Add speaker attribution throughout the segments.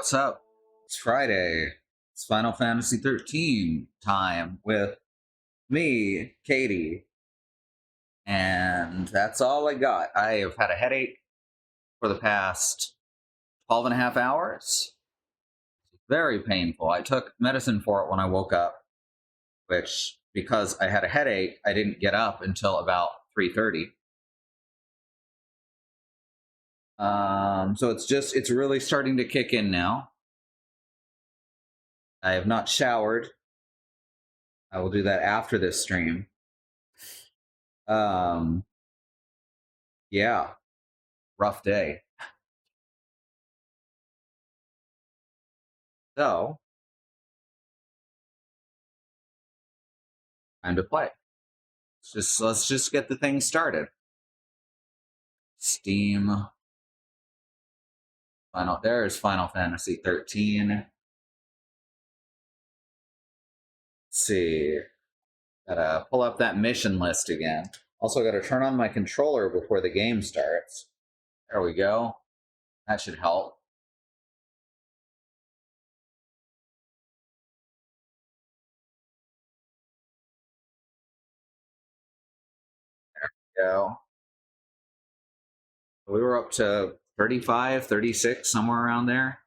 Speaker 1: what's up? It's Friday. It's Final Fantasy XIII time with me, Katie, and that's all I got. I have had a headache for the past 12 and a half hours. Very painful. I took medicine for it when I woke up, which, because I had a headache, I didn't get up until about 3:30. So it's really starting to kick in now. I have not showered. I will do that after this stream. Um, yeah, rough day. So, time to play. Let's just get the thing started. Steam. There's Final Fantasy 13. Let's see. Gotta pull up that mission list again. Also gotta turn on my controller before the game starts. There we go. That should help. There we go. We were up to 35, 36, somewhere around there.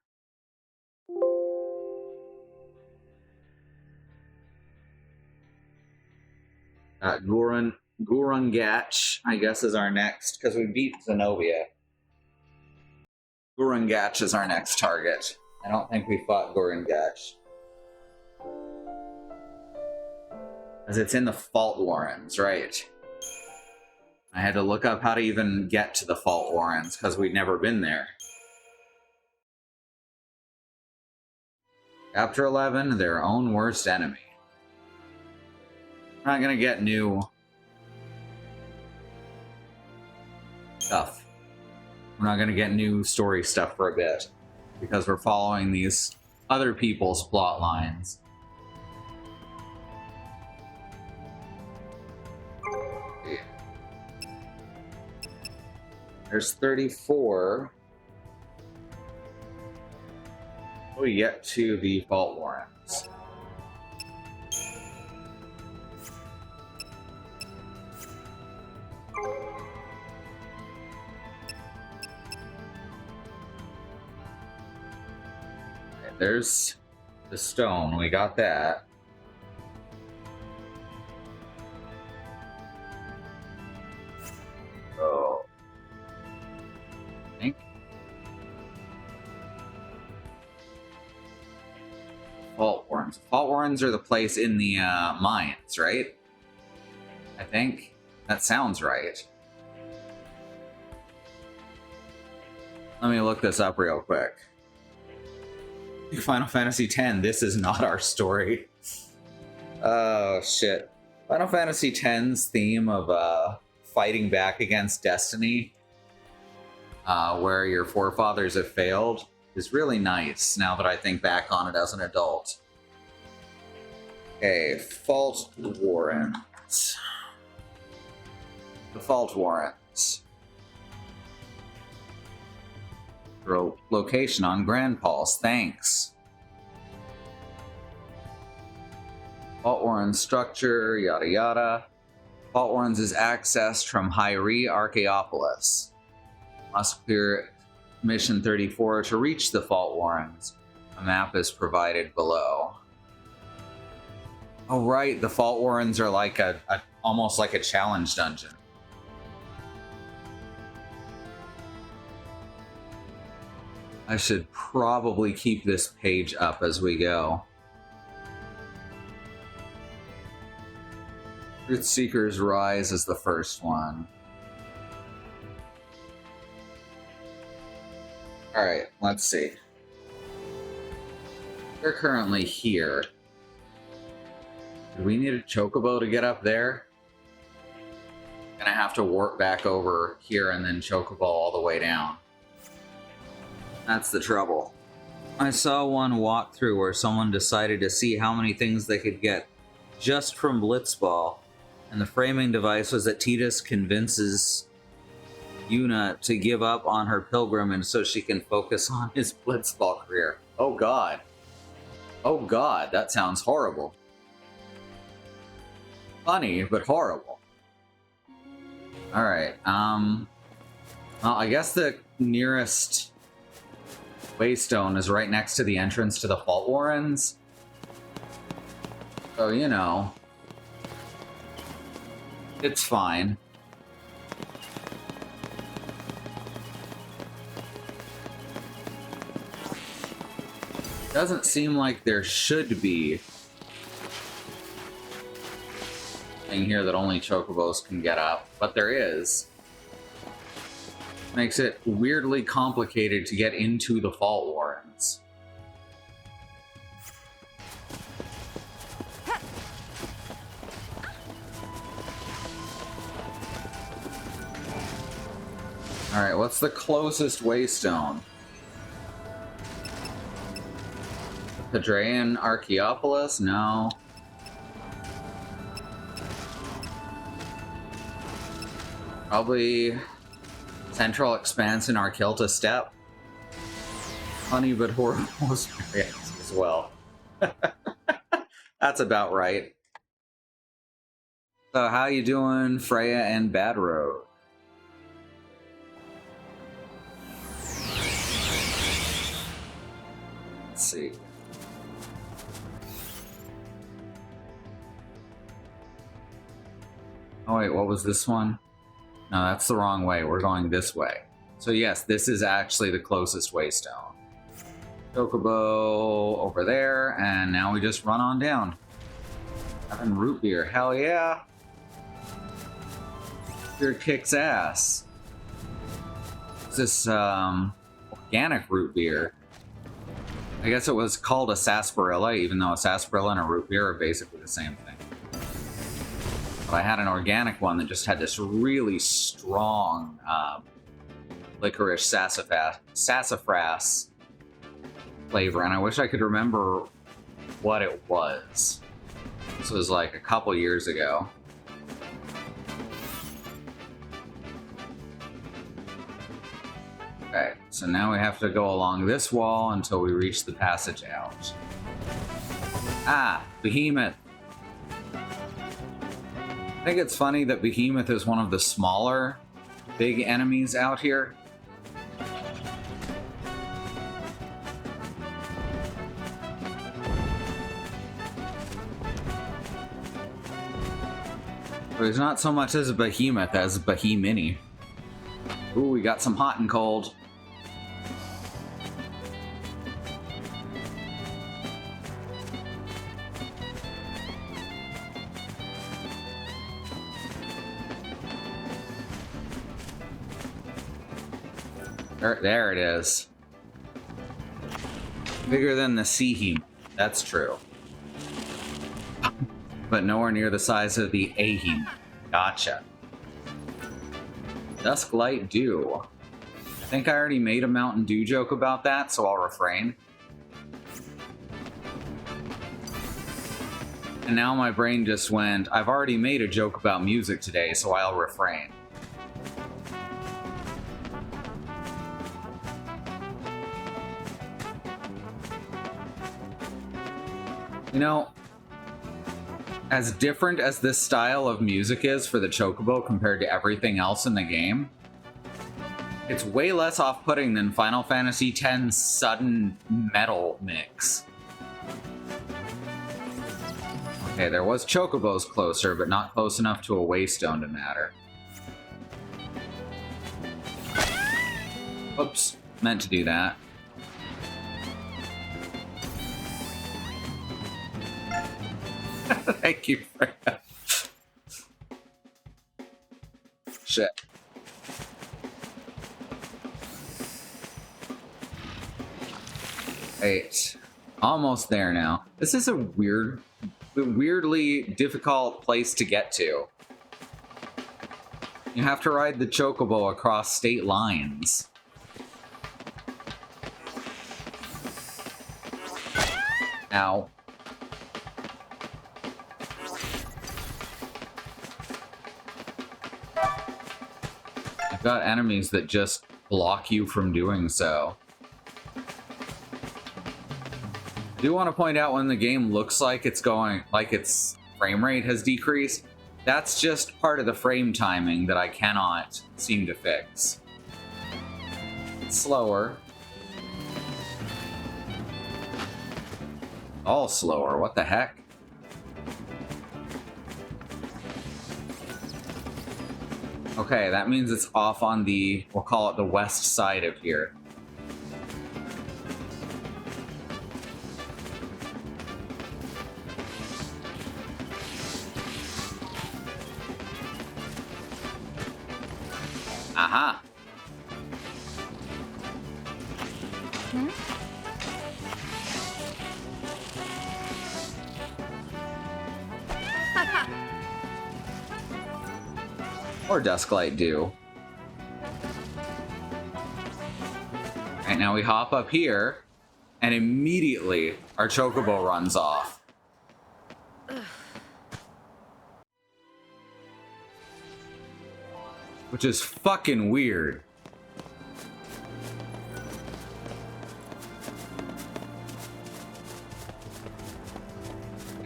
Speaker 1: Gurungach, I guess, is our next, because we beat Zenobia. Gurungach is our next target. I don't think we fought Gurungach. Because it's in the Fault Warrens, right? I had to look up how to even get to the Fault Warrens, because we'd never been there. Chapter 11, Their Own Worst Enemy. We're not gonna get new stuff. We're not gonna get new story stuff for a bit, because we're following these other people's plot lines. There's 34. We get to the Fault Warrens. Okay, there's the stone. We got that. Fault Warrens. Fault Warrens are the place in the mines, right? I think. That sounds right. Let me look this up real quick. Final Fantasy X, this is not our story. Oh, shit. Final Fantasy X's theme of fighting back against destiny, where your forefathers have failed, is really nice now that I think back on it as an adult. Okay, Fault Warrens. The Fault Warrens. Location on Grand Pulse, thanks. Fault Warrens structure, yada yada. Fault Warrens is accessed from Hyrie Archaeopolis. Must clear Mission 34 to reach the Fault Warrens. A map is provided below. Oh right, the Fault Warrens are like almost like a challenge dungeon. I should probably keep this page up as we go. Truthseeker's Rise is the first one. Alright, let's see. We're currently here. Do we need a chocobo to get up there? Gonna have to warp back over here and then chocobo all the way down. That's the trouble. I saw one walkthrough where someone decided to see how many things they could get just from Blitzball, and the framing device was that Tidus convinces Yuna to give up on her pilgrimage so she can focus on his Blitzball career. Oh god. Oh god, that sounds horrible. Funny, but horrible. Alright, well, I guess the nearest Waystone is right next to the entrance to the Fault Warrens. So, you know, it's fine. Doesn't seem like there should be thing here that only chocobos can get up, but there is. Makes it weirdly complicated to get into the Fault Warrens. Alright, what's the closest Waystone? Hadrean Archaeopolis? No. Probably Central Expanse in Arkilta Steppe. Funny but horrible experience as well. That's about right. So how you doing, Freya and Bad Road? Let's see. Oh wait, what was this one? No, that's the wrong way. We're going this way. So yes, this is actually the closest Waystone. Chocobo over there, and now we just run on down. Having root beer, hell yeah! Beer kicks ass. It's this organic root beer. I guess it was called a sarsaparilla, even though a sarsaparilla and a root beer are basically the same thing. But I had an organic one that just had this really strong licorice sassafras flavor, and I wish I could remember what it was. This was like a couple years ago. Okay, so now we have to go along this wall until we reach the passage out. Ah, Behemoth! I think it's funny that Behemoth is one of the smaller big enemies out here. But he's not so much as a behemoth as a Behemini. Ooh, we got some hot and cold. There it is. Bigger than the sea hem. That's true. But nowhere near the size of the Ahem. Gotcha. Dusklight Dew. I think I already made a Mountain Dew joke about that, so I'll refrain. And now my brain just went, I've already made a joke about music today, so I'll refrain. You know, as different as this style of music is for the Chocobo compared to everything else in the game, it's way less off-putting than Final Fantasy X's sudden metal mix. Okay, there was Chocobos closer, but not close enough to a Waystone to matter. Oops, meant to do that. Thank you for that. Shit. Eight. Almost there now. This is a weirdly difficult place to get to. You have to ride the Chocobo across state lines. Ow. I've got enemies that just block you from doing so. I do want to point out when the game looks like it's going, like its frame rate has decreased, that's just part of the frame timing that I cannot seem to fix. It's slower. All slower, what the heck? Okay, that means it's off on the, we'll call it the west side of here. Aha! Or Dusklight do. Right, now we hop up here, and immediately our Chocobo runs off. Which is fucking weird.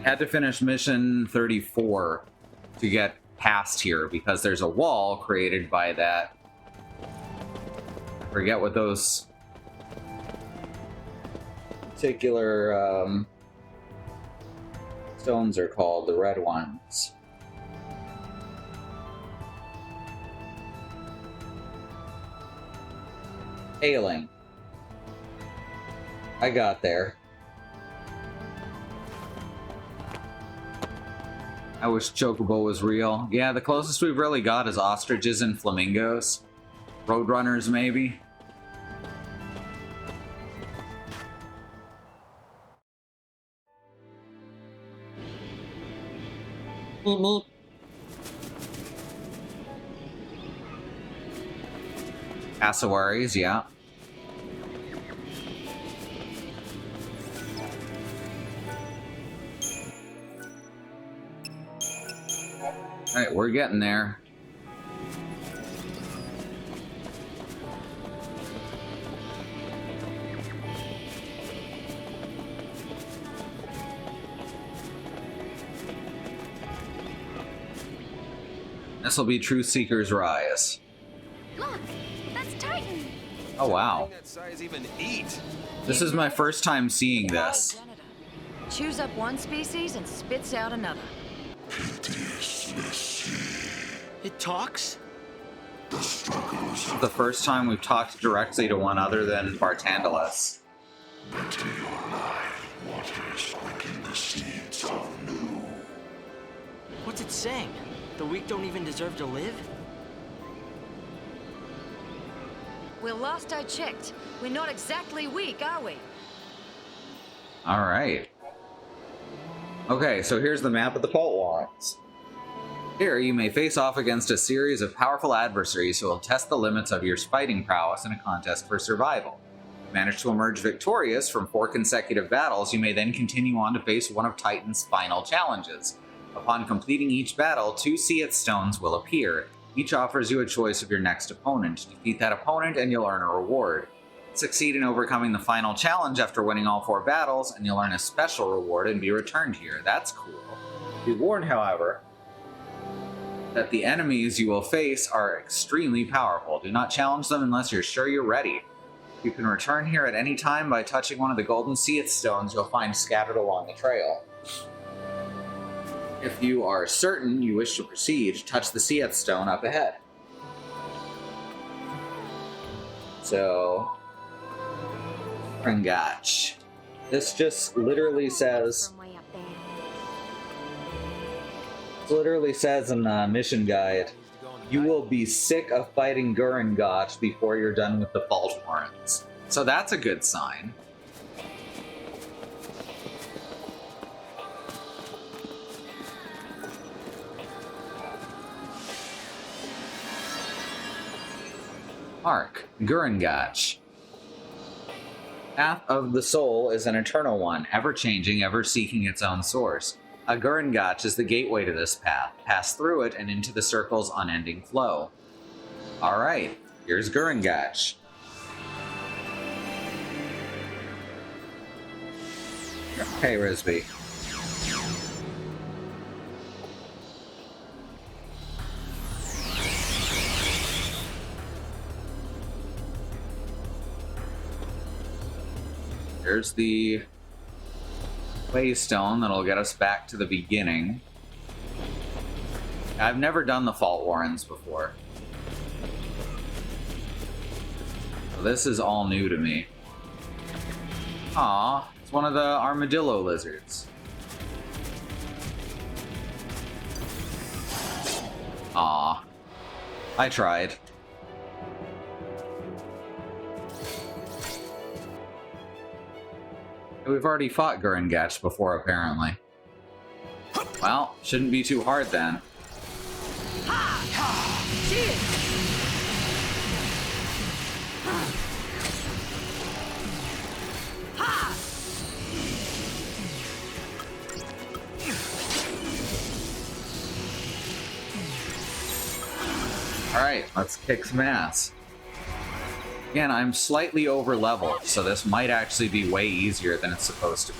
Speaker 1: Had to finish mission 34 to get past here because there's a wall created by that. I forget what those particular stones are called, the red ones. Ailing. I got there. I wish Chocobo was real. Yeah, the closest we've really got is ostriches and flamingos. Roadrunners, maybe. Meep meep. Cassowaries, yeah. Alright, we're getting there. This will be Truth Seeker's Rise.
Speaker 2: Look, that's Titan.
Speaker 1: Oh wow.
Speaker 3: That size even eat?
Speaker 1: This is my first time seeing this.
Speaker 2: Chews up one species and spits out another.
Speaker 3: It talks?
Speaker 1: The first time we've talked directly to one other than Bartandalas.
Speaker 4: Better your life, waters quicken the seeds of new.
Speaker 5: What's it saying? The weak don't even deserve to live?
Speaker 2: Well, last I checked, we're not exactly weak, are we?
Speaker 1: Alright. Okay, so here's the map of the Fault Lines. Here, you may face off against a series of powerful adversaries who will test the limits of your fighting prowess in a contest for survival. If you manage to emerge victorious from 4 consecutive battles, you may then continue on to face one of Titan's final challenges. Upon completing each battle, 2 Seat stones will appear. Each offers you a choice of your next opponent. Defeat that opponent and you'll earn a reward. Succeed in overcoming the final challenge after winning all 4 battles, and you'll earn a special reward and be returned here. That's cool. Be warned, however, that the enemies you will face are extremely powerful. Do not challenge them unless you're sure you're ready. You can return here at any time by touching one of the golden Seath stones you'll find scattered along the trail. If you are certain you wish to proceed, touch the Seath stone up ahead. So, Rangach. This just literally says,
Speaker 2: From way up there.
Speaker 1: it literally says in the mission guide, you will be sick of fighting Gurengach before you're done with the Fault Warrants. So that's a good sign. Mark, Gurengach. Path of the Soul is an eternal one, ever-changing, ever-seeking its own source. A Gurengach is the gateway to this path. Pass through it and into the circle's unending flow. Alright, here's Gurengach. Hey, Risby. Here's the waystone that'll get us back to the beginning. I've never done the Fault Warrens before. So this is all new to me. Aw, it's one of the armadillo lizards. Aw. I tried. We've already fought Gurengach before, apparently. Well, shouldn't be too hard then. Alright, let's kick some ass. Again, I'm slightly over leveled, so this might actually be way easier than it's supposed to be.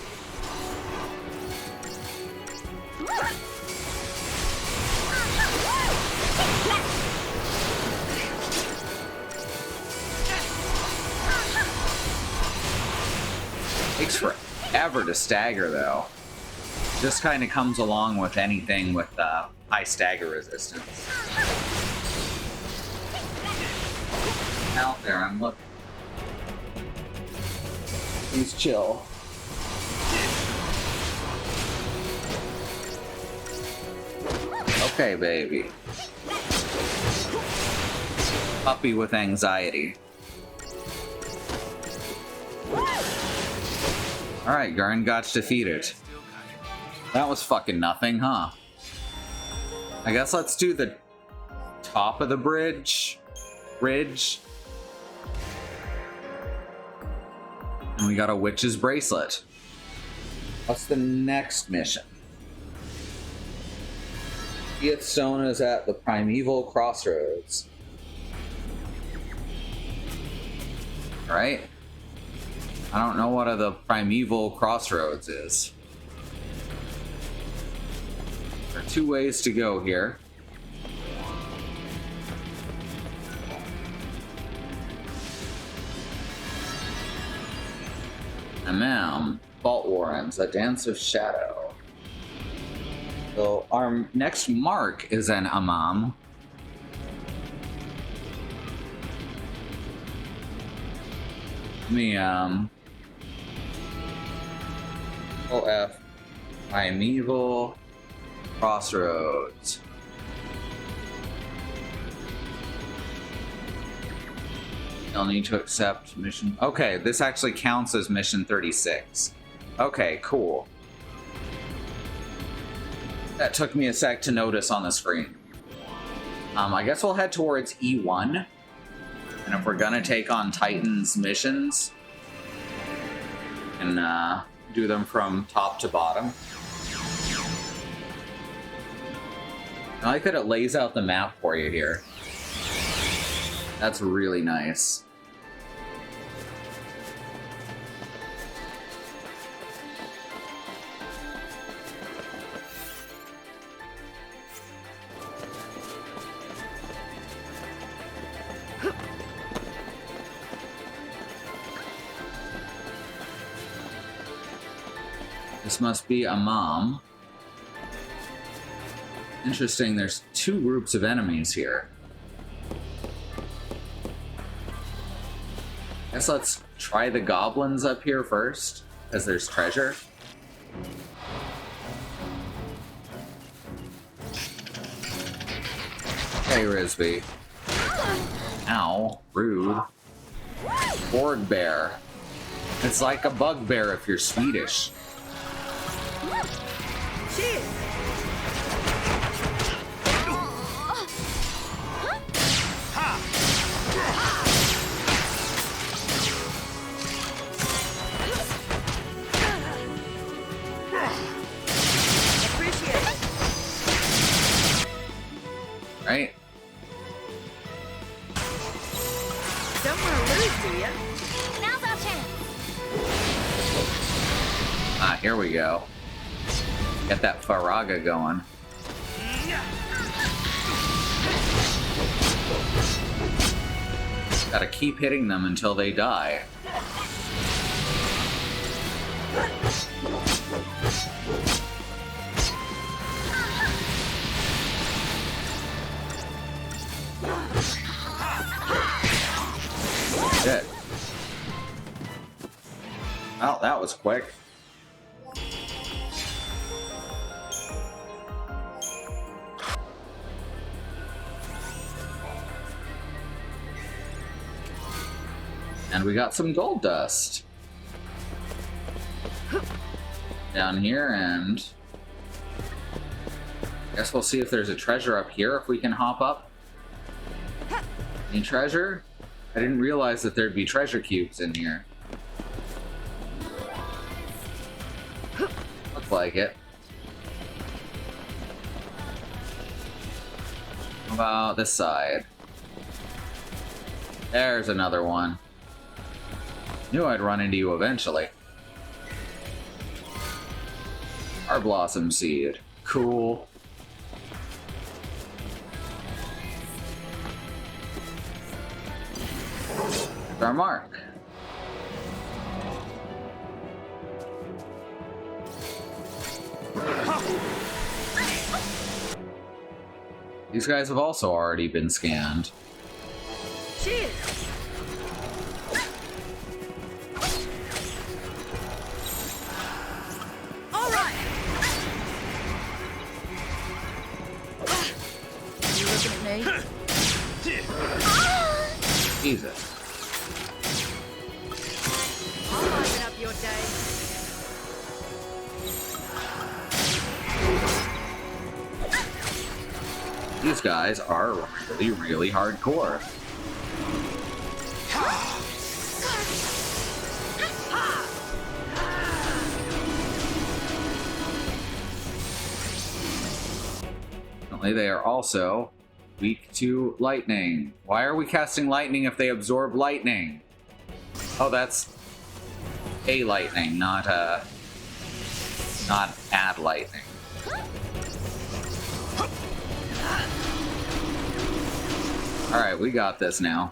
Speaker 1: Takes forever to stagger, though. Just kind of comes along with anything with high stagger resistance. Out there, I'm looking. Please chill. Okay, baby. Puppy with anxiety. Alright, Gurengach defeated. That was fucking nothing, huh? I guess let's do the top of the bridge. And we got a witch's bracelet. What's the next mission? XIII stone is at the primeval crossroads. Right? I don't know what the primeval crossroads is. There are two ways to go here. Fault Warrens, a dance of shadow. So our next mark is an Amam. Let me OF Primeval Crossroads. You'll need to accept mission. Okay, this actually counts as mission 36. Okay, cool. That took me a sec to notice on the screen. I guess we'll head towards E1. And if we're gonna take on Titan's missions, and do them from top to bottom. I like that it lays out the map for you here. That's really nice. This must be a mom. Interesting, there's two groups of enemies here. Guess let's try the goblins up here first, as there's treasure. Hey, Risby. Ow, rude. Board bear. It's like a bugbear if you're Swedish. Right?
Speaker 6: Don't want to lose, do you? Now's our chance.
Speaker 1: here we go. Get that Faraga going. Gotta keep hitting them until they die. Shit. Well, that was quick. And we got some gold dust. Down here, and guess we'll see if there's a treasure up here if we can hop up. Any treasure? I didn't realize that there'd be treasure cubes in here. Looks like it. How about this side? There's another one. Knew I'd run into you eventually. Our blossom seed. Cool. Our mark. These guys have also already been scanned.
Speaker 2: Cheers! All right!
Speaker 6: You looking at me?
Speaker 1: Jesus.
Speaker 2: I'll liven up your day.
Speaker 1: These guys are really, really hardcore. Apparently, they are also weak to lightning. Why are we casting lightning if they absorb lightning? Oh, that's a lightning, not add lightning. All right, we got this now.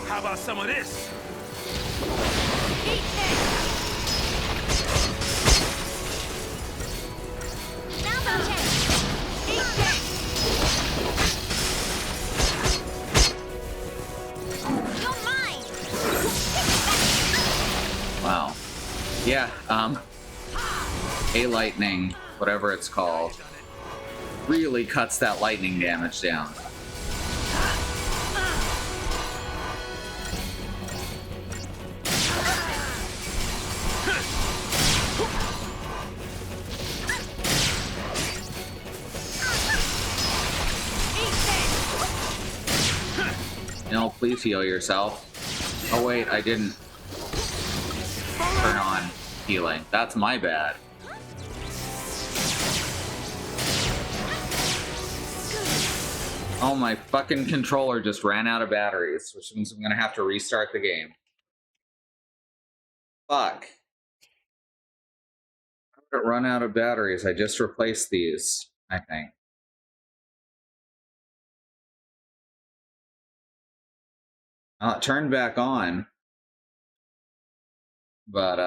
Speaker 3: How about some of this?
Speaker 2: Eat this! Eat this! You're mine!
Speaker 1: Wow. Yeah, a lightning, whatever it's called, really cuts that lightning damage down. No, please heal yourself. Oh wait, I didn't turn on healing. That's my bad. Oh, my fucking controller just ran out of batteries, which means I'm gonna have to restart the game. Fuck. How did it run out of batteries? I just replaced these, I think. It turned back on. But,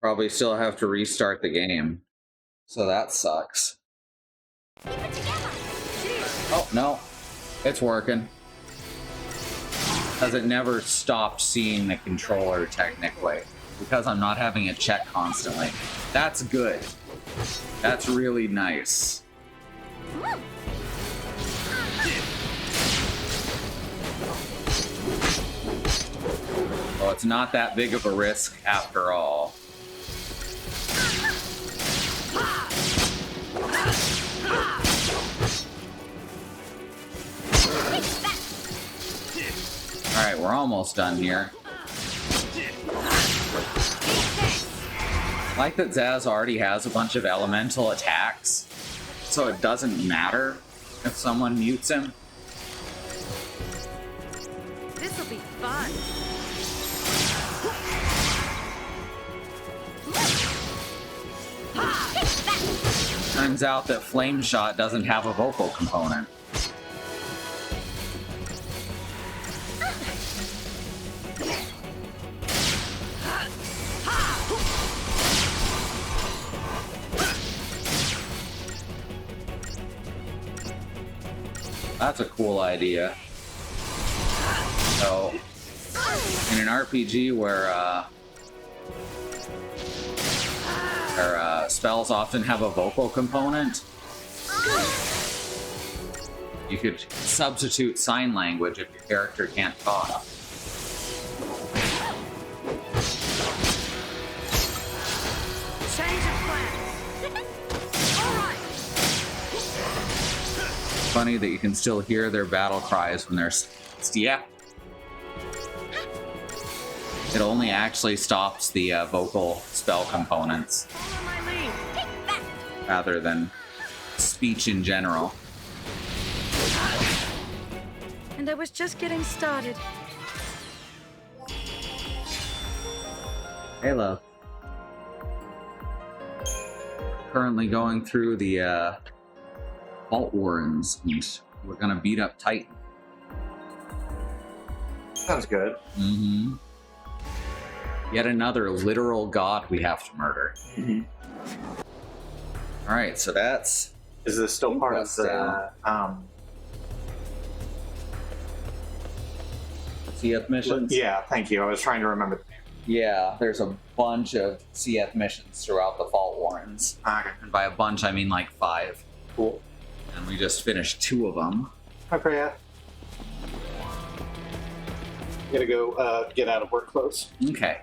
Speaker 1: probably still have to restart the game. So that sucks. Oh, no. It's working. Because it never stopped seeing the controller, technically. Because I'm not having it check constantly. That's good. That's really nice. Well, it's not that big of a risk after all. Alright, we're almost done here. I like that Zaz already has a bunch of elemental attacks, so it doesn't matter if someone mutes him.
Speaker 2: This'll be fun.
Speaker 1: turns out that Flame Shot doesn't have a vocal component. That's a cool idea. So, in an RPG where spells often have a vocal component, you could substitute sign language if your character can't talk.
Speaker 2: Change of plans. All right.
Speaker 1: Funny that you can still hear their battle cries when they're yeah. It only actually stops the vocal spell components
Speaker 2: Follow my lead.
Speaker 1: rather than speech in general.
Speaker 2: And I was just getting started.
Speaker 1: Hey, love. Currently going through the Vault Warrens, and we're gonna beat up Titan.
Speaker 7: Sounds good.
Speaker 1: Mm-hmm. Yet another literal god we have to murder.
Speaker 7: Mm-hmm.
Speaker 1: Alright, so that's...
Speaker 7: Is this still part of
Speaker 1: That's
Speaker 7: the
Speaker 1: CF missions?
Speaker 7: Yeah, thank you. I was trying to remember.
Speaker 1: Yeah, there's a bunch of CF missions throughout the Vault Warrens.
Speaker 7: Okay,
Speaker 1: And by a bunch, I mean like 5.
Speaker 7: cool.
Speaker 1: And we just finished 2 of them.
Speaker 7: Okay, yeah. Gotta go get out of work clothes.
Speaker 1: Okay.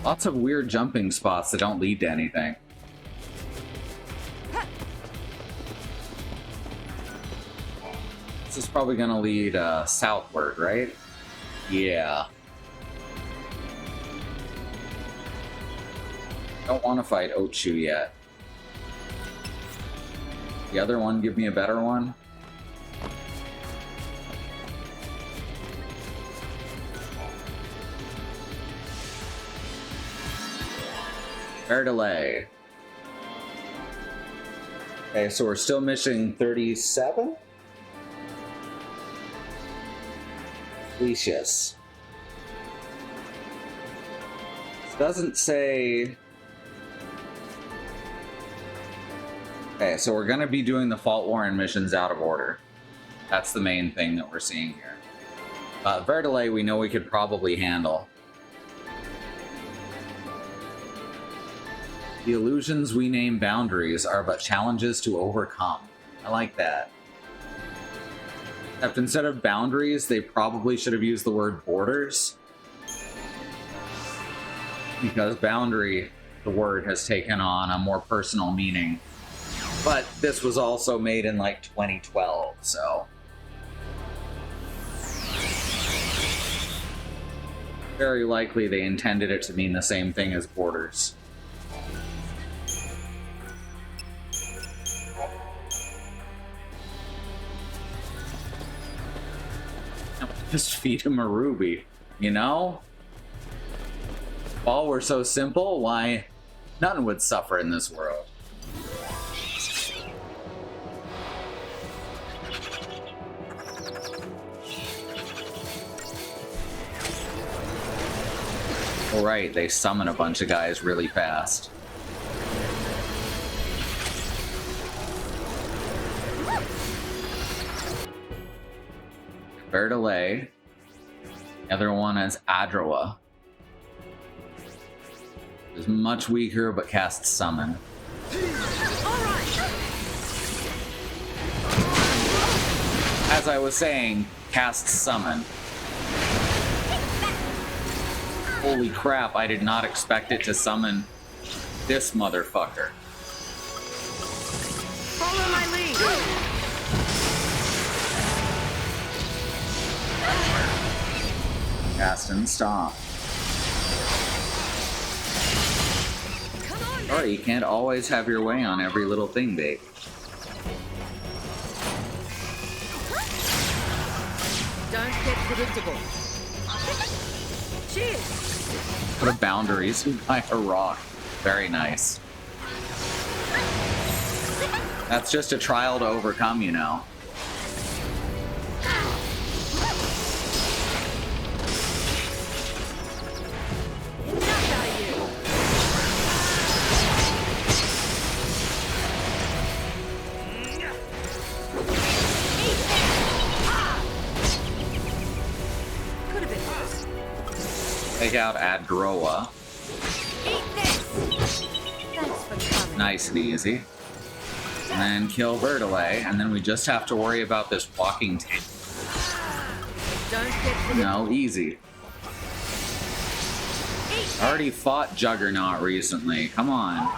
Speaker 1: Lots of weird jumping spots that don't lead to anything. This is probably gonna lead southward, right? Yeah. Don't want to fight Ochu yet. The other one, give me a better one. Fair delay. Okay, so we're still missing 37? Lucius. This doesn't say... Okay, so we're gonna be doing the Fault Warren missions out of order. That's the main thing that we're seeing here. Verdelay we know we could probably handle. The illusions we name boundaries are but challenges to overcome. I like that. Except instead of boundaries, they probably should have used the word borders. Because boundary, the word, has taken on a more personal meaning. But this was also made in like 2012, so... very likely they intended it to mean the same thing as borders. Just feed him a ruby, you know? If all were so simple, why none would suffer in this world. Alright, they summon a bunch of guys really fast. Fair delay. The other one is Adrawa. Is much weaker but casts summon. As I was saying, casts summon. Holy crap, I did not expect it to summon this motherfucker.
Speaker 2: Follow my lead.
Speaker 1: Cast and stop. Sorry, you can't always have your way on every little thing, babe.
Speaker 6: Don't get predictable. Cheers!
Speaker 1: Put a boundaries by a rock. Very nice. That's just a trial to overcome, you know.
Speaker 6: Enough out of you! Could have been worse.
Speaker 1: Take out Adroa.
Speaker 2: Eat this! Thanks for coming.
Speaker 1: Nice and easy. And then kill Vertile, and then we just have to worry about this walking tank.
Speaker 6: Don't get predictable.
Speaker 1: No, easy. Already fought Juggernaut recently. Come on.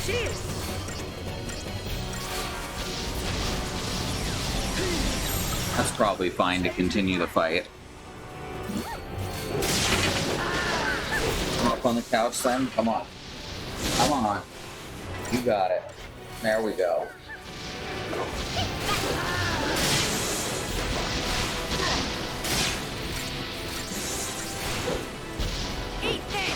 Speaker 6: Cheers!
Speaker 1: That's probably fine to continue the fight. Come up on the couch then. Come on. Come on. You got it. There we go.
Speaker 2: Eat this!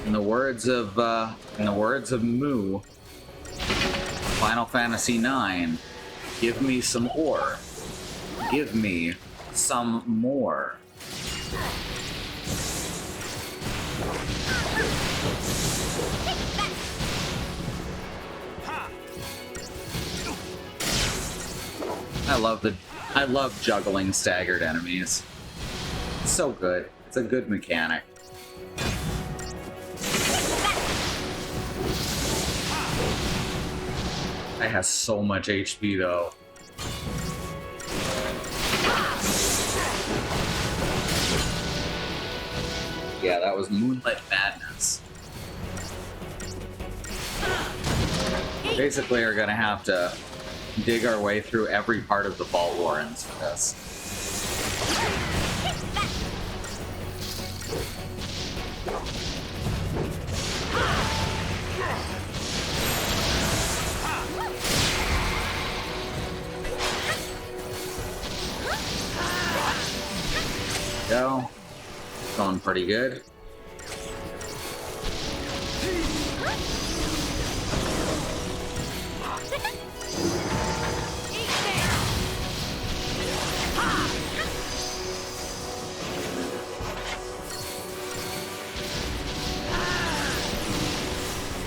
Speaker 1: In the words of Moo, Final Fantasy IX, give me some ore. Give me some more. I love juggling staggered enemies. It's so good. It's a good mechanic. It has so much HP though. Yeah, that was Moonlit Madness. Basically, we're gonna have to dig our way through every part of the Vault Warrens for this. Go. Going pretty good.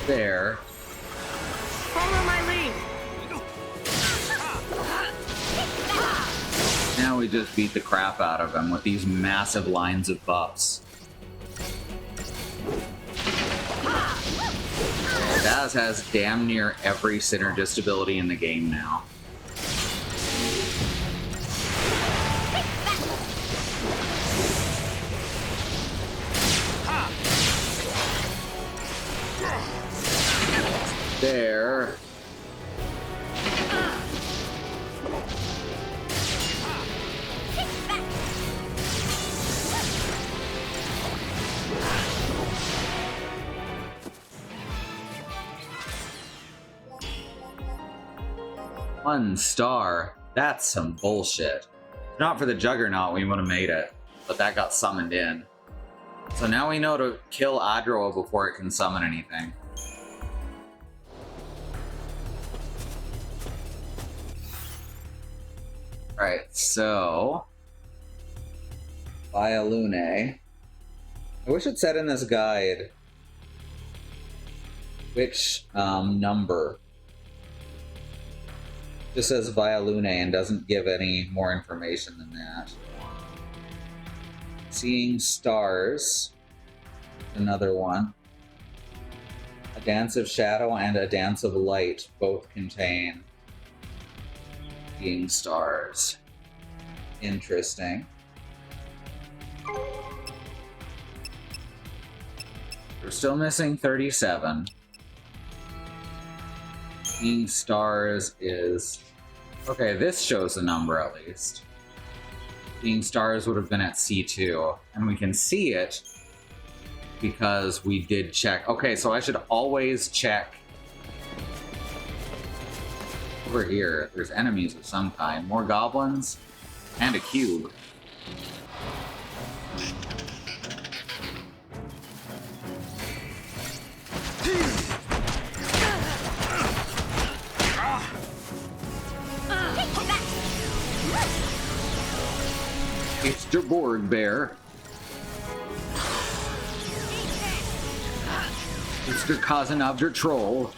Speaker 1: There.
Speaker 6: Follow my lead!
Speaker 1: Now we just beat the crap out of him with these massive lines of buffs. Daz has damn near every synergist ability in the game now. There. One star. That's some bullshit. If not for the Juggernaut, we would have made it. But that got summoned in. So now we know to kill Adroa before it can summon anything. Alright, so... Violune. I wish it said in this guide which number. Just says Violune and doesn't give any more information than that. Seeing Stars. Another one. A Dance of Shadow and A Dance of Light both contain Seeing Stars. Interesting. We're still missing 37. Seeing Stars is Okay, this shows a number at least. Being stars would have been at C2, and we can see it because we did check. Okay, so I should always check over here. There's enemies of some kind. More goblins and a cube. It's the Borg Bear. It's the cousin of the troll.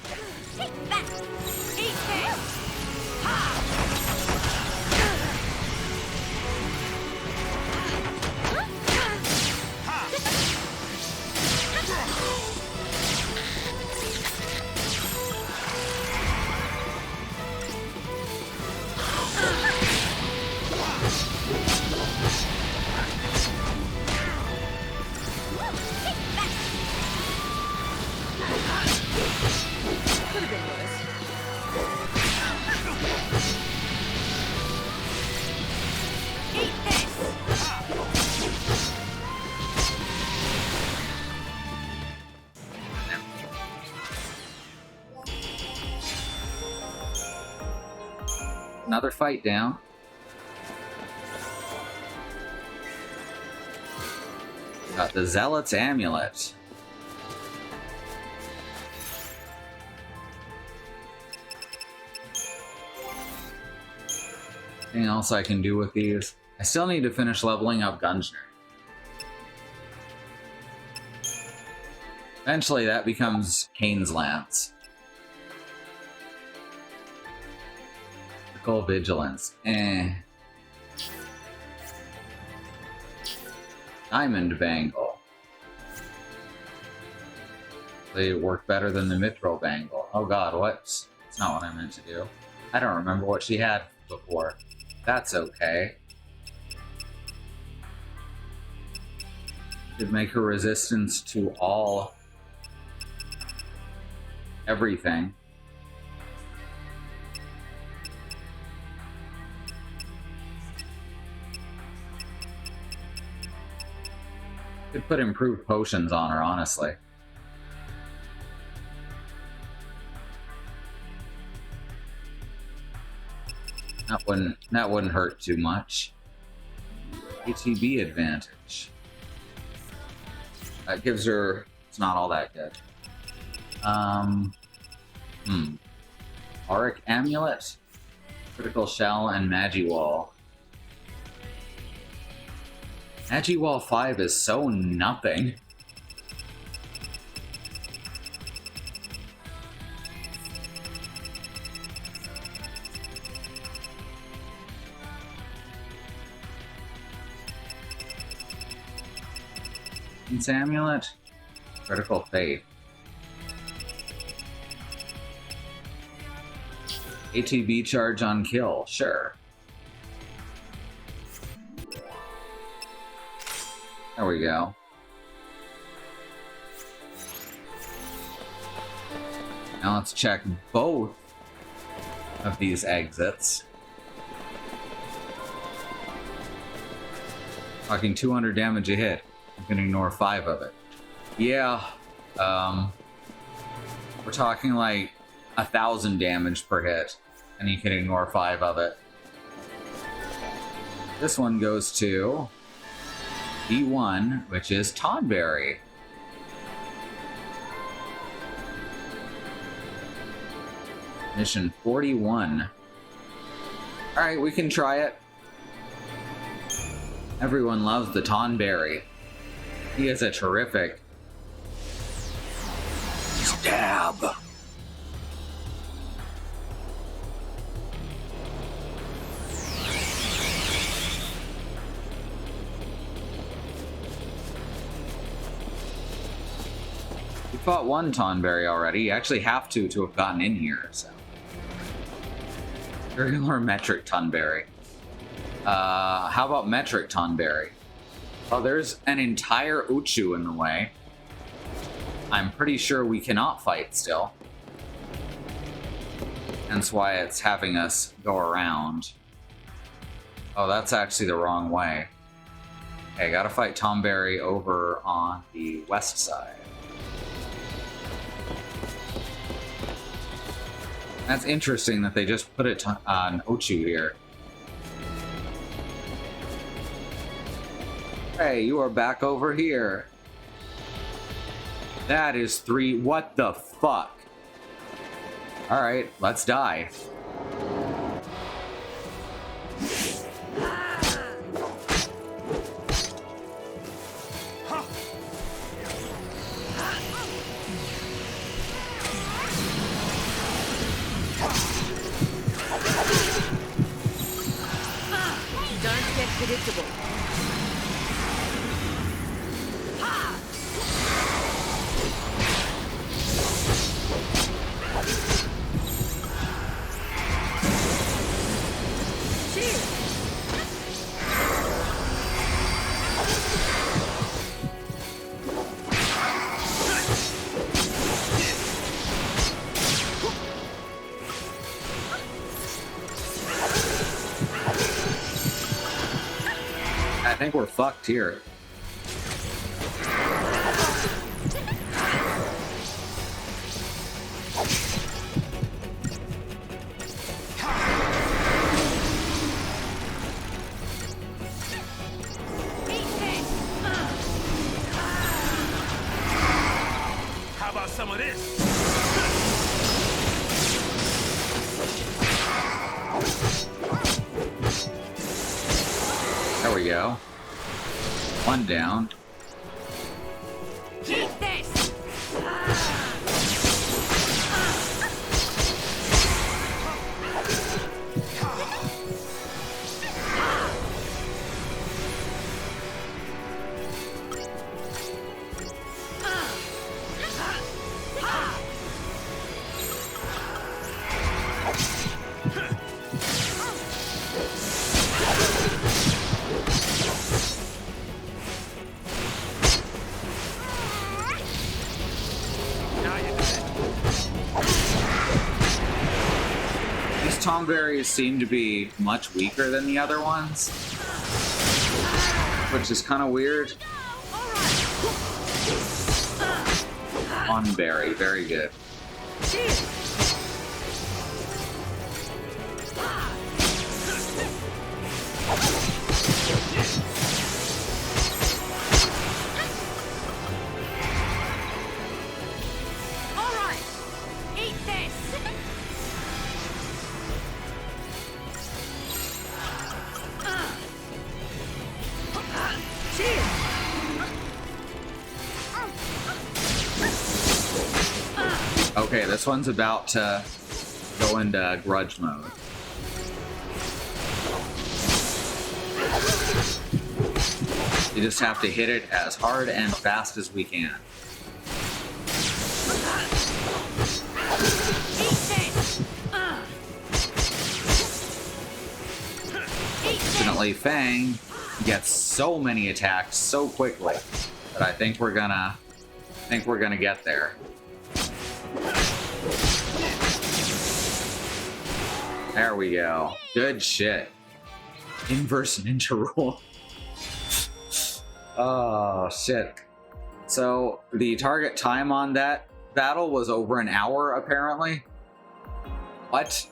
Speaker 6: Could have been worse.
Speaker 1: Another fight down. Got the Zealot's Amulet. Anything else I can do with these? I still need to finish leveling up Gungener. Eventually that becomes Kane's Lance. Critical Vigilance. Diamond Bangle. They work better than the Mithril Bangle. Oh god, what? That's not what I meant to do. I don't remember what she had before. That's okay. Should make her resistance to all... everything. Could put improved potions on her, honestly. That wouldn't hurt too much. ATB advantage. That gives her... It's not all that good. Auric Amulet, Critical Shell, and Magiwall. Magiwall 5 is so nothing. Its Amulet, Critical Faith. ATB charge on kill, sure. There we go. Now let's check both of these exits. Talking 200 damage a hit. You can ignore 5 of it. Yeah, we're talking like 1,000 damage per hit, and you can ignore 5 of it. This one goes to E1, which is Tonberry. Mission 41. Alright, we can try it. Everyone loves the Tonberry. He is a terrific stab. We fought one Tonberry already. You actually have to have gotten in here, so. Regular metric Tonberry. How about metric Tonberry? Oh, there's an entire Uchu in the way. I'm pretty sure we cannot fight still. Hence why it's having us go around. Oh, that's actually the wrong way. Okay, gotta fight Tom Berry over on the west side. That's interesting that they just put it on Ochu here. Hey, you are back over here. That is 3. What the fuck? Alright, let's die.
Speaker 2: Don't get predictable.
Speaker 1: I think we're fucked here.
Speaker 3: How about some of this?
Speaker 1: There we go. One down.
Speaker 2: Eat this!
Speaker 1: These Tom Berries seem to be much weaker than the other ones, which is kind of weird. One berry, very good.
Speaker 2: All right, eat this. Cheers.
Speaker 1: Okay, this one's about to go into grudge mode. You just have to hit it as hard and fast as we can. Fortunately, Fang gets so many attacks so quickly that I think we're gonna get there. There we go. Good shit. Inverse ninja rule. Oh shit. So the target time on that battle was over an hour apparently. What?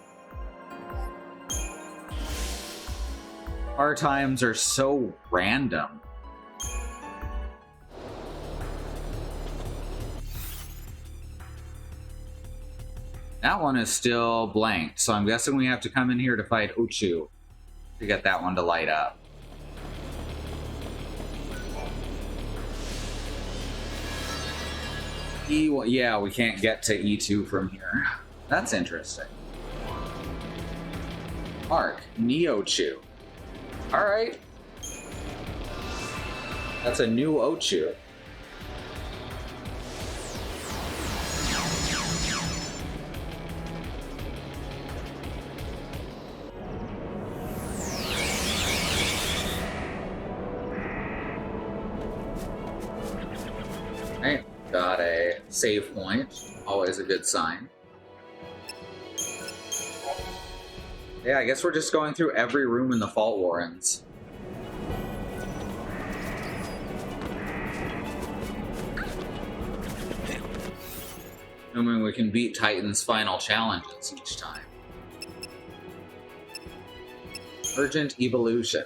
Speaker 1: Our times are so random. That one is still blanked, so I'm guessing we have to come in here to fight Ochu to get that one to light up. Yeah, we can't get to E2 from here. That's interesting. Mark, Neochu. Alright. That's a new Ochu. Right, got a save point. Always a good sign. Yeah, I guess we're just going through every room in the Fault Warrens. Assuming we can beat Titan's final challenges each time. Urgent evolution.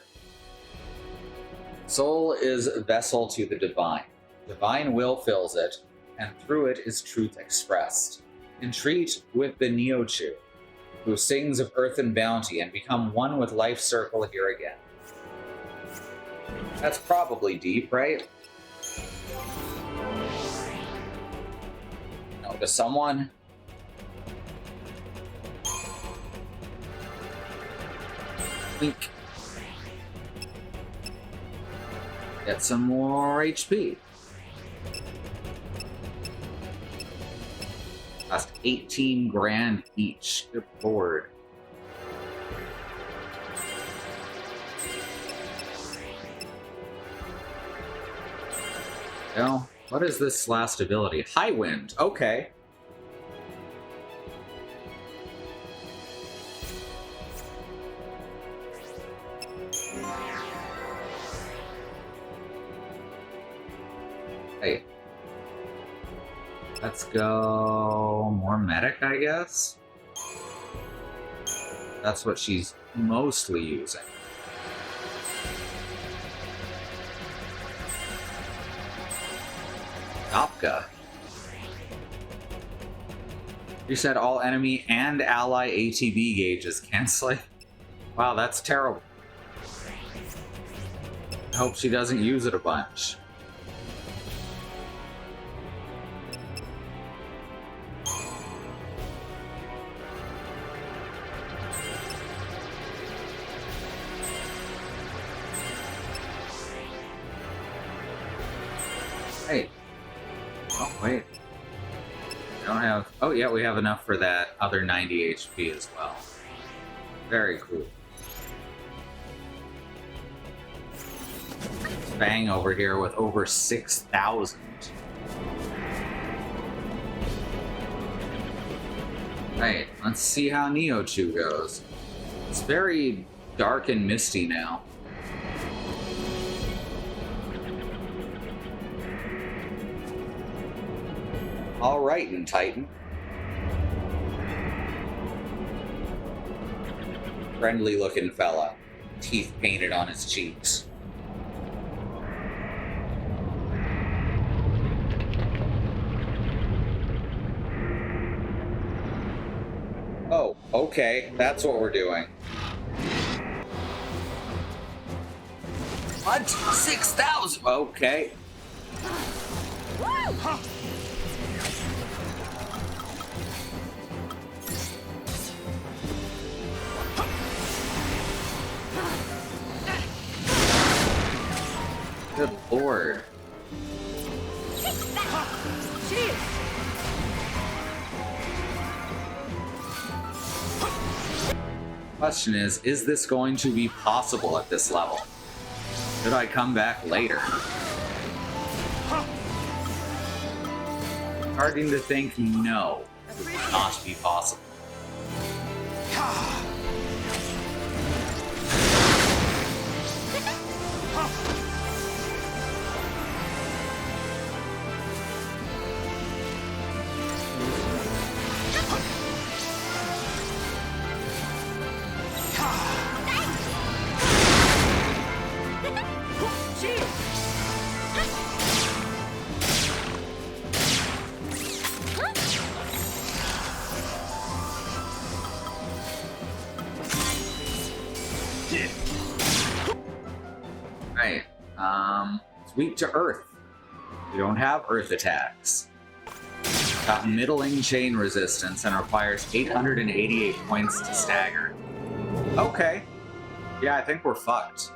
Speaker 1: Soul is a vessel to the divine. Divine will fills it, and through it is truth expressed. Entreat with the Neochu, who sings of earth and bounty, and become one with life's circle here again. That's probably deep, right? No, to someone? Wink. Get some more HP. Cost 18 grand each. Good lord. Well, what is this last ability? High Wind. Okay. Hey. Let's go more medic, I guess. That's what she's mostly using. Opka. You said all enemy and ally ATB gauges canceling. Wow, that's terrible. I hope she doesn't use it a bunch. Hey. Oh, wait. We don't have... Oh, yeah, we have enough for that other 90 HP as well. Very cool. Bang over here with over 6,000. Right, let's see how Neochu goes. It's very dark and misty now. Alright, and Titan. Friendly looking fella. Teeth painted on his cheeks. Oh, okay. That's what we're doing. What? 6,000? Okay. Good lord. Question is this going to be possible at this level? Should I come back later? Starting to think no, it would not be possible. Right. It's weak to Earth. We don't have Earth attacks. Got middling chain resistance and requires 888 points to stagger. Okay. Yeah, I think we're fucked.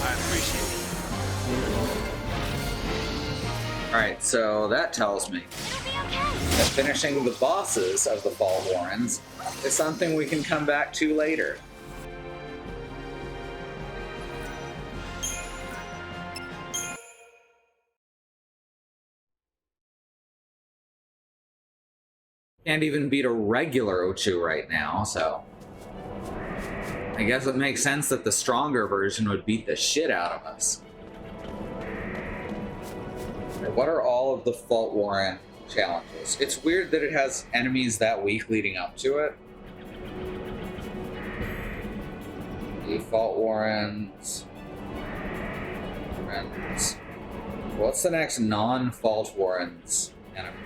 Speaker 3: I appreciate it.
Speaker 1: Alright, so that tells me that finishing the bosses of the Fault Warrens is something we can come back to later. Can't even beat a regular Ochu right now, so I guess it makes sense that the stronger version would beat the shit out of us. What are all of the Fault Warren challenges? It's weird that it has enemies that weak leading up to it. The Fault Warrens. Friends. What's the next non-Fault Warrens enemy?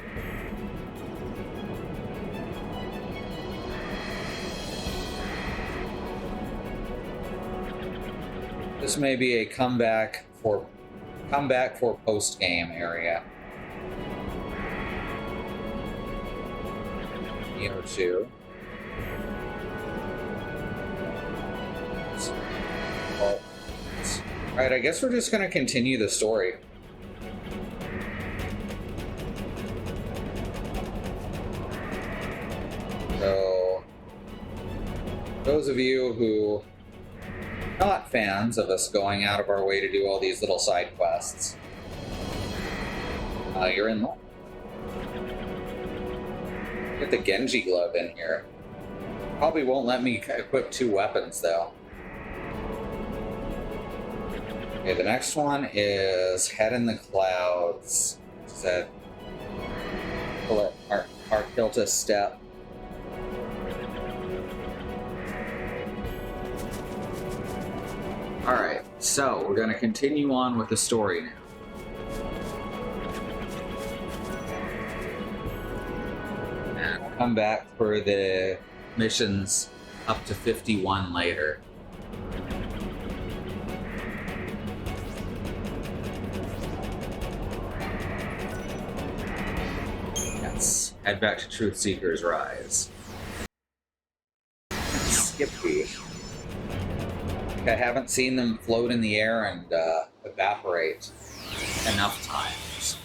Speaker 1: This may be a comeback for post-game area. Neo 2. Alright, I guess we're just gonna continue the story. So, those of you who are not fans of us going out of our way to do all these little side quests, you're in luck. Get the Genji glove in here. Probably won't let me equip 2 weapons though. Okay, the next one is Head in the Clouds. Is that Arkilta step? Alright, so we're going to continue on with the story now. And we'll come back for the missions up to 51 later. Yes, head back to Truth Seeker's Rise. Skippy. I haven't seen them float in the air and evaporate enough times.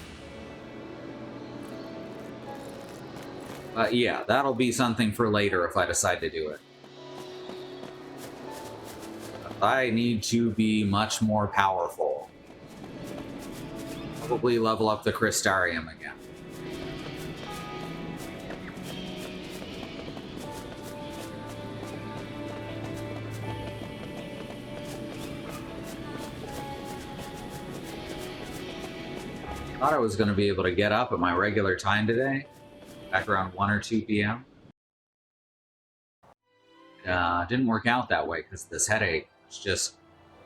Speaker 1: Yeah, that'll be something for later if I decide to do it. I need to be much more powerful. Probably level up the Crystarium again. I thought I was going to be able to get up at my regular time today, back around 1 or 2 p.m. Didn't work out that way because this headache just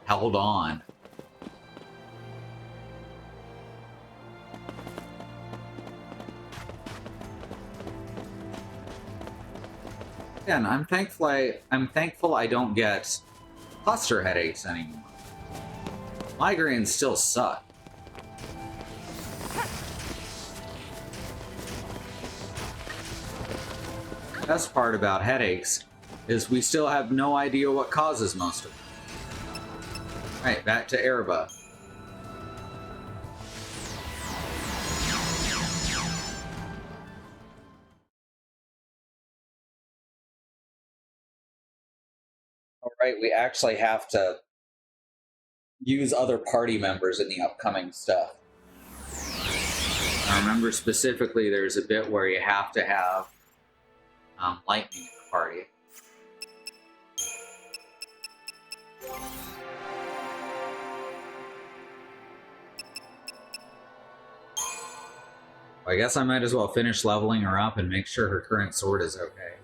Speaker 1: held on. Again, I'm thankful I don't get cluster headaches anymore. Migraines still suck. The best part about headaches is we still have no idea what causes most of them. Alright, back to Erba. Alright, we actually have to use other party members in the upcoming stuff. I remember specifically there's a bit where you have to have lightning in the party. I guess I might as well finish leveling her up and make sure her current sword is okay.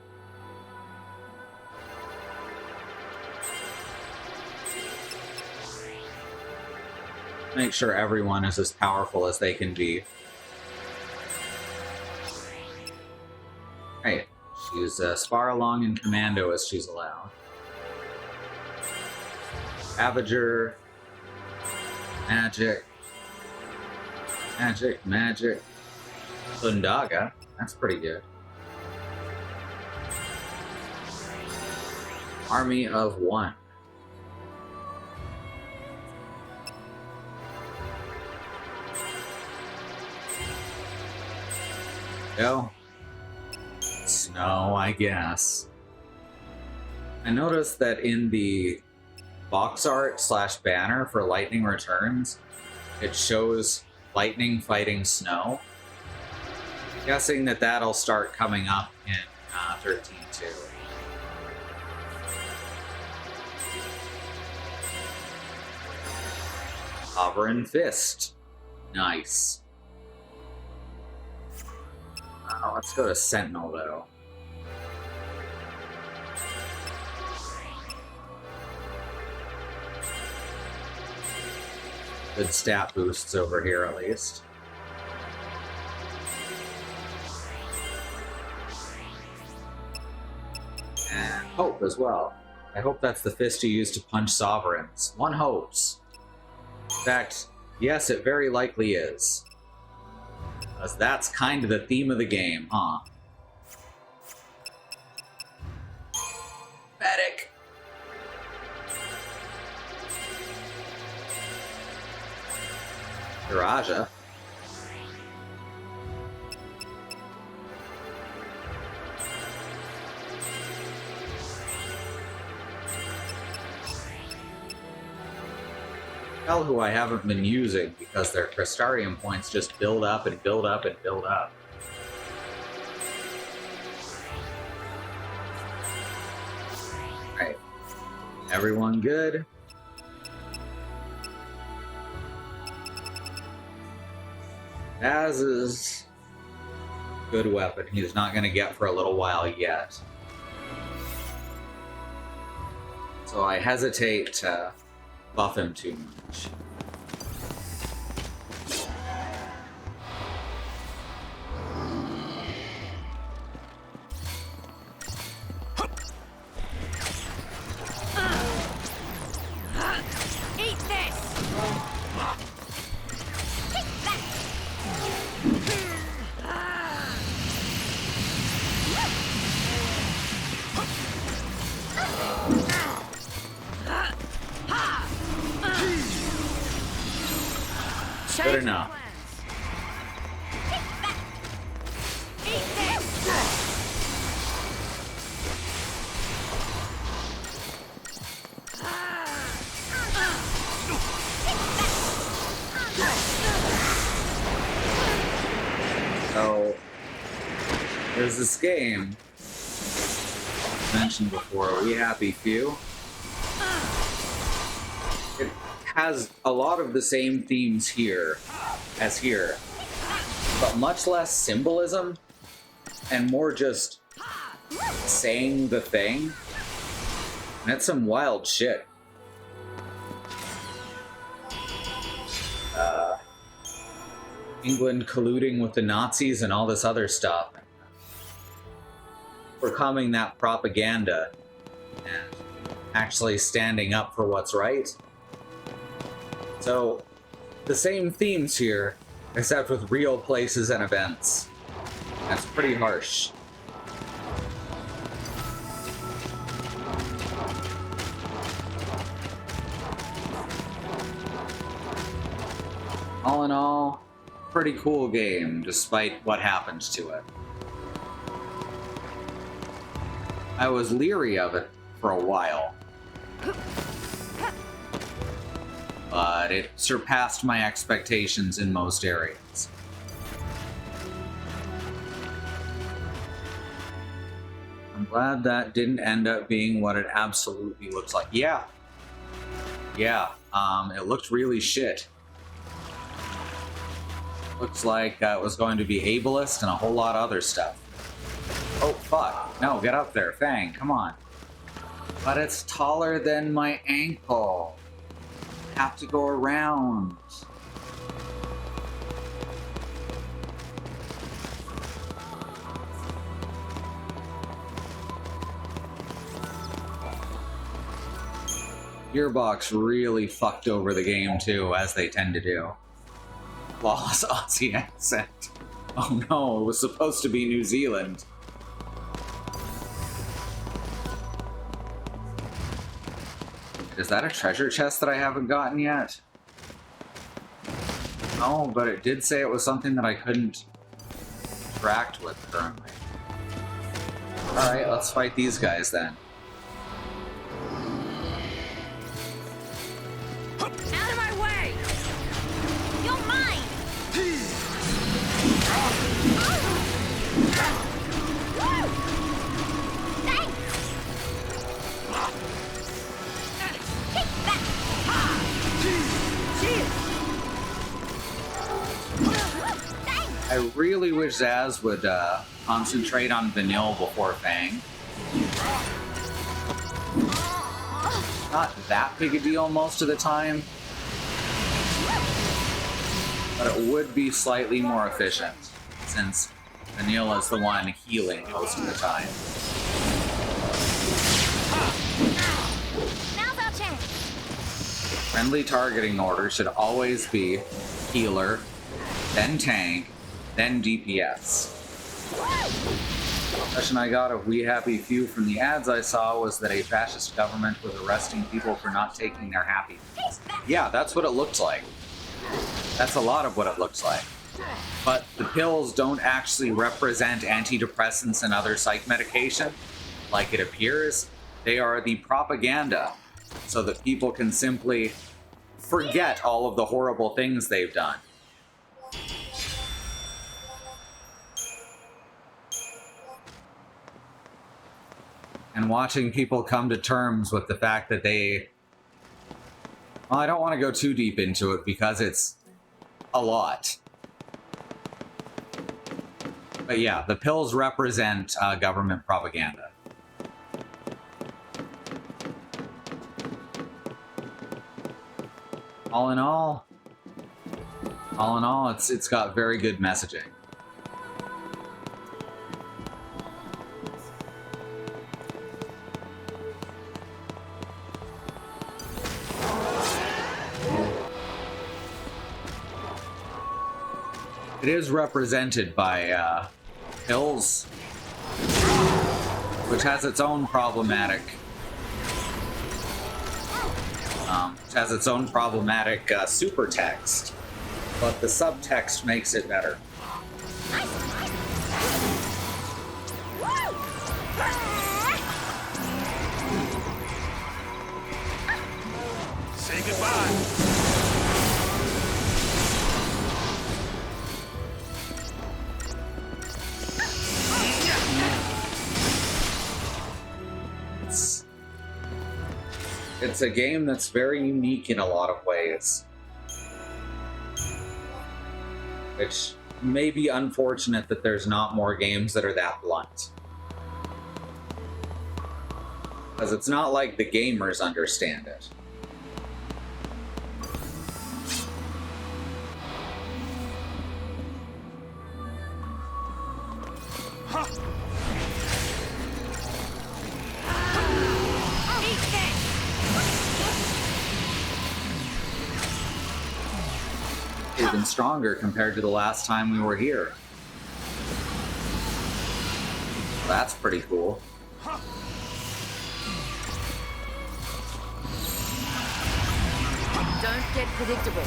Speaker 1: Make sure everyone is as powerful as they can be. Right. She's as far along in Commando as she's allowed. Ravager. Magic. Magic, magic. Lundaga. That's pretty good. Army of One. Go. Snow, I guess. I noticed that in the box art / banner for Lightning Returns, it shows lightning fighting snow. Guessing that that'll start coming up in 13 too. Sovereign Fist. Nice. Let's go to Sentinel though. Good stat boosts over here at least. And hope as well. I hope that's the fist you use to punch sovereigns. One hopes. In fact, yes, it very likely is. Because that's kind of the theme of the game, huh? Medic! Garaja. Tell who I haven't been using because their Crystarium points just build up and build up and build up. Alright. Everyone good? As is good weapon. He's not going to get for a little while yet. So I hesitate to buff him too much.
Speaker 2: Eat this!
Speaker 1: Good enough.
Speaker 2: Eat this!
Speaker 1: So, there's this game mentioned before, We Happy Few. It has a lot of the same themes here as here, but much less symbolism and more just saying the thing. And it's some wild shit. England colluding with the Nazis and all this other stuff. Overcoming that propaganda and actually standing up for what's right. So, the same themes here, except with real places and events. That's pretty harsh. All in all, pretty cool game, despite what happens to it. I was leery of it for a while, but it surpassed my expectations in most areas. I'm glad that didn't end up being what it absolutely looks like. Yeah, it looked really shit. Looks like it was going to be ableist and a whole lot of other stuff. Oh, fuck. No, get up there. Fang, come on. But it's taller than my ankle. Have to go around. Gearbox really fucked over the game too, as they tend to do. Flawless Aussie accent. Oh no, it was supposed to be New Zealand. Is that a treasure chest that I haven't gotten yet? No, but it did say it was something that I couldn't interact with currently. Alright, let's fight these guys then.
Speaker 2: Out of my way! You're mine!
Speaker 1: really wish Zaz would concentrate on Vanille before Fang. Not that big a deal most of the time, but it would be slightly more efficient since Vanille is the one healing most of the time.
Speaker 8: Now's our chance.
Speaker 1: Friendly targeting order should always be healer, then tank, then DPS. The impression I got of We Happy Few from the ads I saw was that a fascist government was arresting people for not taking their happy pills. Yeah, that's what it looked like. That's a lot of what it looks like. But the pills don't actually represent antidepressants and other psych medication, like it appears. They are the propaganda, so that people can simply forget all of the horrible things they've done. And watching people come to terms with the fact that they... Well, I don't want to go too deep into it because it's a lot. But yeah, the pills represent government propaganda. All in all, it's got very good messaging. It is represented by Hills, which has its own problematic super text, but the subtext makes it better.
Speaker 3: Say goodbye.
Speaker 1: It's a game that's very unique in a lot of ways, which may be unfortunate that there's not more games that are that blunt. Because it's not like the gamers understand it. Even stronger compared to the last time we were here. That's pretty cool.
Speaker 2: Don't get predictable.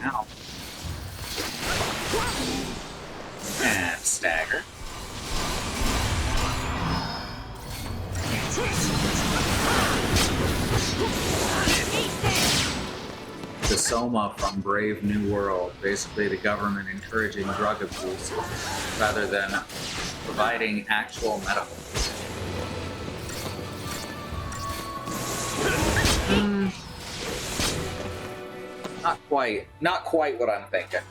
Speaker 1: Ow. And stagger. The Soma from Brave New World, basically the government encouraging drug abuse rather than providing actual medical. Not quite what I'm thinking.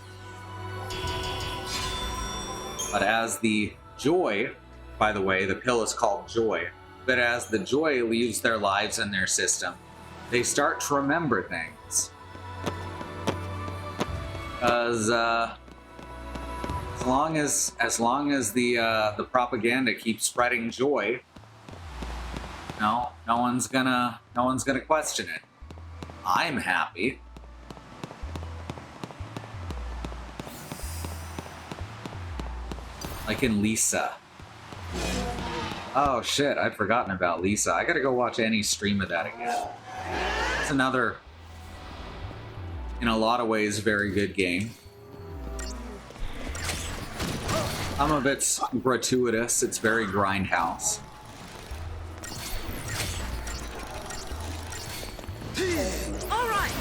Speaker 1: But as the Joy, by the way, the pill is called Joy, but as the Joy leaves their lives in their system, they start to remember things. Because as long as the propaganda keeps spreading joy, no one's gonna question it. I'm happy. Like in Lisa. Oh shit, I'd forgotten about Lisa. I gotta go watch any stream of that again. It's another, in a lot of ways, very good game. Some of it's gratuitous, it's very grindhouse.
Speaker 2: All right.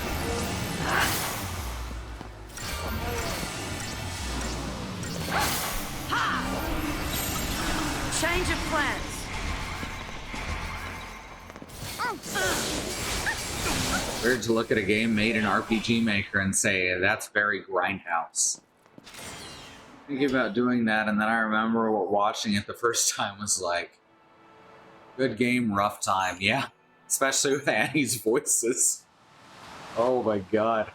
Speaker 2: Change of plans.
Speaker 1: Weird to look at a game made in RPG Maker and say, that's very grindhouse. Thinking about doing that, and then I remember what watching it the first time was like. Good game, rough time. Yeah, especially with Annie's voices. Oh my god.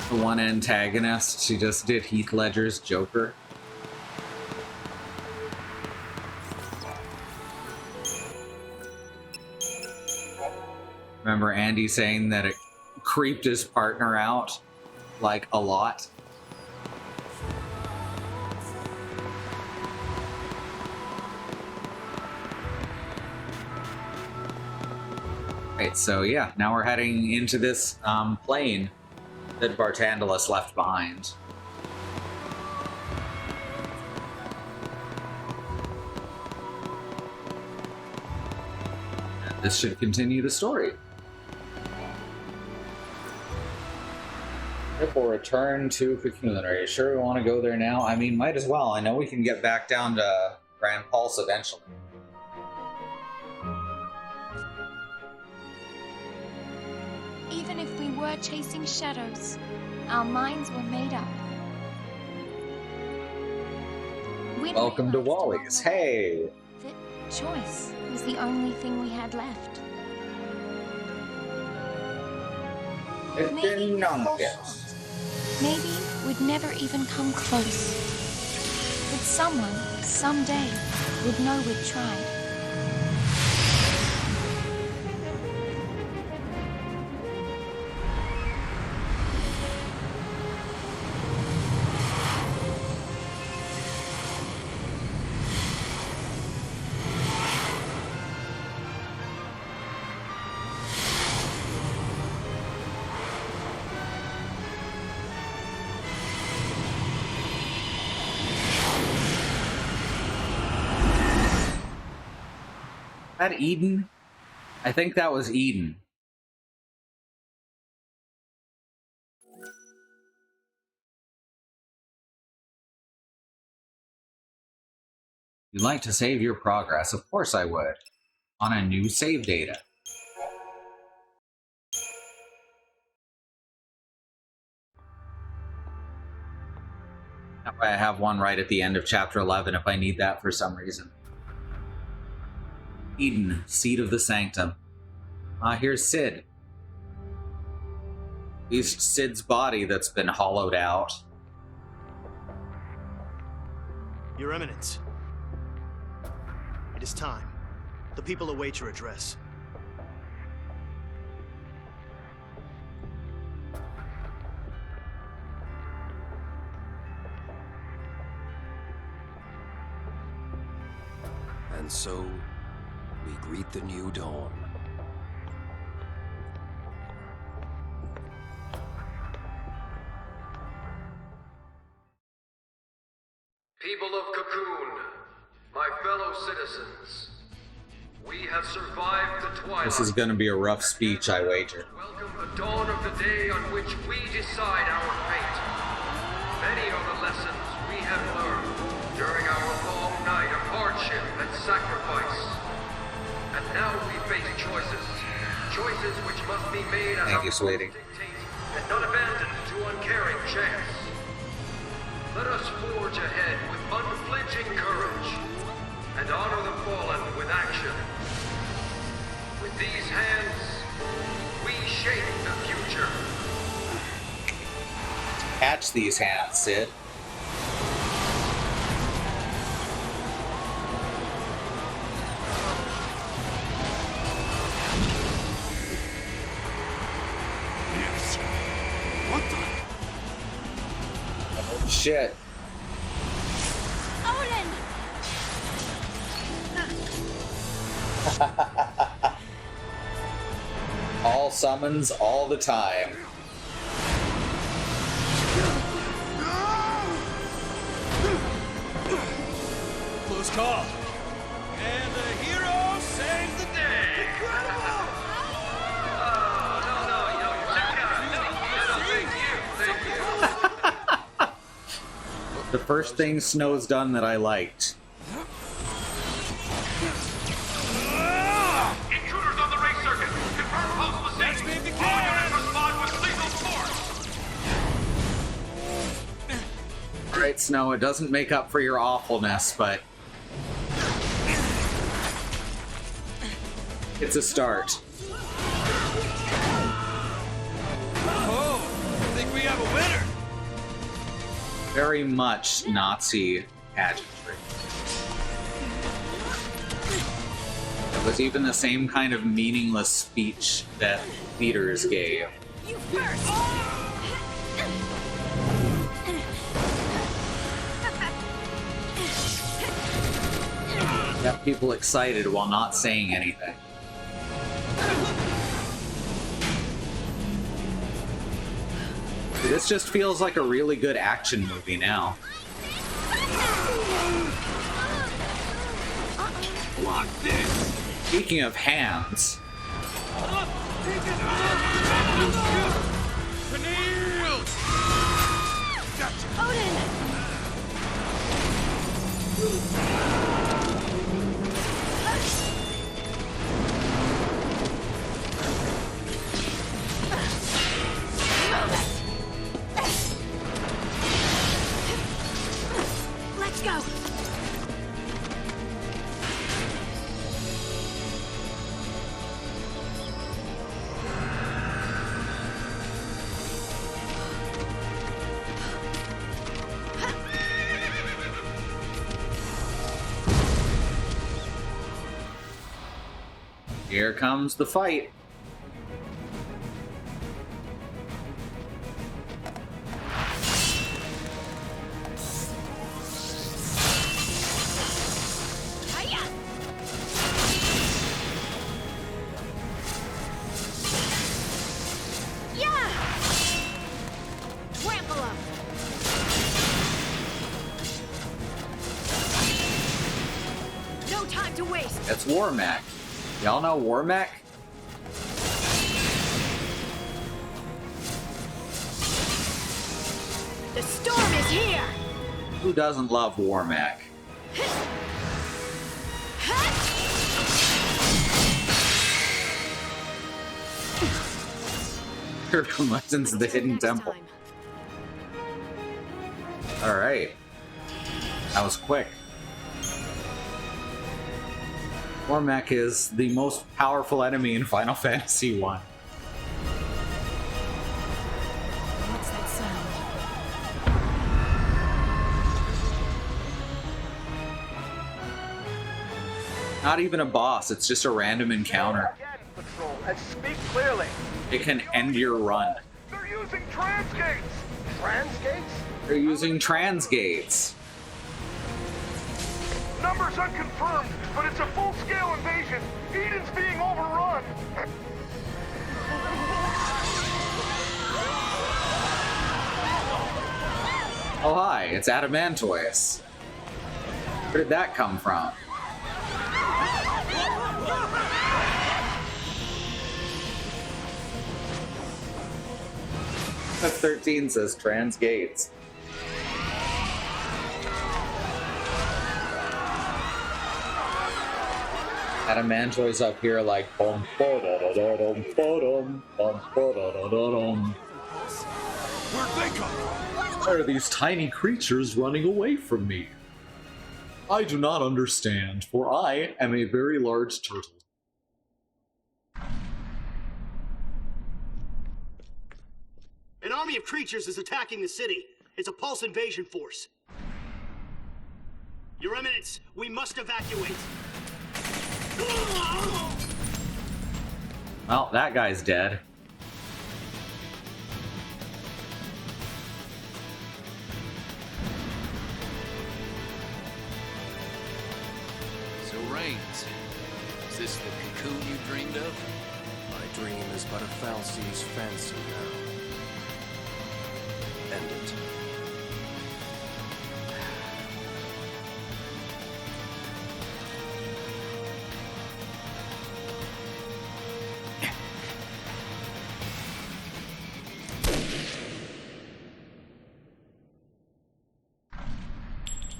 Speaker 1: The one antagonist, she just did Heath Ledger's Joker. Remember Andy saying that it creeped his partner out, like, a lot? Right, so yeah, now we're heading into this plane that Bartandalos left behind. And this should continue the story. We'll return to Cocoon. Are you sure we want to go there now? I mean, might as well. I know we can get back down to Grand Pulse eventually.
Speaker 8: Even if we were chasing shadows, our minds were made up. We'd
Speaker 1: Welcome to
Speaker 8: realized along
Speaker 1: Wally's.
Speaker 8: the way
Speaker 1: Hey!
Speaker 8: that choice was the only thing we had left. Maybe we'd never even come close. But someone, someday, would know we'd tried.
Speaker 1: That Eden? I think that was Eden. You'd like to save your progress? Of course I would. On a new save data. That way I have one right at the end of chapter 11 if I need that for some reason. Eden, seat of the sanctum. Here's Sid. He's Sid's body that's been hollowed out.
Speaker 9: Your Eminence. It is time. The people await your address.
Speaker 10: And so, we greet the new dawn.
Speaker 11: People of Cocoon, my fellow citizens, we have survived the twilight.
Speaker 1: This is going to be a rough speech, I wager.
Speaker 11: Welcome the dawn of the day on which we decide our fate. Many are the lessons we have learned during our long night of hardship and sacrifice. And now we face choices. Choices which must be made as
Speaker 1: Thank you, sweetie.
Speaker 11: dictate and not abandoned to uncaring chance. Let us forge ahead with unflinching courage and honor the fallen with action. With these hands, we shape the future.
Speaker 1: Catch these hands, Sid.
Speaker 4: Yes. What the?
Speaker 1: Shit.
Speaker 8: Olin!
Speaker 1: All summons, all the time.
Speaker 3: Close call. And the hero saves the day.
Speaker 1: The first thing Snow's done that I liked.
Speaker 3: Intruders on the race circuit. Confirm
Speaker 1: right, Snow, it doesn't make up for your awfulness, but it's a start.
Speaker 3: Oh, I think we have a winner.
Speaker 1: Very much Nazi pageantry. It was even the same kind of meaningless speech that leaders gave.
Speaker 2: You first!
Speaker 1: Got people excited while not saying anything. This just feels like a really good action movie now.
Speaker 3: Block this.
Speaker 1: Speaking of hands,
Speaker 3: Peniel! Gotcha.
Speaker 2: Odin! Let's go!
Speaker 1: here comes the fight. That's Warmac. Y'all know Warmac?
Speaker 2: The storm is here!
Speaker 1: Who doesn't love Warmac? Here comes Legends of the Hidden Temple. Alright. That was quick. Warmac is the most powerful enemy in Final Fantasy I.
Speaker 2: What's that sound?
Speaker 1: Not even a boss, it's just a random encounter.
Speaker 12: Patrol, and speak clearly.
Speaker 1: It can end your run.
Speaker 12: They're using transgates. Transgates?
Speaker 1: They're using transgates.
Speaker 12: Numbers unconfirmed, but it's a full-scale invasion. Eden's being overrun.
Speaker 1: Oh hi, it's Adamantoise. Where did that come from? F-13 says transgates. Adamantoise up here like bum ba da da da dum ba dum bum ba da da da dum.
Speaker 3: Where'd they come from?
Speaker 1: Why are these tiny creatures running away from me? I do not understand, for I am a very large turtle.
Speaker 9: An army of creatures is attacking the city. It's a pulse invasion force. Your Eminence, we must evacuate.
Speaker 1: Well, that guy's dead.
Speaker 10: So, Reigns, is this the cocoon you dreamed of?
Speaker 13: My dream is but a falsies fancy now. End it.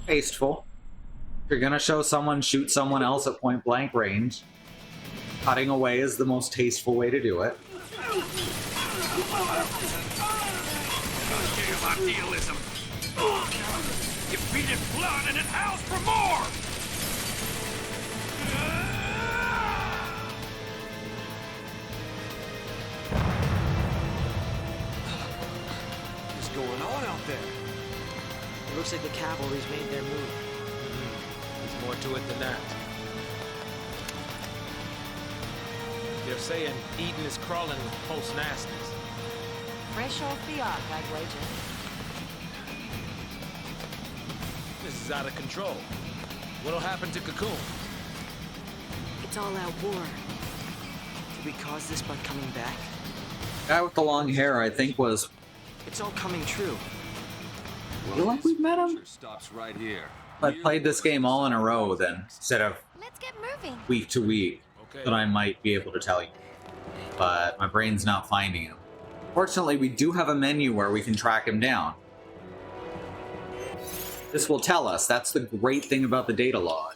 Speaker 1: Tasteful. If you're gonna show someone shoot someone else at point blank range, cutting away is the most tasteful way to do it.
Speaker 3: About realism. You feed it blood and it howls for more!
Speaker 5: What's going on out there?
Speaker 6: It looks like the cavalry's made their move.
Speaker 13: There's more to it than that. They're saying Eden is crawling with post-nasties.
Speaker 2: Fresh off the ark, I'd wager.
Speaker 13: This is out of control. What'll happen to Cocoon?
Speaker 6: It's all out war. Did we cause this by coming back?
Speaker 1: Guy with the long hair, I think, was.
Speaker 6: It's all coming true.
Speaker 1: I feel like we've met him.
Speaker 10: Stops right here.
Speaker 1: If I played this game all in a row, then instead of
Speaker 8: Let's get moving.
Speaker 1: week to week,
Speaker 13: Okay.
Speaker 1: then I might be able to tell you. But my brain's not finding him. Fortunately, we do have a menu where we can track him down. This will tell us. That's the great thing about the data log.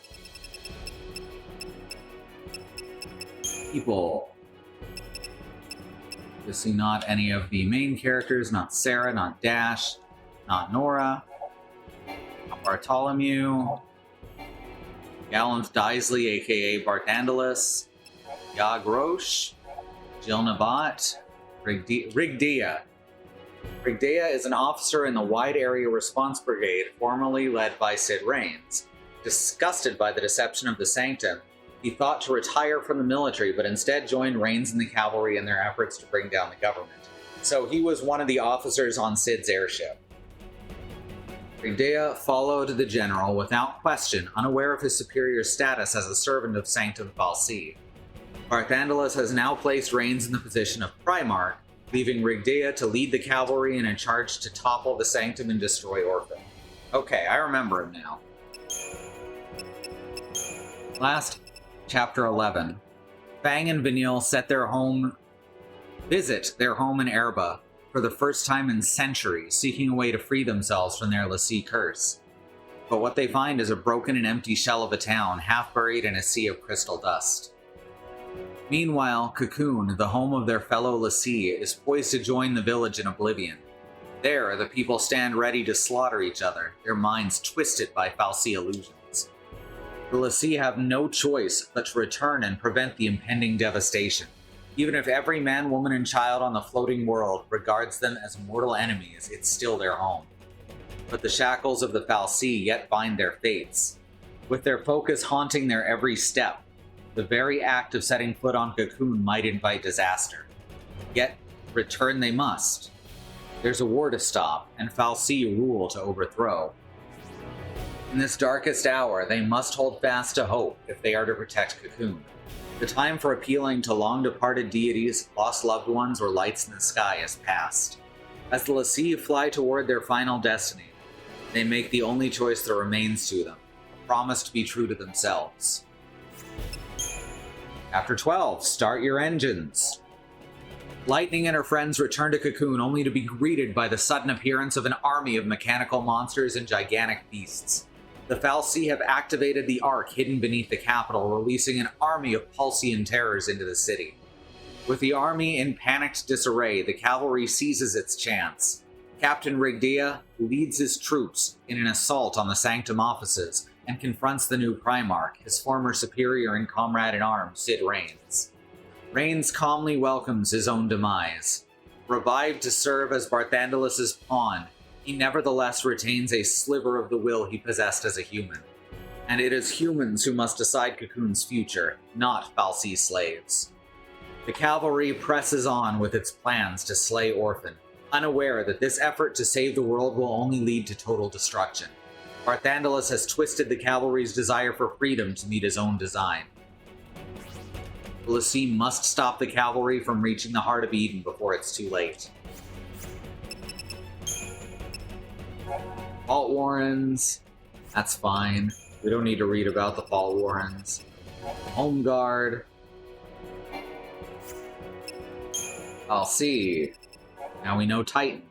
Speaker 1: People. Obviously not any of the main characters, not Sarah, not Dash, not Nora, not Bartholomew, Gallant Disley, aka Barthandelus, Yag Roche, Jill Nabat, Rigdea. Rigdea is an officer in the Wide Area Response Brigade, formerly led by Sid Raines. Disgusted by the deception of the Sanctum, he thought to retire from the military, but instead joined Raines and the cavalry in their efforts to bring down the government. So he was one of the officers on Sid's airship. Rigdea followed the general without question, unaware of his superior status as a servant of Sanctum Falsi. Barthandelus has now placed Raines in the position of Primarch, leaving Rigdea to lead the cavalry in a charge to topple the Sanctum and destroy Orphan. Okay, I remember him now. Last, Chapter 11. Fang and Vanille visit their home in Erba for the first time in centuries, seeking a way to free themselves from their Lassie curse. But what they find is a broken and empty shell of a town, half buried in a sea of crystal dust. Meanwhile, Cocoon, the home of their fellow Lassie, is poised to join the village in oblivion. There, the people stand ready to slaughter each other, their minds twisted by Falsi illusions. The Lassie have no choice but to return and prevent the impending devastation, even if every man, woman, and child on the floating world regards them as mortal enemies. It's still their home. But the shackles of the Falsi yet bind their fates. With their focus haunting their every step, the very act of setting foot on Cocoon might invite disaster. Yet, return they must. There's a war to stop, and Falsi rule to overthrow. In this darkest hour, they must hold fast to hope if they are to protect Cocoon. The time for appealing to long-departed deities, lost loved ones, or lights in the sky is past. As the Lassie fly toward their final destiny, they make the only choice that remains to them, promise to be true to themselves. Chapter 12, Start Your Engines. Lightning and her friends return to Cocoon only to be greeted by the sudden appearance of an army of mechanical monsters and gigantic beasts. The Falsi have activated the Ark hidden beneath the capital, releasing an army of Pulsian terrors into the city. With the army in panicked disarray, the cavalry seizes its chance. Captain Rigdea leads his troops in an assault on the Sanctum offices and confronts the new Primarch, his former superior and comrade-in-arms, Sid Raines. Raines calmly welcomes his own demise. Revived to serve as Barthandelus's pawn, he nevertheless retains a sliver of the will he possessed as a human. And it is humans who must decide Cocoon's future, not Falsi slaves. The cavalry presses on with its plans to slay Orphan, unaware that this effort to save the world will only lead to total destruction. Barthandelus has twisted the cavalry's desire for freedom to meet his own design. The Lassie must stop the cavalry from reaching the heart of Eden before it's too late. Fault Warrens, that's fine. We don't need to read about the Fault Warrens. Home Guard. I'll see. Now we know Titan.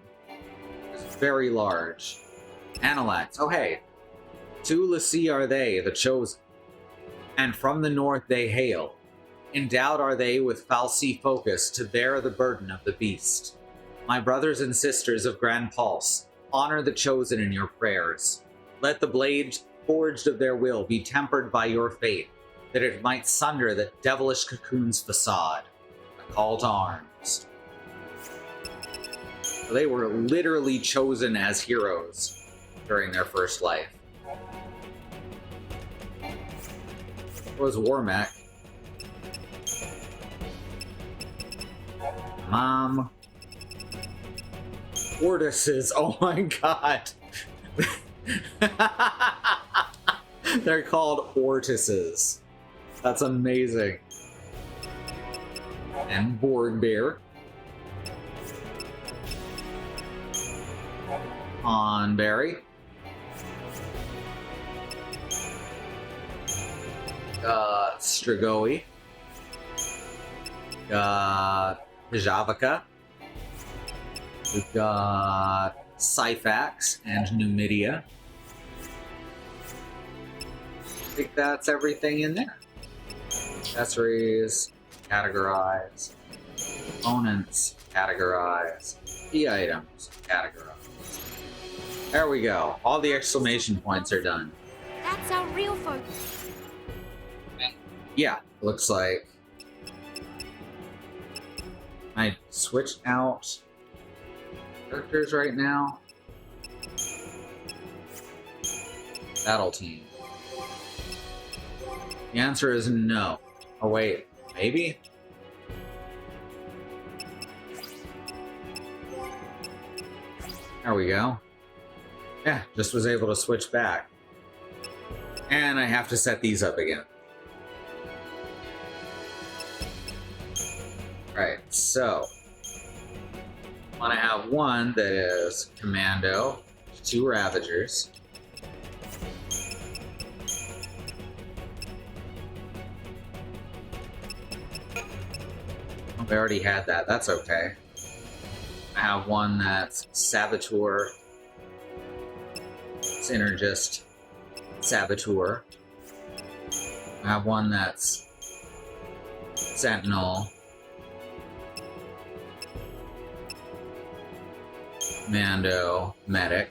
Speaker 1: It's very large. Analax. Oh hey. 2 Lassie are they, the chosen. And from the north they hail. Endowed are they with Falsi focus to bear the burden of the beast. My brothers and sisters of Grand Pulse, honor the chosen in your prayers. Let the blade forged of their will be tempered by your fate, that it might sunder that devilish cocoon's facade. A call to arms. They were literally chosen as heroes during their first life. It was Warmack. Mom. Tortoises. Oh my god. They're called ortises. That's amazing. And Board Bear. Onberry. Strigoi. Pajavaka. We've got Syphax and Numidia. I think that's everything in there. Accessories, categorize. Components, categorize. Key items, categorize. There we go. All the exclamation points are done.
Speaker 8: That's our real focus.
Speaker 1: Yeah, looks like I switched out characters right now. Battle team. The answer is no. Oh wait, maybe? There we go. Yeah, just was able to switch back. And I have to set these up again. Right, so I want to have one that is Commando, 2 Ravagers. Oh, we already had that, that's okay. I have one that's Saboteur, Synergist, Saboteur. I have one that's Sentinel, Mando, Medic.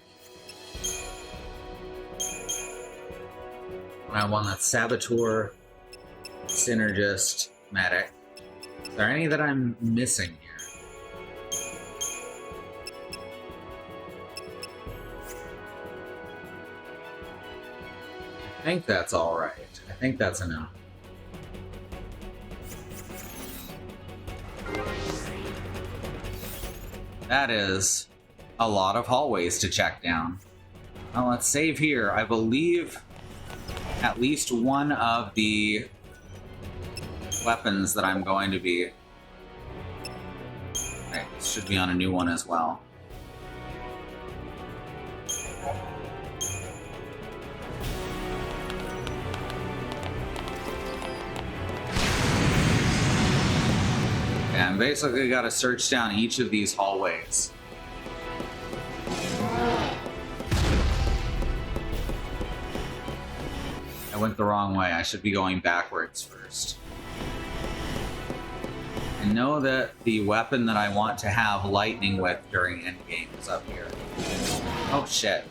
Speaker 1: I have one that's Saboteur, Synergist, Medic. Is there any that I'm missing here? I think that's alright. I think that's enough. That is a lot of hallways to check down. Well, let's save here. I believe at least one of the weapons that I'm going to be... Right, this should be on a new one as well. And basically got to search down each of these hallways. I went the wrong way. I should be going backwards first. I know that the weapon that I want to have lightning with during endgame is up here. Oh shit.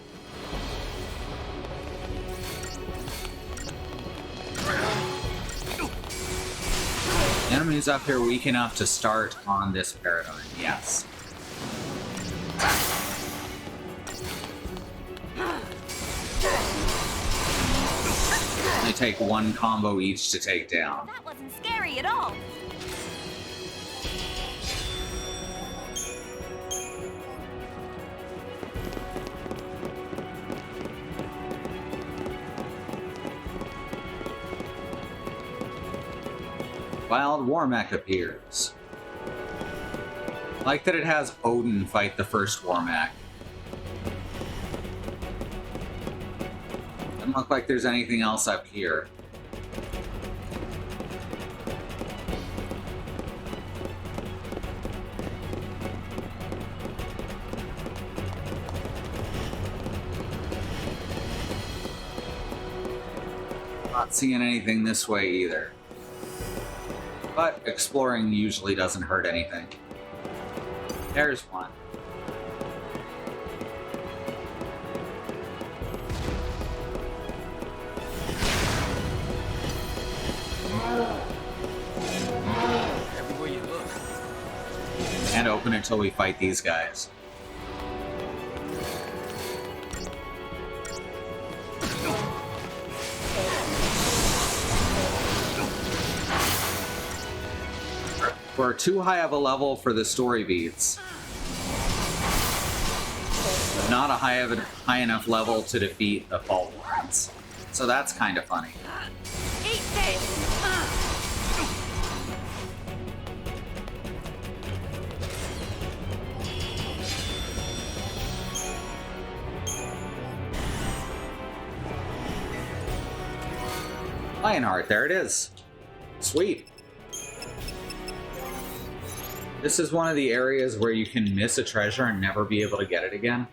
Speaker 1: Enemies up here weak enough to start on this paradigm, yes. They take one combo each to take down.
Speaker 8: That wasn't scary at all.
Speaker 1: Wild Warmack appears. I like that it has Odin fight the first Warmack. Doesn't look like there's anything else up here. Not seeing anything this way either. But exploring usually doesn't hurt anything. There's one. Can't open it until we fight these guys. We're too high of a level for the story beats. But not a high enough level to defeat the fault ones. So that's kind of funny.
Speaker 2: Eat this!
Speaker 1: Lionheart, there it is. Sweet. This is one of the areas where you can miss a treasure and never be able to get it again.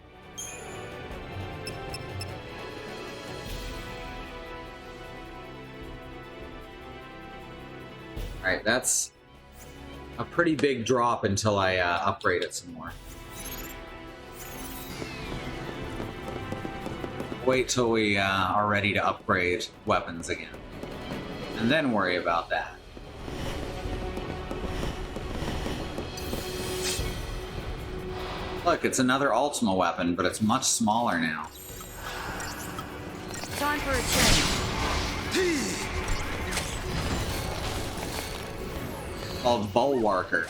Speaker 1: Alright, that's a pretty big drop until I upgrade it some more. Wait till we are ready to upgrade weapons again. And then worry about that. Look, it's another Ultima weapon, but it's much smaller now.
Speaker 2: Time for a change.
Speaker 1: Called Bulwarker.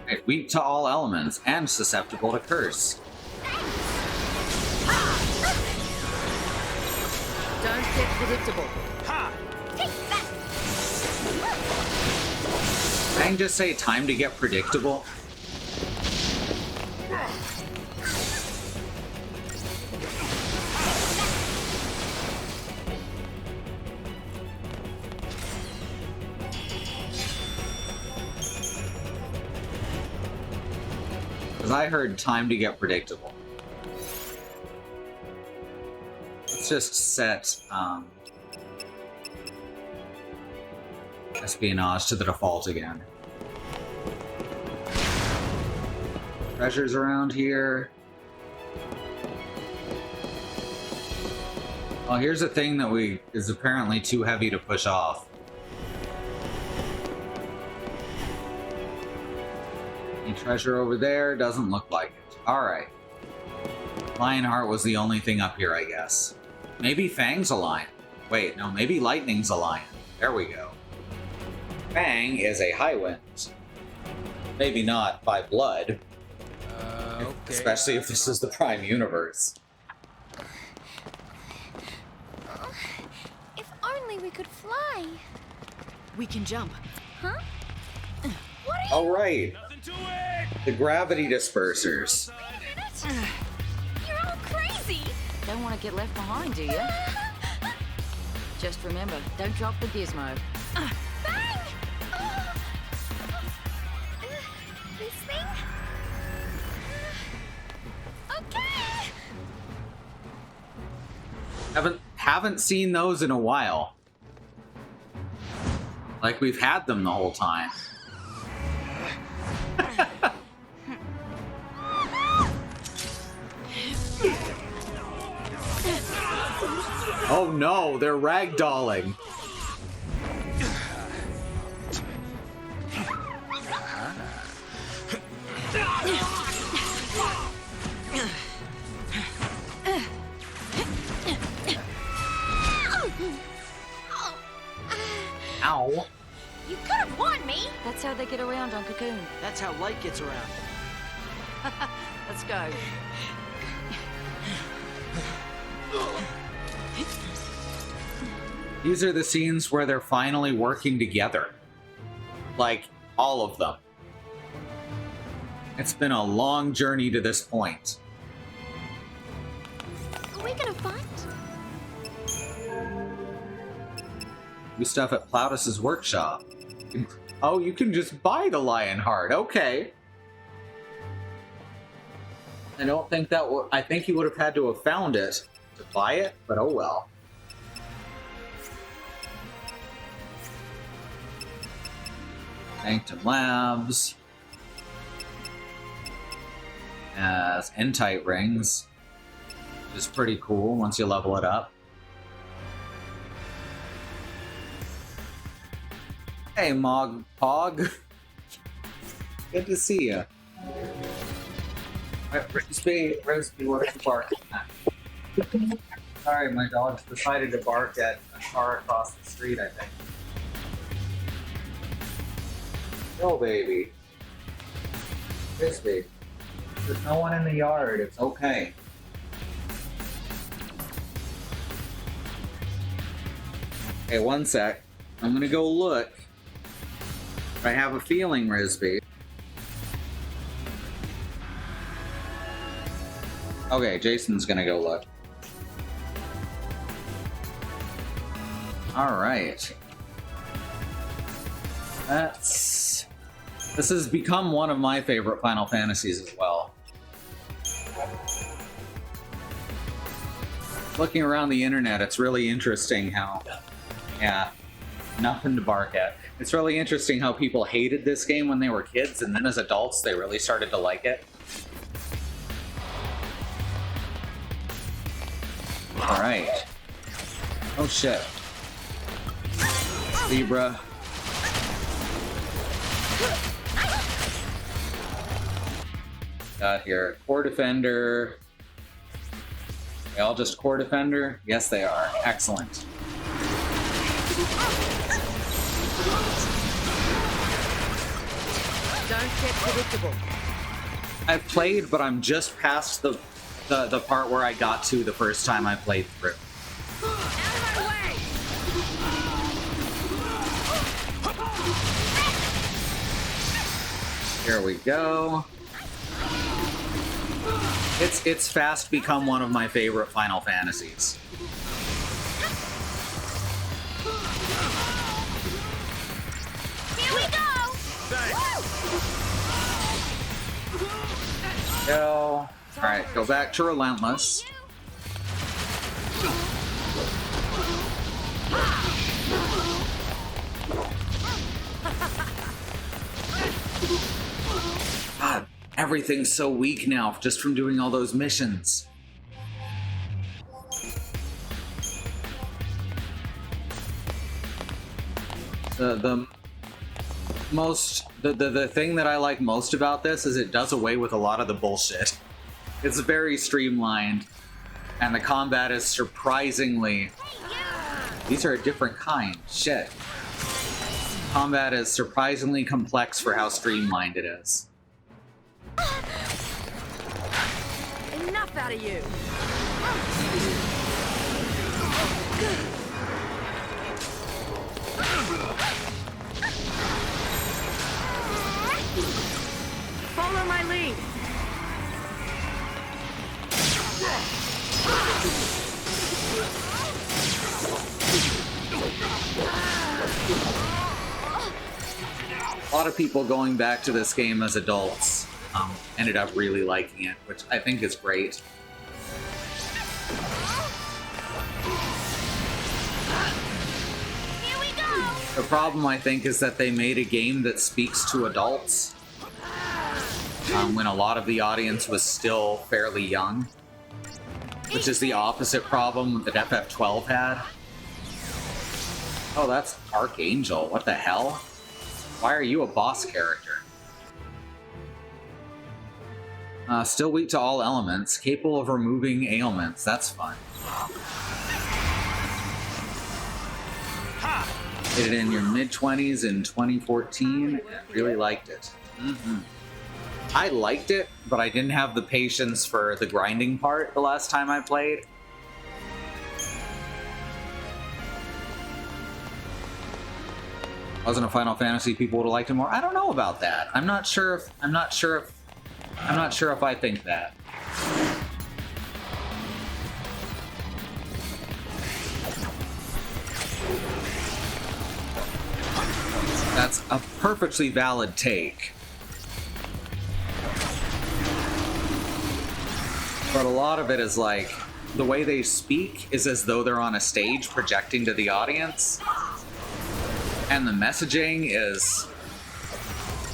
Speaker 1: Right, weak to all elements and susceptible to curse.
Speaker 2: Don't get predictable.
Speaker 1: Dang, just say time to get predictable. Because I heard time to get predictable. Let's just set espionage to the default again. Treasures around here. Well, here's a thing that is apparently too heavy to push off. Any treasure over there? Doesn't look like it. Alright. Lionheart was the only thing up here, I guess. Maybe Fang's a lion. Wait, no, maybe Lightning's a lion. There we go. Fang is a high wind. Maybe not by blood.
Speaker 13: Okay.
Speaker 1: Especially if this is the Prime Universe.
Speaker 8: If only we could fly.
Speaker 6: We can jump.
Speaker 8: Huh? What are you?
Speaker 1: Oh, right. The gravity dispersers.
Speaker 8: You're all crazy.
Speaker 2: Don't want to get left behind, do you? Just remember, don't drop the gizmo.
Speaker 8: Bang! This thing? Okay.
Speaker 1: Haven't seen those in a while. Like we've had them the whole time. Oh no, they're ragdolling. Ow.
Speaker 8: You could have won me.
Speaker 2: That's how they get around on Cocoon.
Speaker 6: That's how light gets around.
Speaker 2: Let's go.
Speaker 1: These are the scenes where they're finally working together. Like, all of them. It's been a long journey to this point.
Speaker 8: Are we gonna fight?
Speaker 1: Do stuff at Plautus's workshop. Oh, you can just buy the Lionheart. Okay. I don't think that I think he would have had to have found it to buy it, but oh well. Sanctum Labs. As N-Tight rings. which is pretty cool once you level it up. Hey, Mog Pog. Good to see you. Rosie, where's the bark at? Sorry, my dog's decided to bark at a car across the street, I think. Oh, baby. Frisbee. There's no one in the yard. It's okay. Hey, one sec. I'm gonna go look. I have a feeling, Risby. Okay, Jason's gonna go look. Alright. This has become one of my favorite Final Fantasies as well. Looking around the internet, it's really interesting how... Yeah, nothing to bark at. It's really interesting how people hated this game when they were kids, and then as adults, they really started to like it. Alright. Oh shit. Zebra. Got here. Core Defender. They all just Core Defender? Yes, they are. Excellent.
Speaker 2: Don't get predictable.
Speaker 1: I've played, but I'm just past the part where I got to the first time I played through.
Speaker 2: Out of my way!
Speaker 1: Here we go. It's fast become one of my favorite Final Fantasies.
Speaker 8: Here we go!
Speaker 1: Go. Alright, go back to Relentless. God, everything's so weak now just from doing all those missions. The thing that I like most about this is it does away with a lot of the bullshit. It's very streamlined, and the combat is surprisingly... These are a different kind. Shit. Combat is surprisingly complex for how streamlined it is.
Speaker 2: Enough out of you! Follow my lead!
Speaker 1: A lot of people going back to this game as adults ended up really liking it, which I think is great.
Speaker 8: Here we go!
Speaker 1: The problem, I think, is that they made a game that speaks to adults when a lot of the audience was still fairly young, which is the opposite problem that FF12 had. Oh, that's Archangel. What the hell? Why are you a boss character? Still weak to all elements, capable of removing ailments. That's fun. Did it in your mid-20s in 2014. Really liked it. I liked it, but I didn't have the patience for the grinding part the last time I played. Wasn't a Final Fantasy people would have liked it more. I don't know about that. I'm not sure if I think that. That's a perfectly valid take. But a lot of it is like, the way they speak is as though they're on a stage projecting to the audience. And the messaging is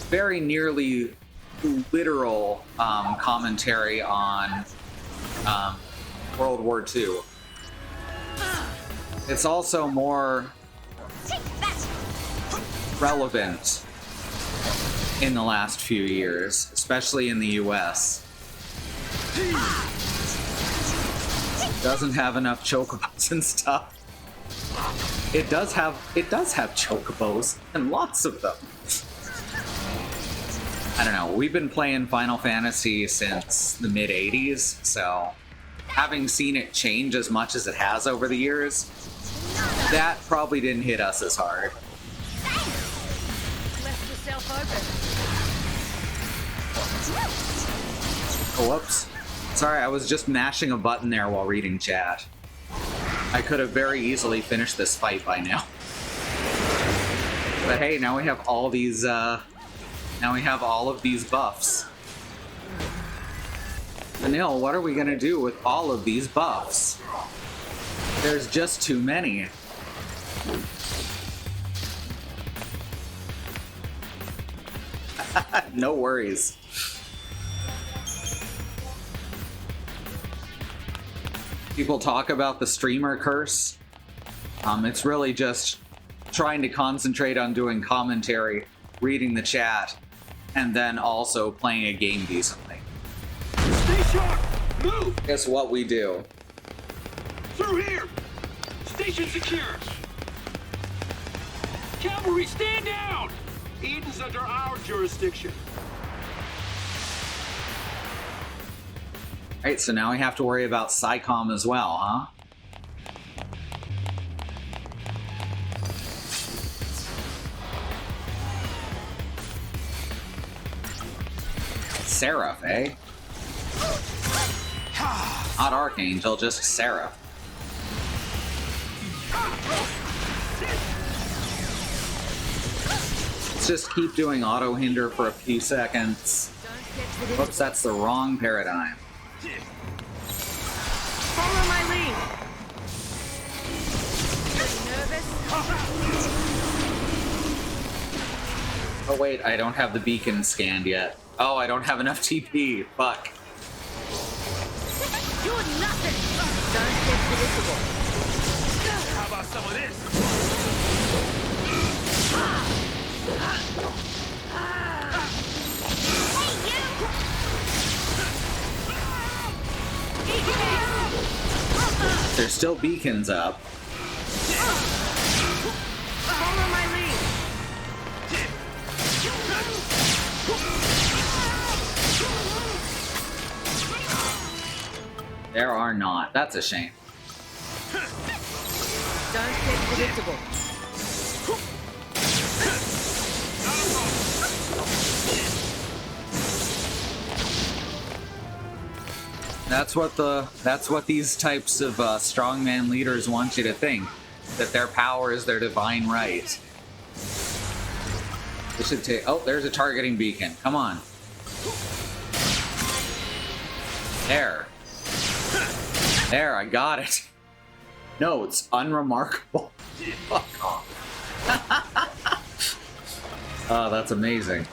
Speaker 1: very nearly literal commentary on World War II. It's also more relevant in the last few years, especially in the US. Doesn't have enough chocobos and stuff. It does have chocobos, and lots of them. I don't know, we've been playing Final Fantasy since the mid-80s, so having seen it change as much as it has over the years, that probably didn't hit us as hard.
Speaker 2: Left yourself open.
Speaker 1: Oh, whoops. Sorry, I was just mashing a button there while reading chat. I could have very easily finished this fight by now. But hey, now we have all these, now we have all of these buffs. Anil, what are we gonna do with all of these buffs? There's just too many. No worries. People talk about the streamer curse. It's really just trying to concentrate on doing commentary, reading the chat, and then also playing a game decently.
Speaker 12: Stay sharp! Move!
Speaker 1: Guess what we do?
Speaker 12: Through here! Station secure! Cavalry, stand down! Eden's under our jurisdiction.
Speaker 1: Alright, so now we have to worry about SciComm as well, huh? Seraph, eh? Not Archangel, just Seraph. Let's just keep doing auto hinder for a few seconds. Oops, that's the wrong paradigm.
Speaker 2: Follow my lead. Nervous?
Speaker 1: Oh wait, I don't have the beacon scanned yet. Oh, I don't have enough TP. Fuck.
Speaker 2: You're nothing. Don't get predictable.
Speaker 12: How about some of this?
Speaker 1: There's still beacons up.
Speaker 2: Follow my lead.
Speaker 1: There are not. That's a shame.
Speaker 2: Don't get predictable.
Speaker 1: That's what these types of strongman leaders want you to think, that their power is their divine right. It should take. Oh, there's a targeting beacon. Come on. There. There, I got it. No, it's unremarkable. Fuck off. Oh, that's amazing.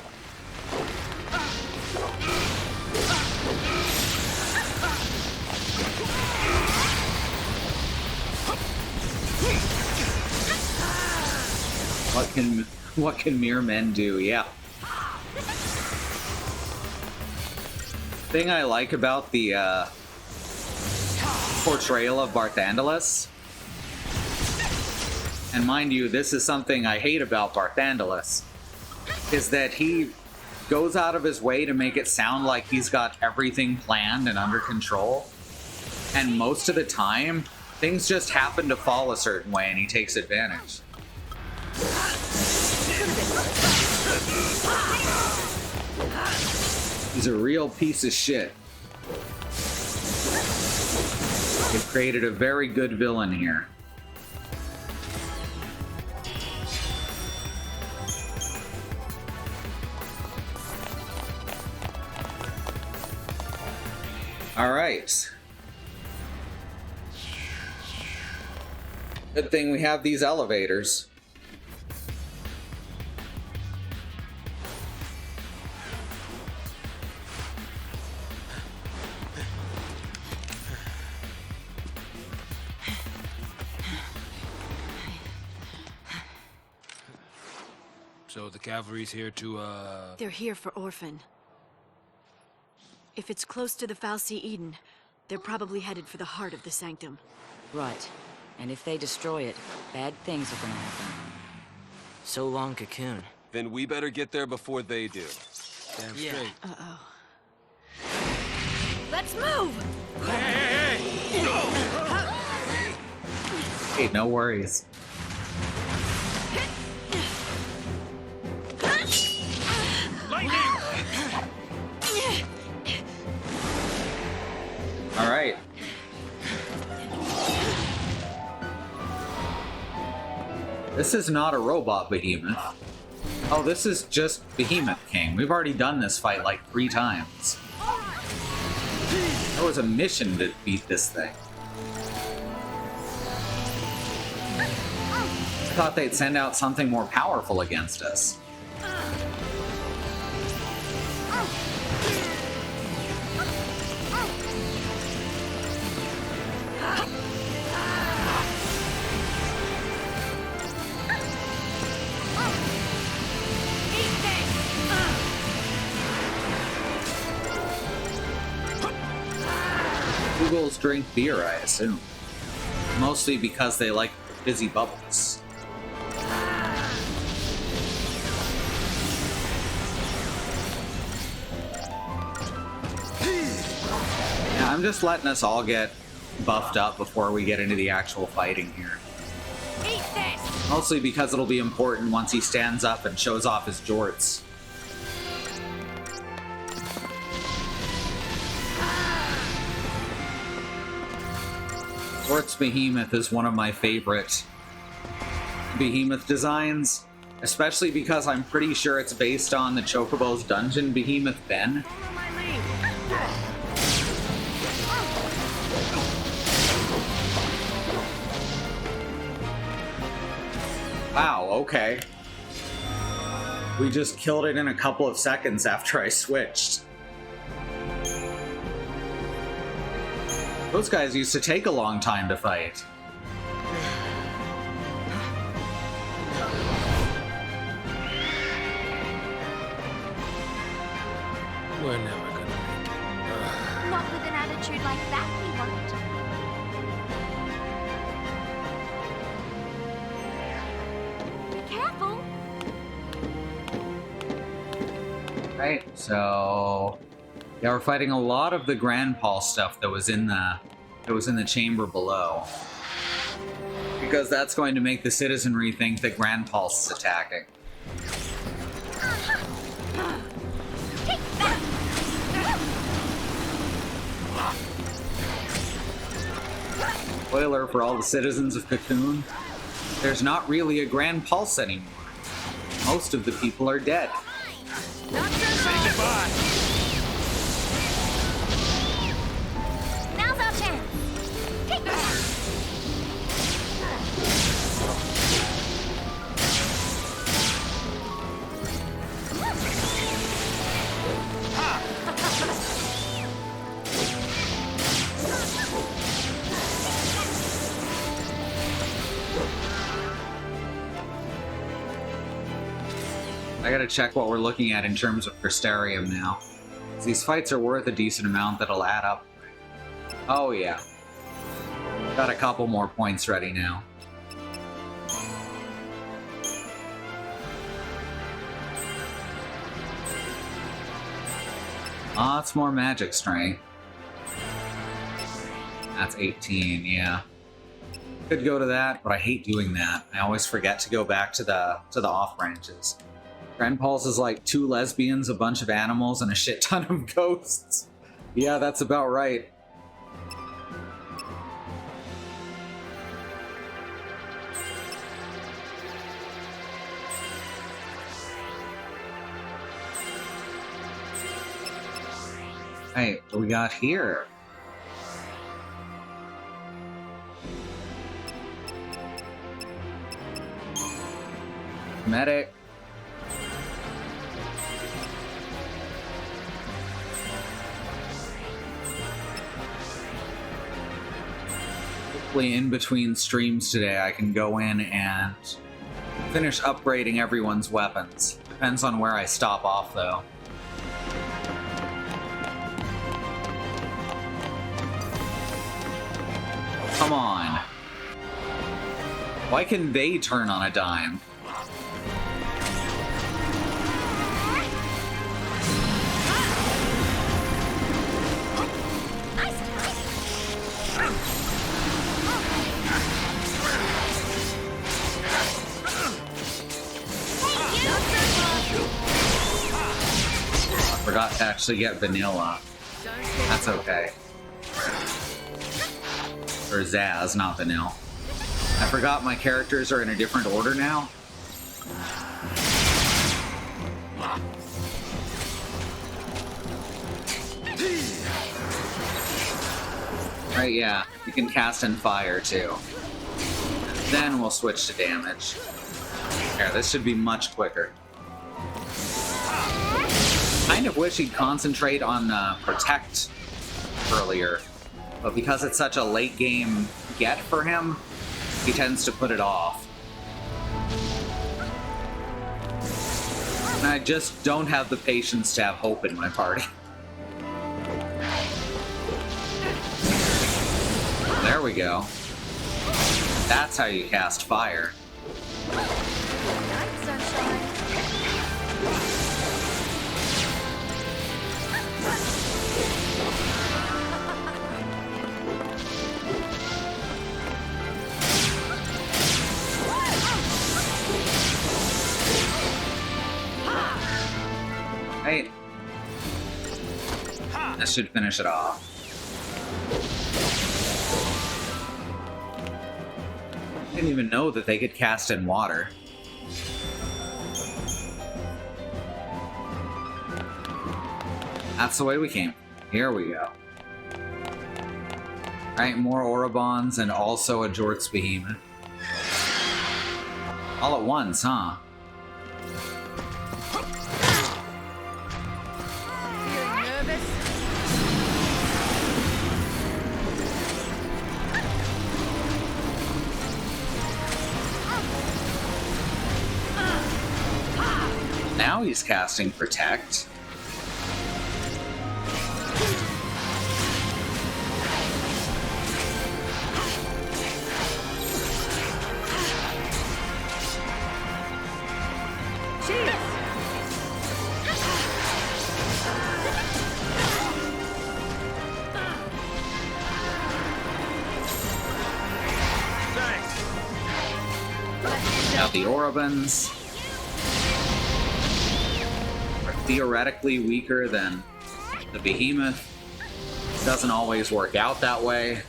Speaker 1: What can mere men do? Yeah. Thing I like about the portrayal of Barthandelus, and mind you, this is something I hate about Barthandelus, is that he goes out of his way to make it sound like he's got everything planned and under control, and most of the time, things just happen to fall a certain way and he takes advantage. He's a real piece of shit. They've created a very good villain here. All right. Good thing we have these elevators.
Speaker 13: So the cavalry's here to,
Speaker 14: They're here for Orphan. If it's close to the Fal'Cie Eden, they're probably headed for the heart of the Sanctum.
Speaker 2: Right. And if they destroy it, bad things are gonna happen.
Speaker 6: So long, Cocoon.
Speaker 3: Then we better get there before they do.
Speaker 13: damn
Speaker 6: Yeah.
Speaker 13: straight.
Speaker 14: Uh-oh. Let's move!
Speaker 1: Hey, no worries. All right. This is not a robot behemoth. Oh, this is just Behemoth King. We've already done this fight like 3 times. There was a mission to beat this thing. I thought they'd send out something more powerful against us. Googles drink beer, I assume. Mostly because they like fizzy bubbles. Yeah, I'm just letting us all get buffed up before we get into the actual fighting here. Mostly because it'll be important once he stands up and shows off his jorts. Jorts Behemoth is one of my favorite Behemoth designs, especially because I'm pretty sure it's based on the Chocobo's Dungeon Behemoth Ben. Wow, okay. We just killed it in a couple of seconds after I switched. Those guys used to take a long time to fight.
Speaker 13: We're never gonna make it.
Speaker 8: Not with an attitude like that, we won't. Be careful.
Speaker 1: Right, so yeah, we're fighting a lot of the Grand Paul stuff that was in the chamber below. Because that's going to make the citizenry think that Grand Pulse is attacking. Spoiler for all the citizens of Cocoon, there's not really a Grand Pulse anymore. Most of the people are dead.
Speaker 3: Say goodbye.
Speaker 8: Now's our chance. Take that.
Speaker 1: I gotta check what we're looking at in terms of Crystarium now. These fights are worth a decent amount that'll add up. Oh yeah. Got a couple more points ready now. Lots more magic strength. That's 18, yeah. Could go to that, but I hate doing that. I always forget to go back to the off branches. Grand Pulse is like 2 lesbians, a bunch of animals, and a shit ton of ghosts. Yeah, that's about right. Hey, what do we got here? Medic. Hopefully in between streams today I can go in and Finish upgrading everyone's weapons. Depends on where I stop off, though. Come on. Why can they turn on a dime? Forgot to actually get vanilla. That's okay. Or Zaz, not vanilla. I forgot my characters are in a different order now. Right, yeah. You can cast in fire too. Then we'll switch to damage. Here, this should be much quicker. Kind of wish he'd concentrate on Protect earlier, but because it's such a late game get for him, he tends to put it off. And I just don't have the patience to have Hope in my party. There we go. That's how you cast fire. Right. This should finish it off. I didn't even know that they could cast in water. That's the way we came. Here we go. Alright, more Orobons and also a Jort's Behemoth. All at once, huh? Now he's casting Protect. Now the Orobons are theoretically weaker than the Behemoth. Doesn't always work out that way.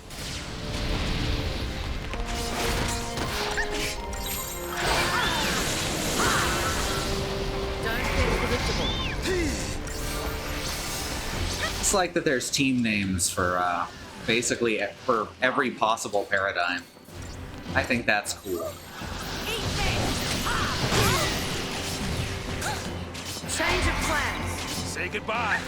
Speaker 1: It's like that there's team names for basically for every possible paradigm. I think that's cool.
Speaker 3: Change of plans. Say goodbye.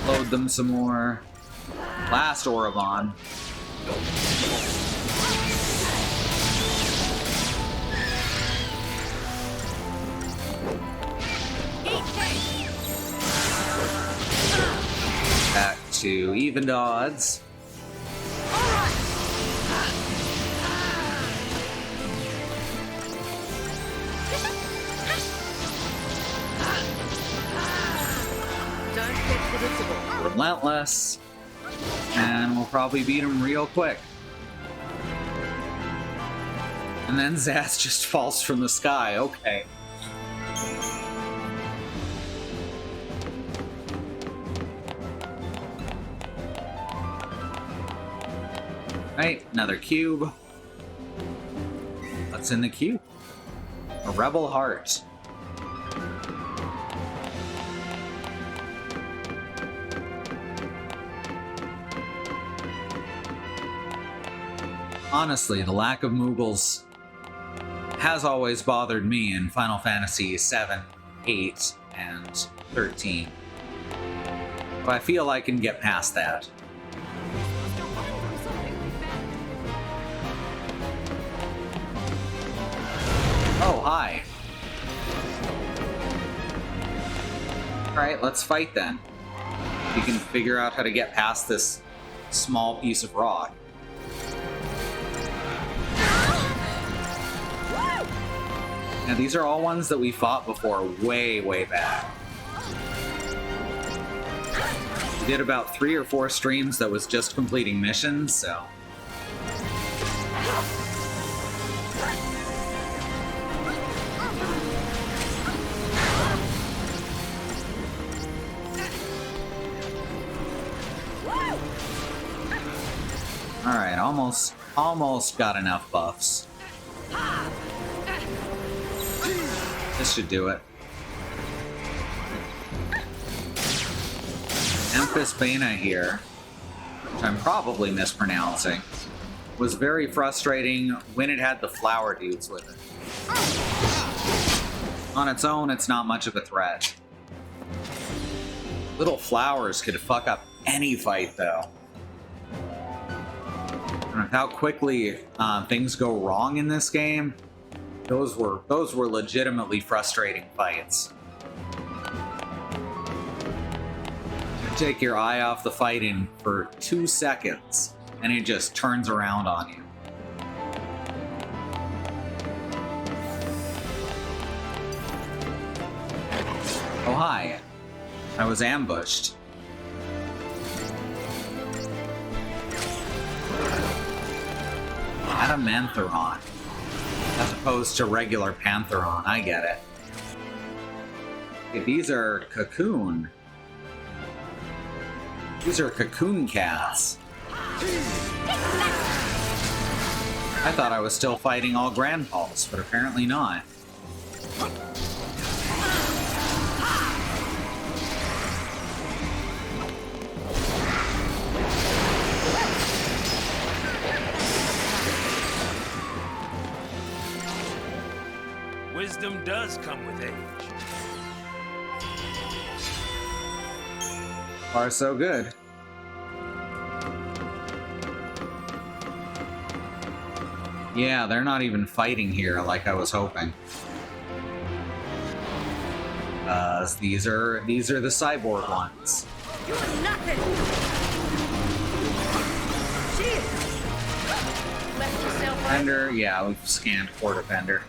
Speaker 1: Load them some more. Last Orobon. Back to evened odds. Relentless. And we'll probably beat him real quick. And then Zaz just falls from the sky. Okay. Right, another cube. What's in the cube? A rebel heart. Honestly, the lack of Moogles has always bothered me in Final Fantasy VII 8 and 13. But I feel I can get past that. Oh, hi. Alright, let's fight then. We can figure out how to get past this small piece of rock. Now, these are all ones that we fought before way, way back. We did about 3 or 4 streams that was just completing missions, so... Alright, almost got enough buffs. This should do it. Amphisbaena here, which I'm probably mispronouncing, was very frustrating when it had the flower dudes with it. On its own, it's not much of a threat. Little flowers could fuck up any fight, though. And with how quickly things go wrong in this game, those were legitimately frustrating fights. You take your eye off the fighting for 2 seconds, and it just turns around on you. Oh, hi. I was ambushed. Adamantheron, as opposed to regular Pantheron. I get it. Okay, these are Cocoon. These are Cocoon cats. I thought I was still fighting all Grandpals, but apparently not.
Speaker 13: Wisdom does come with age.
Speaker 1: Far so good. Yeah, they're not even fighting here like I was hoping. These are the cyborg ones.
Speaker 2: You're nothing. Shield. Left yourself up.
Speaker 1: Defender, yeah, we've scanned for Defender.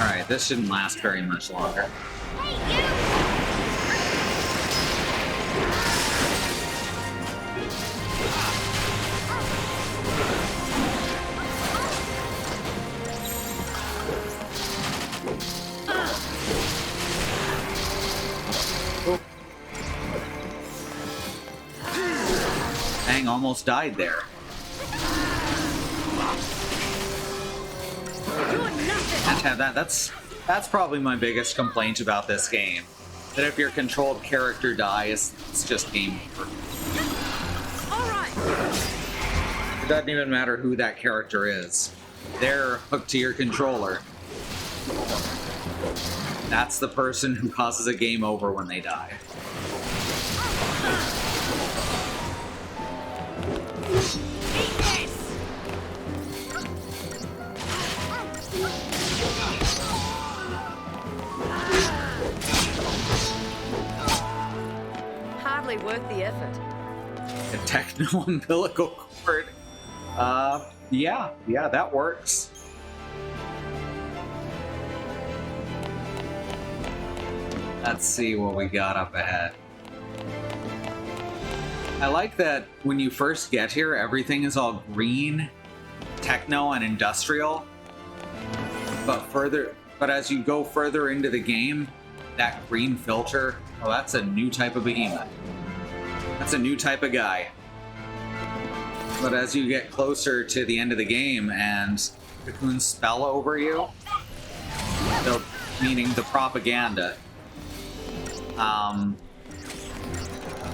Speaker 1: Alright, this shouldn't last very much longer. Dang, almost died there. That's probably my biggest complaint about this game. That if your controlled character dies, it's just game over. It doesn't even matter who that character is. They're hooked to your controller. That's the person who causes a game over when they die.
Speaker 2: Hardly worth the effort.
Speaker 1: A techno umbilical cord. Yeah, that works. Let's see what we got up ahead. I like that when you first get here, everything is all green, techno, and industrial. But as you go further into the game, that green filter, oh, that's a new type of behemoth. That's a new type of guy. But as you get closer to the end of the game and Cocoons spell over you, meaning the propaganda,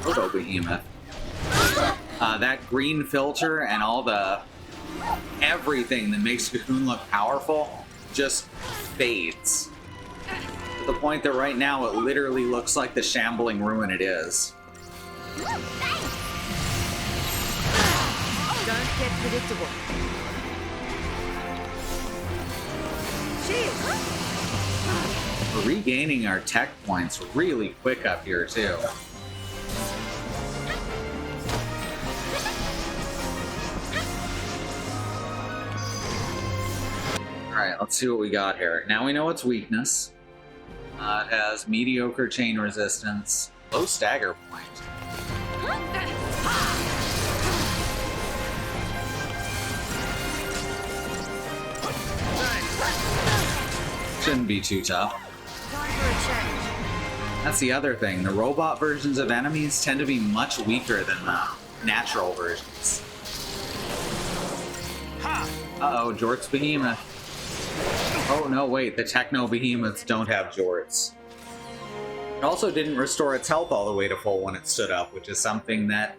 Speaker 1: Proto Behemoth. That green filter and all the everything that makes Cocoon look powerful just fades. To the point that right now it literally looks like the shambling ruin it is.
Speaker 2: Don't get predictable.
Speaker 1: We're regaining our tech points really quick up here too. Alright, let's see what we got here. Now we know its weakness. It has mediocre chain resistance, low stagger point. Shouldn't be too tough. That's the other thing. The robot versions of enemies tend to be much weaker than the natural versions. Uh-oh, Jort's Behemoth. Oh, no, wait. The Techno Behemoths don't have Jorts. It also didn't restore its health all the way to full when it stood up, which is something that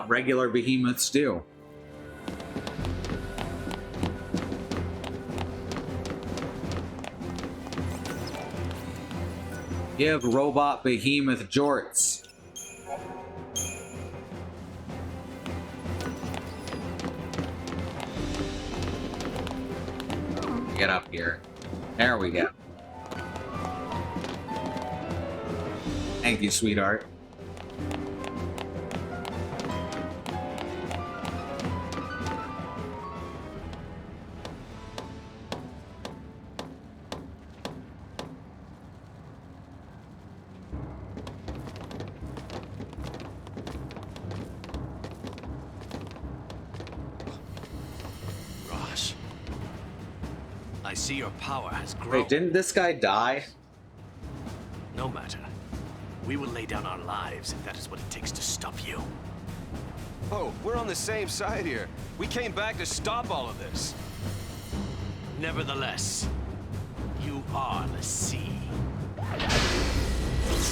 Speaker 1: regular Behemoths do. Give Robot Behemoth Jorts. Get up here. There we go. Thank you, sweetheart.
Speaker 3: I see your power has grown.
Speaker 1: Wait, didn't this guy die?
Speaker 3: No matter. We will lay down our lives if that is what it takes to stop you.
Speaker 13: Oh, we're on the same side here. We came back to stop all of this.
Speaker 3: Nevertheless, you are the sea.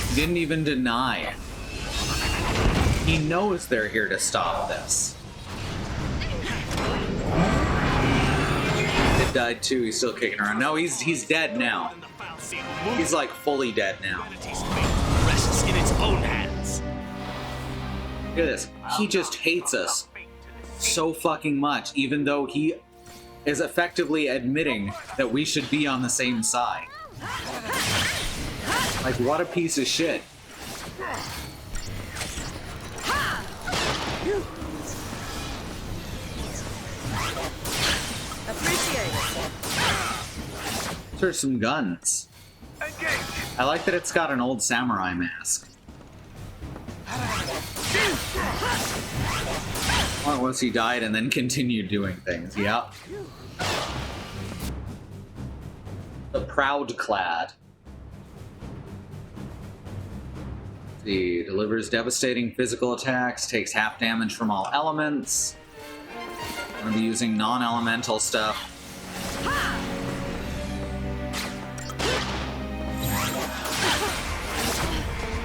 Speaker 1: He didn't even deny. He knows they're here to stop this. It died too, he's still kicking around. No, he's dead now. He's like fully dead now.
Speaker 3: Rests in its own hands.
Speaker 1: Look at this. He just hates us so fucking much, even though he is effectively admitting that we should be on the same side. Like, what a piece of shit. There's some guns. I like that it's got an old samurai mask. Once he died and then continued doing things, yep. The Proud Clad. See, delivers devastating physical attacks, takes half damage from all elements. I'm gonna be using non-elemental stuff.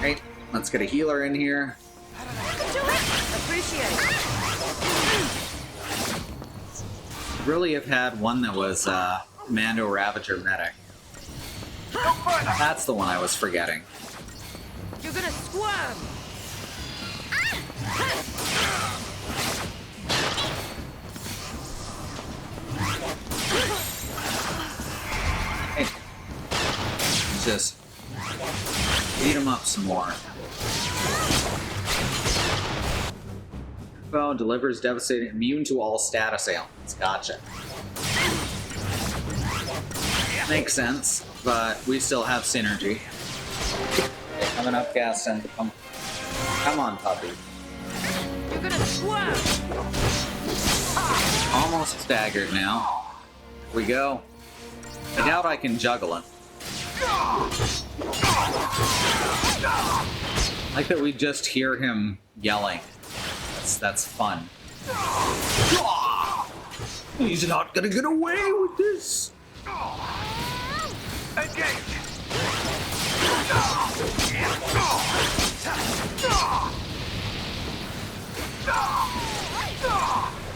Speaker 1: Right, let's get a healer in here. Really have had one that was Commando Ravager Medic. That's the one I was forgetting.
Speaker 2: You're gonna squirm!
Speaker 1: Hey. Just beat him up some more. Well, delivers devastating, immune to all status ailments. Gotcha. Makes sense, but we still have synergy. Okay, coming up, Gaston. Come on, puppy.
Speaker 2: You're gonna squirm!
Speaker 1: Almost staggered now. Here we go. I doubt I can juggle him. Like that we just hear him yelling. That's fun. He's not gonna get away with this.
Speaker 12: Engage!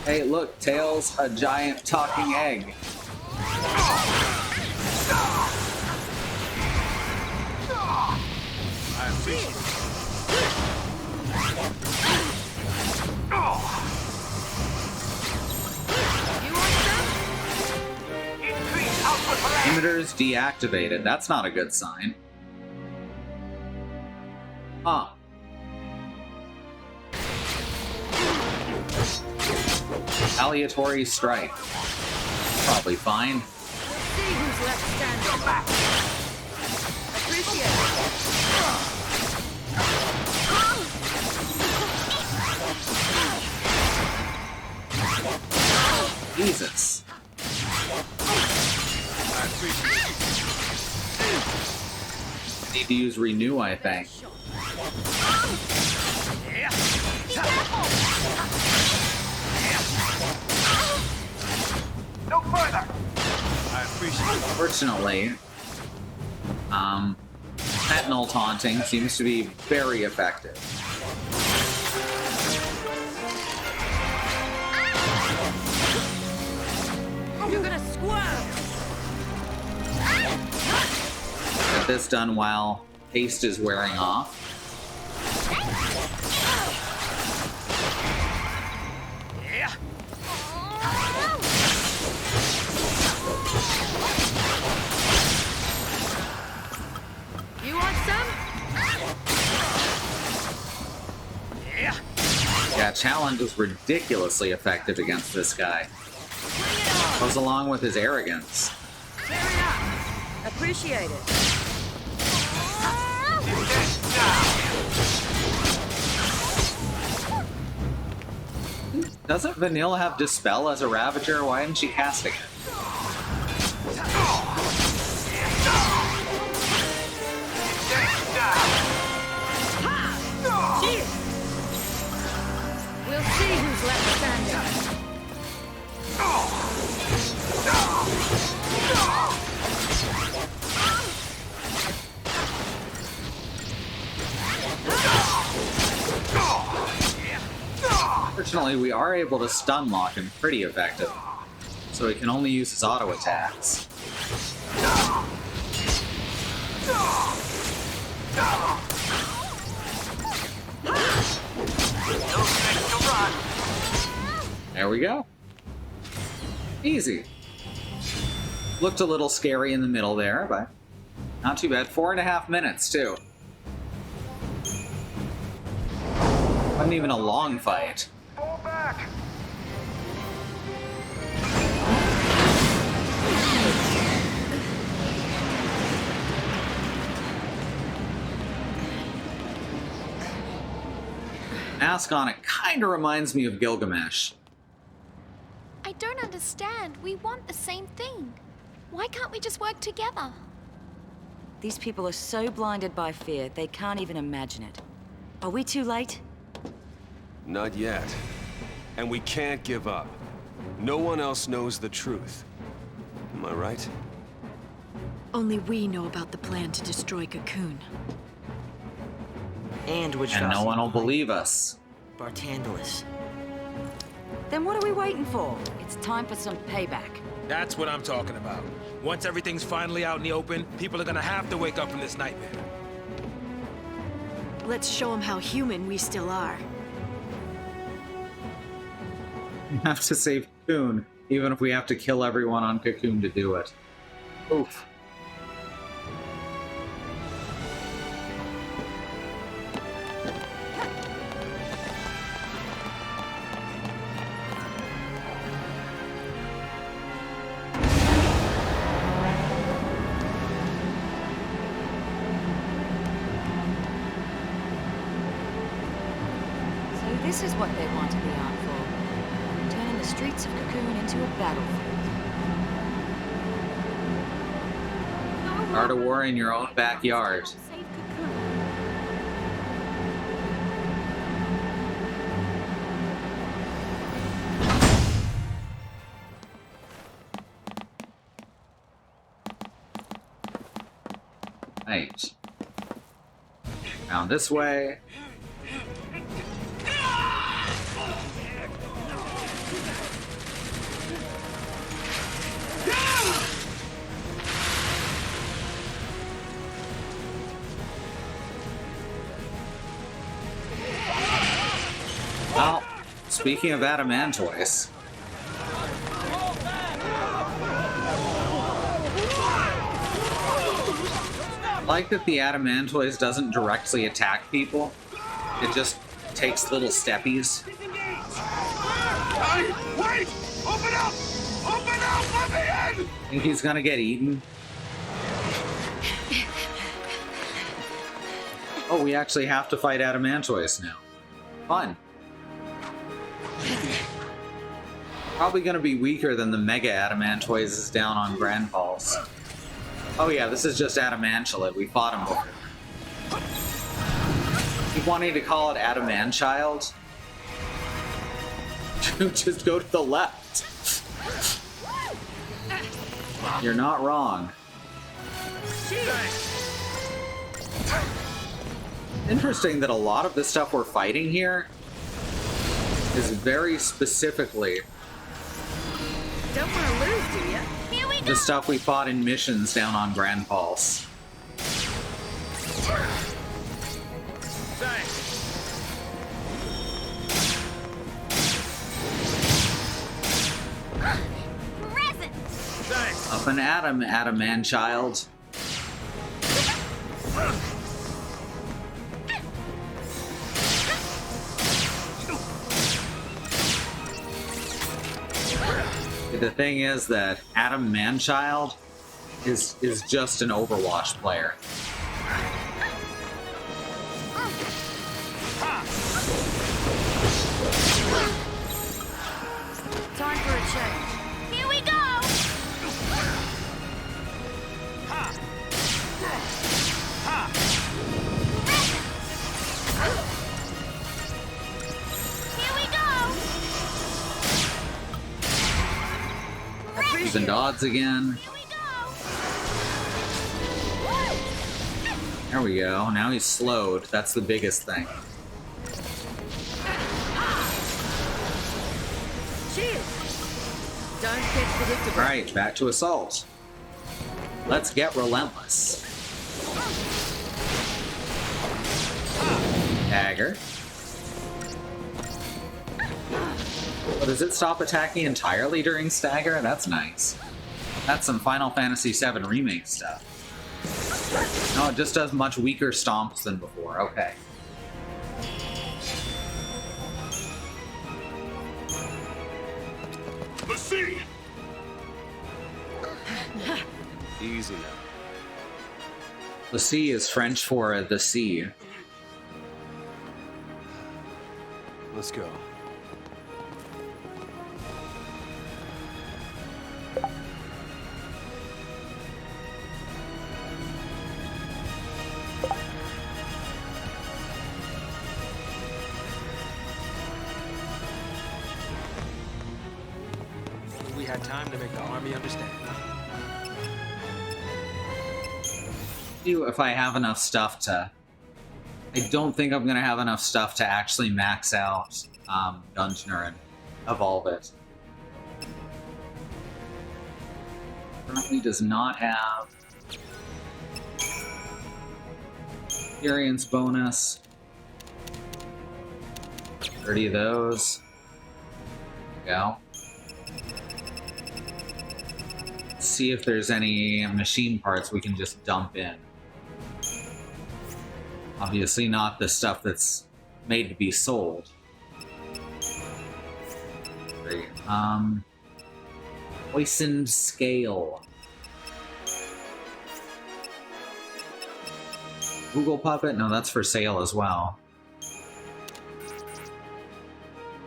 Speaker 1: Hey, look, Tails, a giant talking egg. Emitters deactivated. That's not a good sign. Huh. Retaliatory strike. Probably fine.
Speaker 2: See who's left standing. Appreciate
Speaker 1: it. Jesus. Need to use renew, I think.
Speaker 12: No further.
Speaker 3: I appreciate it.
Speaker 1: Fortunately, Sentinel taunting seems to be very effective.
Speaker 2: You're gonna squirm.
Speaker 1: Get this done while haste is wearing off.
Speaker 2: You want some?
Speaker 1: Yeah, challenge is ridiculously effective against this guy. Goes along with his arrogance.
Speaker 2: Tear it up. Appreciate it.
Speaker 1: Doesn't Vanille have Dispel as a Ravager? Why isn't she casting it?
Speaker 2: We'll see who's left standing.
Speaker 1: Fortunately, we are able to stun lock him pretty effective, so he can only use his auto attacks. There we go. Easy. Looked a little scary in the middle there, but not too bad. 4.5 minutes, too. Wasn't even a long fight.
Speaker 12: Fall back.
Speaker 1: Mask on it kind of reminds me of Gilgamesh.
Speaker 8: I don't understand. We want the same thing. Why can't we just work together?
Speaker 2: These people are so blinded by fear, they can't even imagine it. Are we too late?
Speaker 13: Not yet. And we can't give up. No one else knows the truth. Am I right?
Speaker 14: Only we know about the plan to destroy Cocoon.
Speaker 5: And which
Speaker 1: And no one will believe us.
Speaker 5: Bartandalus.
Speaker 2: Then what are we waiting for? It's time for some payback.
Speaker 3: That's what I'm talking about. Once everything's finally out in the open, people are gonna have to wake up from this nightmare.
Speaker 14: Let's show them how human we still are.
Speaker 1: We have to save Cocoon, even if we have to kill everyone on Cocoon to do it. Oof.
Speaker 2: So this is what they wanted the art for. Turning the streets of Cocoon into a battlefield.
Speaker 1: Start a war in your own backyard.
Speaker 8: Save Cocoon.
Speaker 1: Right. Down this way. speaking of adamantoids. I like that the adamantoids doesn't directly attack people. It just takes little steppies.
Speaker 12: Hey, wait! Open up! Open up! Let me in!
Speaker 1: Think he's gonna get eaten? Oh, we actually have to fight adamantoids now. Fun. Probably gonna be weaker than the mega adamantoids is down on Grand Falls. Oh yeah, this is just adamantulid. We fought him before. Keep wanting to call it Adamanchild? Just go to the left. You're not wrong. Interesting that a lot of the stuff we're fighting here is very specifically
Speaker 2: Don't want to lose, do you? Here we go.
Speaker 1: the stuff we fought in missions down on Grand Falls. Up and at him, Adamanchild. The thing is that Adam Manchild is just an Overwatch player.
Speaker 2: Time for a change. Here we go. Here we go.
Speaker 1: Using dodds again. There we go. Now he's slowed. That's the biggest thing.
Speaker 2: Cheers. Don't get predictable.
Speaker 1: Alright, back to assault. Let's get relentless. Dagger. Oh, does it stop attacking entirely during stagger? That's nice. That's some Final Fantasy VII Remake stuff. No, it just does much weaker stomps than before. Okay.
Speaker 12: The sea!
Speaker 13: Easy now.
Speaker 1: The sea is French for the sea.
Speaker 13: Let's go.
Speaker 5: We had time to make the army understand.
Speaker 1: See if I have enough stuff to... I don't think I'm gonna have enough stuff to actually max out Dungeoner and evolve it. Currently does not have experience bonus. 30 of those. There we go. Let's see if there's any machine parts we can just dump in. Obviously not the stuff that's made to be sold. Great. Poisoned scale. Google Puppet? No, that's for sale as well.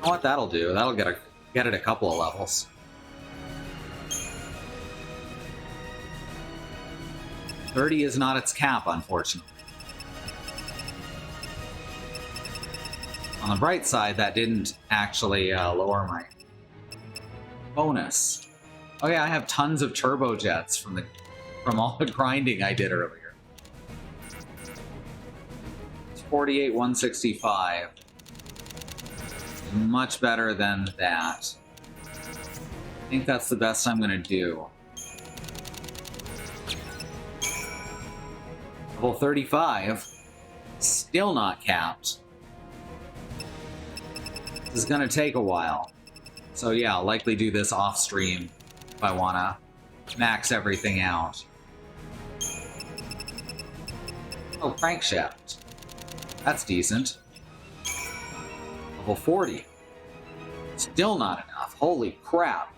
Speaker 1: Oh, what that'll do? That'll get it a couple of levels. $30 is not its cap, unfortunately. On the bright side, that didn't actually lower my bonus. Oh yeah, I have tons of turbojets from all the grinding I did earlier. It's 48,165. Much better than that. I think that's the best I'm gonna do. Level 35, still not capped. This is gonna take a while. So yeah, I'll likely do this off stream if I wanna max everything out. Oh, crankshaft. That's decent. Level 40. Still not enough. Holy crap.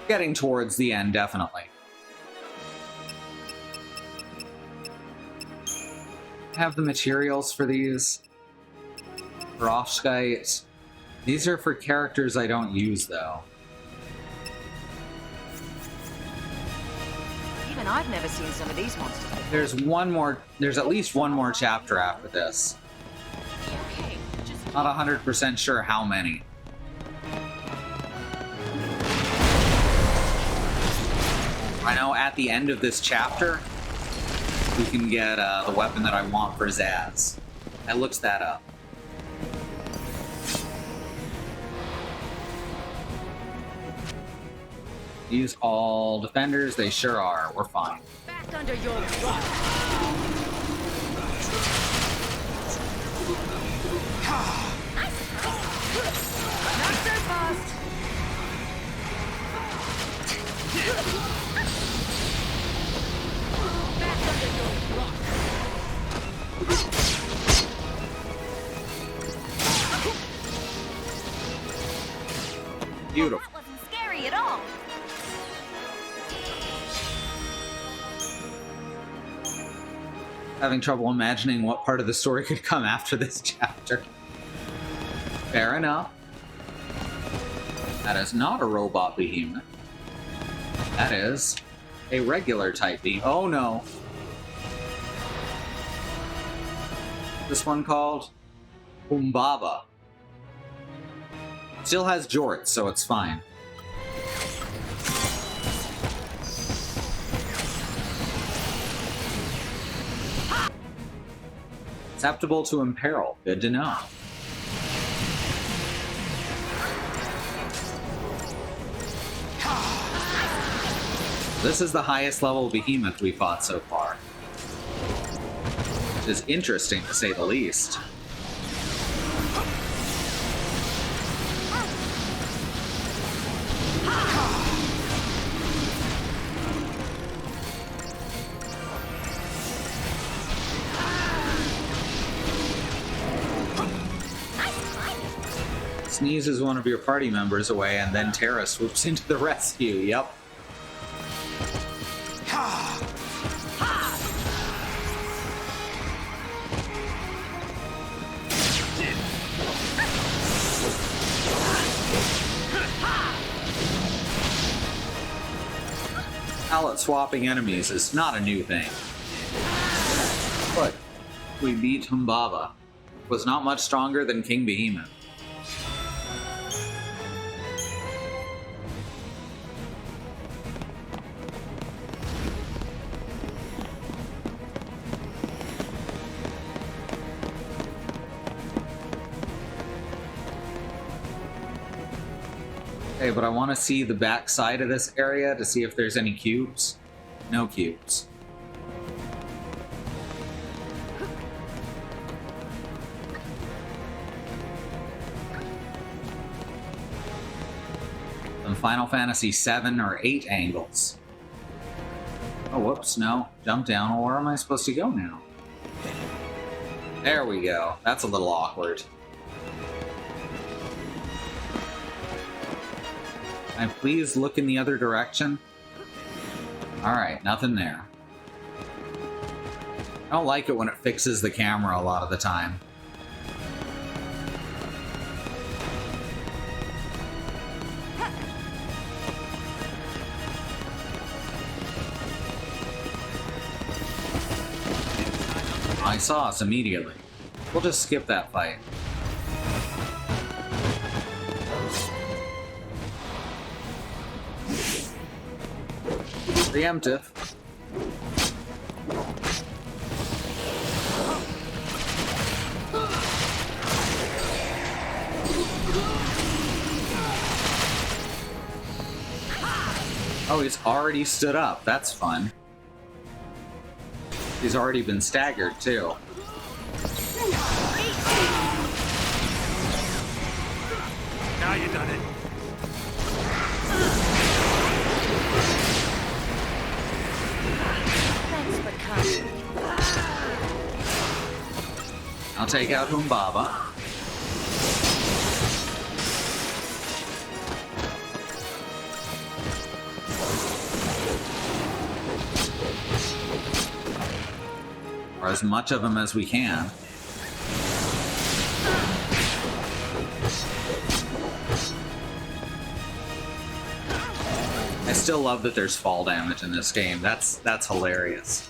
Speaker 1: Getting towards the end, definitely. Have the materials for these. Perovskite. These are for characters I don't use, though.
Speaker 2: Even I've never seen some of these monsters before.
Speaker 1: There's one more. There's at least one more chapter after this.
Speaker 2: Okay, just
Speaker 1: Not 100% sure how many. I know at the end of this chapter, we can get the weapon that I want for Zaz. I looked that up. These all defenders, they sure are. We're fine.
Speaker 2: back under your rock. Not so fast. Back under your rock.
Speaker 1: Beautiful.
Speaker 2: That wasn't scary at all.
Speaker 1: Having trouble imagining what part of the story could come after this chapter. Fair enough. That is not a robot behemoth. That is a regular type behemoth. Oh no. This one called Humbaba. Still has jorts, so it's fine. Acceptable to imperil. Good to know. This is the highest level behemoth we fought so far. Which is interesting to say the least. Sneezes one of your party members away, and then Terra swoops into the rescue. Yep. Palette swapping enemies is not a new thing. But we beat Humbaba. Was not much stronger than King Behemoth. Okay, but I want to see the back side of this area to see if there's any cubes. No cubes. Some Final Fantasy VII or VIII angles. Oh, whoops, no. Jump down. Well, where am I supposed to go now? There we go. That's a little awkward. Can I please look in the other direction? Alright, nothing there. I don't like it when it fixes the camera a lot of the time. I saw us immediately. We'll just skip that fight. Preemptive. Oh, he's already stood up. That's fun. He's already been staggered, too.
Speaker 12: Now you done it.
Speaker 2: Thanks for coming.
Speaker 1: I'll take out Humbaba. Or as much of them as we can. I still love that there's fall damage in this game. That's hilarious.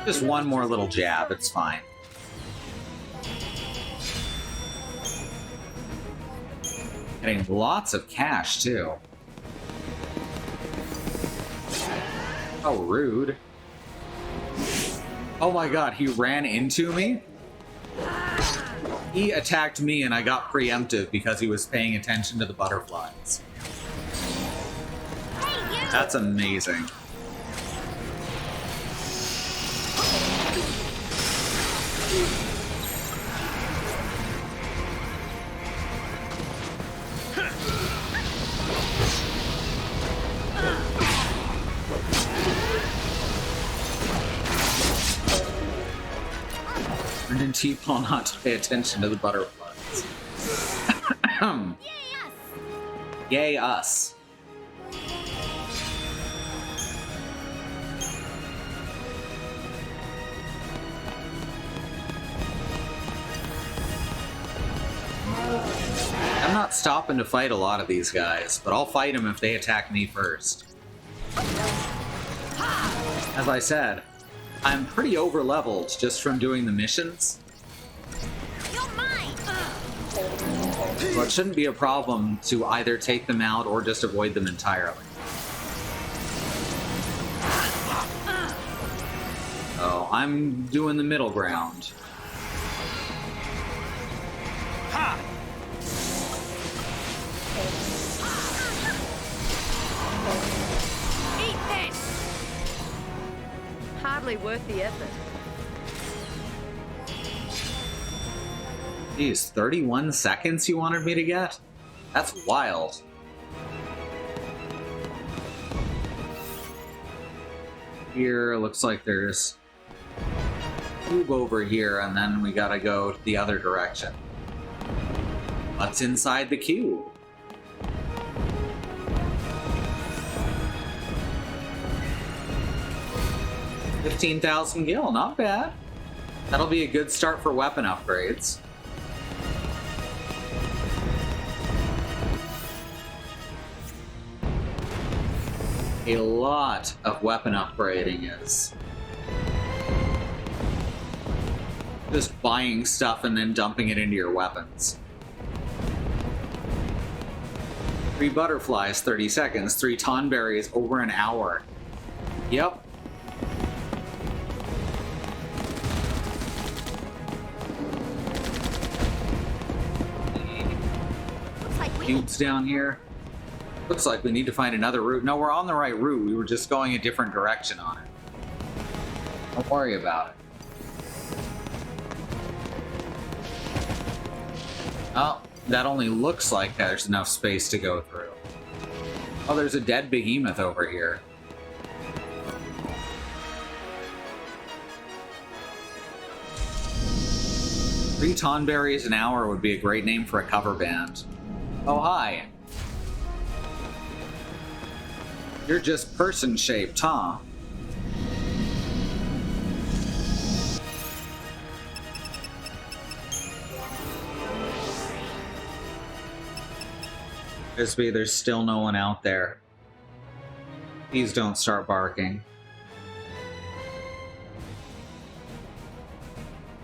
Speaker 1: Just one more little jab, it's fine. Getting lots of cash, too. Oh, rude. Oh my god, he ran into me? He attacked me and I got preemptive because he was paying attention to the butterflies. That's amazing. Turned in T-Paw not to pay attention to the butterflies. Yay us. I'm not stopping to fight a lot of these guys, but I'll fight them if they attack me first. As I said, I'm pretty over-leveled just from doing the missions. So it shouldn't be a problem to either take them out or just avoid them entirely. So I'm doing the middle ground.
Speaker 2: Eat this! Hardly worth the effort.
Speaker 1: Geez, 31 seconds you wanted me to get? That's wild. Here, looks like there's a cube over here, and then we gotta go the other direction. What's inside the cube? $15,000 gil, not bad. That'll be a good start for weapon upgrades. A lot of weapon upgrading is just buying stuff and then dumping it into your weapons. 3 butterflies, 30 seconds. 3 tonberries, over an hour. Yep. Cubes down here. Looks like we need to find another route. No, we're on the right route. We were just going a different direction on it. Don't worry about it. Oh, that only looks like there's enough space to go through. Oh, there's a dead behemoth over here. Three tonberries an hour would be a great name for a cover band. Oh, hi. You're just person-shaped, huh? Bisbee, there's still no one out there. Please don't start barking.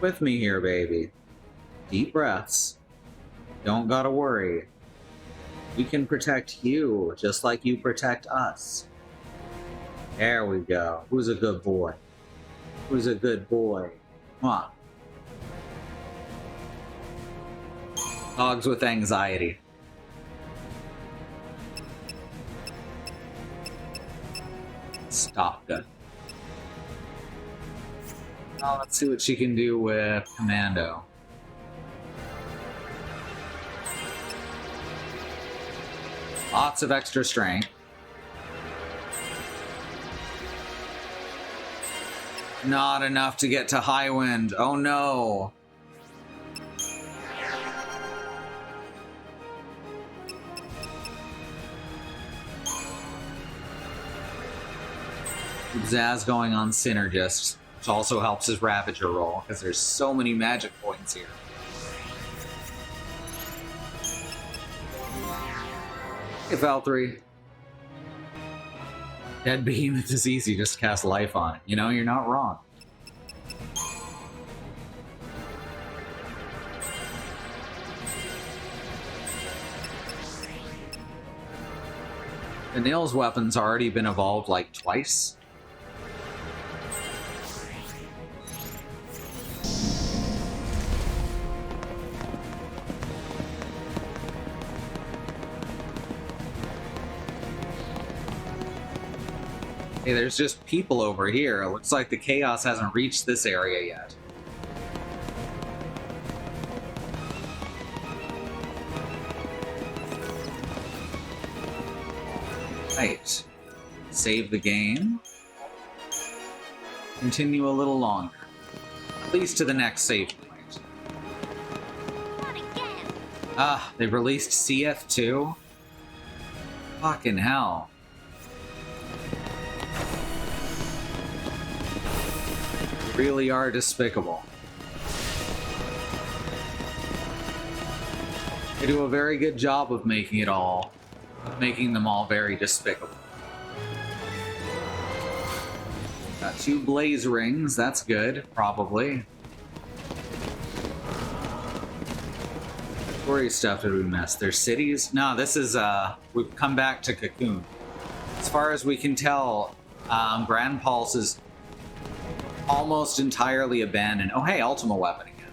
Speaker 1: With me here, baby. Deep breaths. Don't gotta worry. We can protect you, just like you protect us. There we go. Who's a good boy? Who's a good boy? Come on. Dogs with anxiety. Stop gun. Let's see what she can do with Commando. Lots of extra strength. Not enough to get to high wind. Oh no. Zaz going on Synergist, which also helps his Ravager roll, because there's so many magic points here. Hey, Valtteri. Dead Behemoth is easy, just cast life on it. You know, you're not wrong. Anil's weapon's already been evolved like twice. Hey, there's just people over here. It looks like the chaos hasn't reached this area yet. Right. Save the game. Continue a little longer. At least to the next save point. Ah, they've released CF too? Fucking hell. Really are despicable. They do a very good job of making them all very despicable. Got 2 blaze rings, that's good, probably. Story stuff did we miss? There's cities? No, this is, we've come back to Cocoon. As far as we can tell, Grand Pulse is almost entirely abandoned. Oh hey, Ultima weapon again.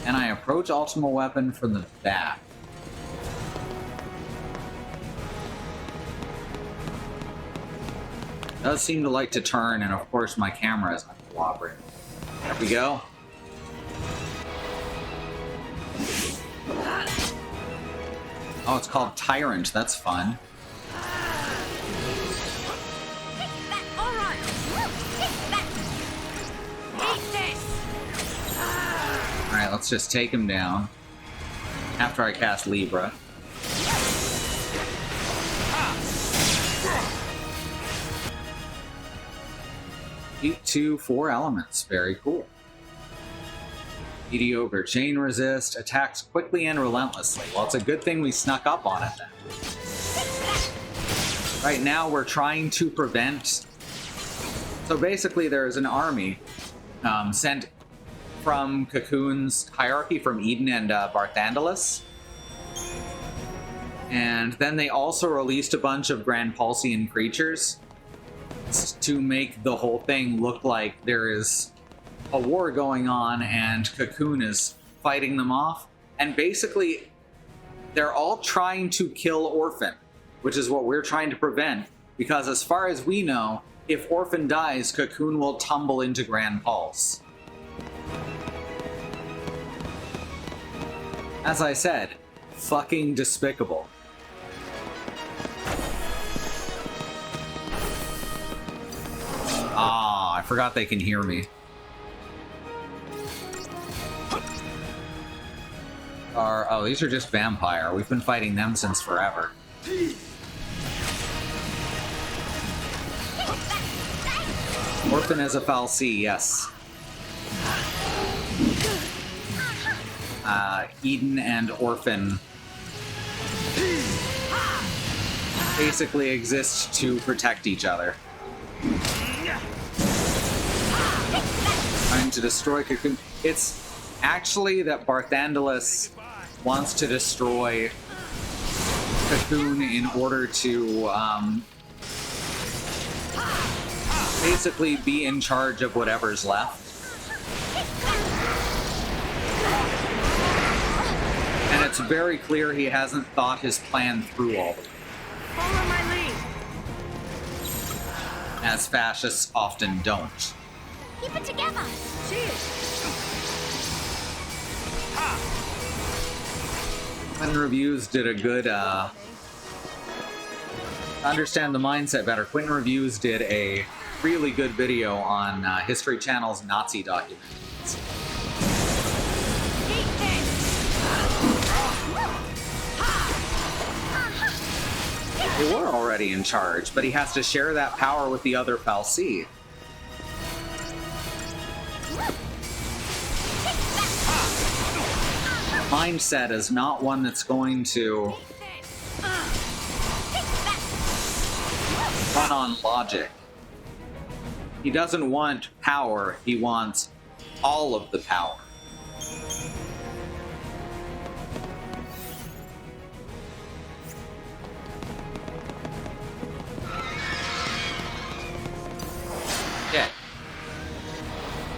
Speaker 1: And I approach Ultima weapon from the back. Does seem to like to turn, and of course my camera is not cooperating. There we go. Oh, it's called Tyrant. That's fun. Alright, let's just take him down. After I cast Libra. Eat 2, 4 elements. Very cool. Mediocre. Chain resist. Attacks quickly and relentlessly. Well, it's a good thing we snuck up on it then. Right now, we're trying to prevent... So basically, there's an army sent from Cocoon's hierarchy from Eden and Barthandelus. And then they also released a bunch of Grand Pulsian creatures to make the whole thing look like there is a war going on and Cocoon is fighting them off. And basically, they're all trying to kill Orphan, which is what we're trying to prevent, because as far as we know, if Orphan dies, Cocoon will tumble into Grand Pulse. As I said, fucking despicable. Ah, I forgot they can hear me. Oh, these are just vampire. We've been fighting them since forever. Orphan as a Fal'Cie, yes. Eden and Orphan basically exist to protect each other. Trying to destroy Cocoon. It's actually that Barthandelus wants to destroy Cocoon in order to basically be in charge of whatever's left. And it's very clear he hasn't thought his plan through all the way.
Speaker 12: Follow my lead.
Speaker 1: as fascists often don't.
Speaker 8: Keep it together.
Speaker 1: Quentin Reviews did a good, to understand the mindset better, Quentin Reviews did a really good video on History Channel's Nazi documentaries. They were already in charge, but he has to share that power with the other fal'Cie. Mindset is not one that's going to run on logic. He doesn't want power, he wants all of the power. Yeah.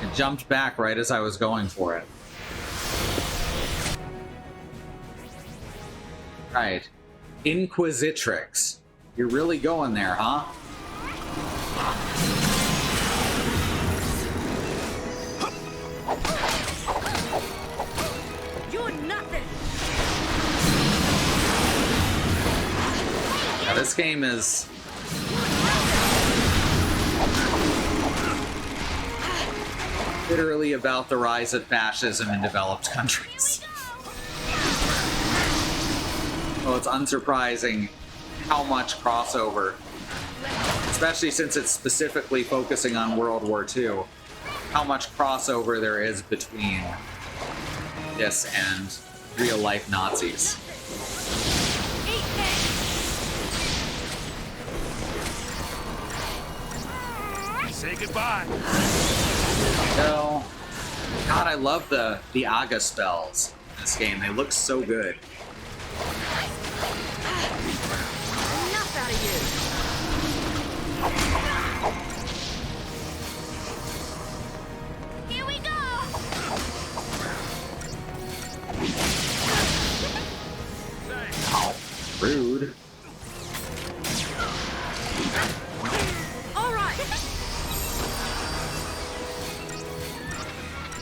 Speaker 1: It jumped back right as I was going for it. Right. Inquisitrix. You're really going there, huh?
Speaker 2: You're nothing.
Speaker 1: Now, this game is literally about the rise of fascism in developed countries. Well, it's unsurprising how much crossover, especially since it's specifically focusing on World War II, how much crossover there is between this and real-life Nazis.
Speaker 3: Say goodbye.
Speaker 1: So, God, I love the Aga spells in this game. They look so good.
Speaker 2: Enough out of you.
Speaker 8: Here we go.
Speaker 1: Rude.
Speaker 2: All right.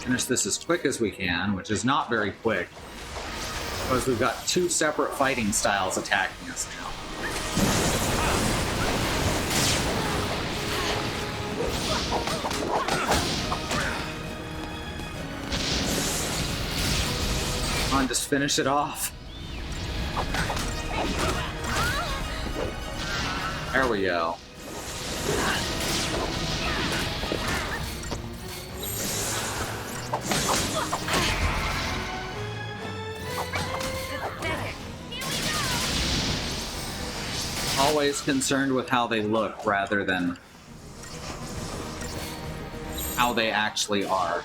Speaker 1: Finish this as quick as we can, which is not very quick, because we've got two separate fighting styles attacking us now. Come on, just finish it off. There we go. Always concerned with how they look rather than how they actually are.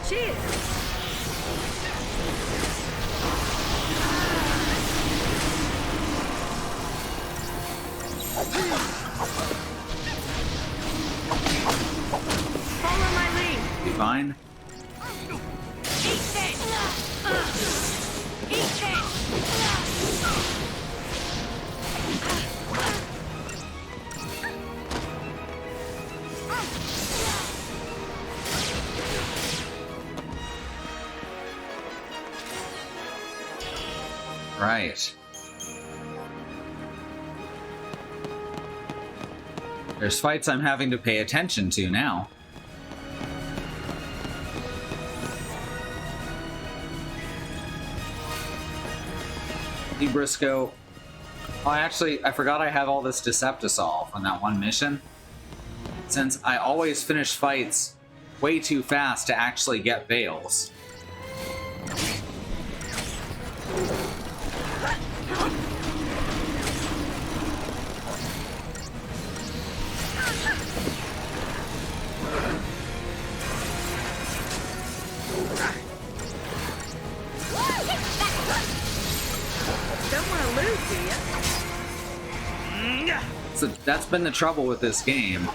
Speaker 2: Cheers. Follow my lead.
Speaker 1: Be fine.
Speaker 2: Eat this. Eat this.
Speaker 1: Right. There's fights I'm having to pay attention to now. Lee Briscoe. Oh, actually, I forgot I have all this Deceptisolve on that one mission. Since I always finish fights way too fast to actually get Veils.
Speaker 2: Don't want to lose, do you?
Speaker 1: So that's been the trouble with this game,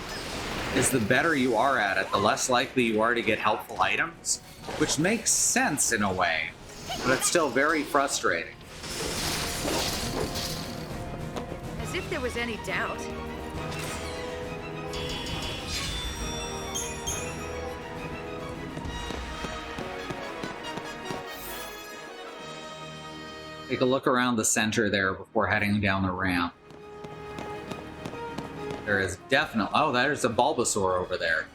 Speaker 1: is the better you are at it, the less likely you are to get helpful items, which makes sense in a way, but it's still very frustrating.
Speaker 2: As if there was any doubt.
Speaker 1: Take a look around the center there before heading down the ramp. There is definitely... Oh, there's a Bulbasaur over there.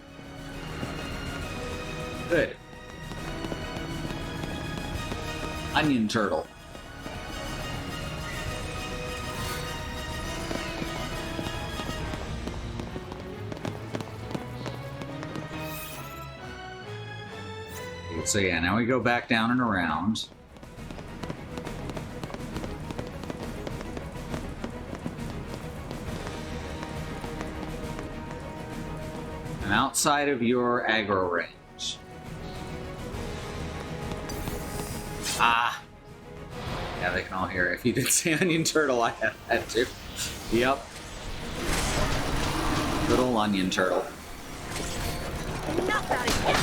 Speaker 1: Good. Onion turtle. Okay, so yeah, now we go back down and around. I'm outside of your aggro range. Ah! Yeah, they can all hear it. If you did say onion turtle, I had to. Yep. Little onion turtle.
Speaker 2: Enough out of here!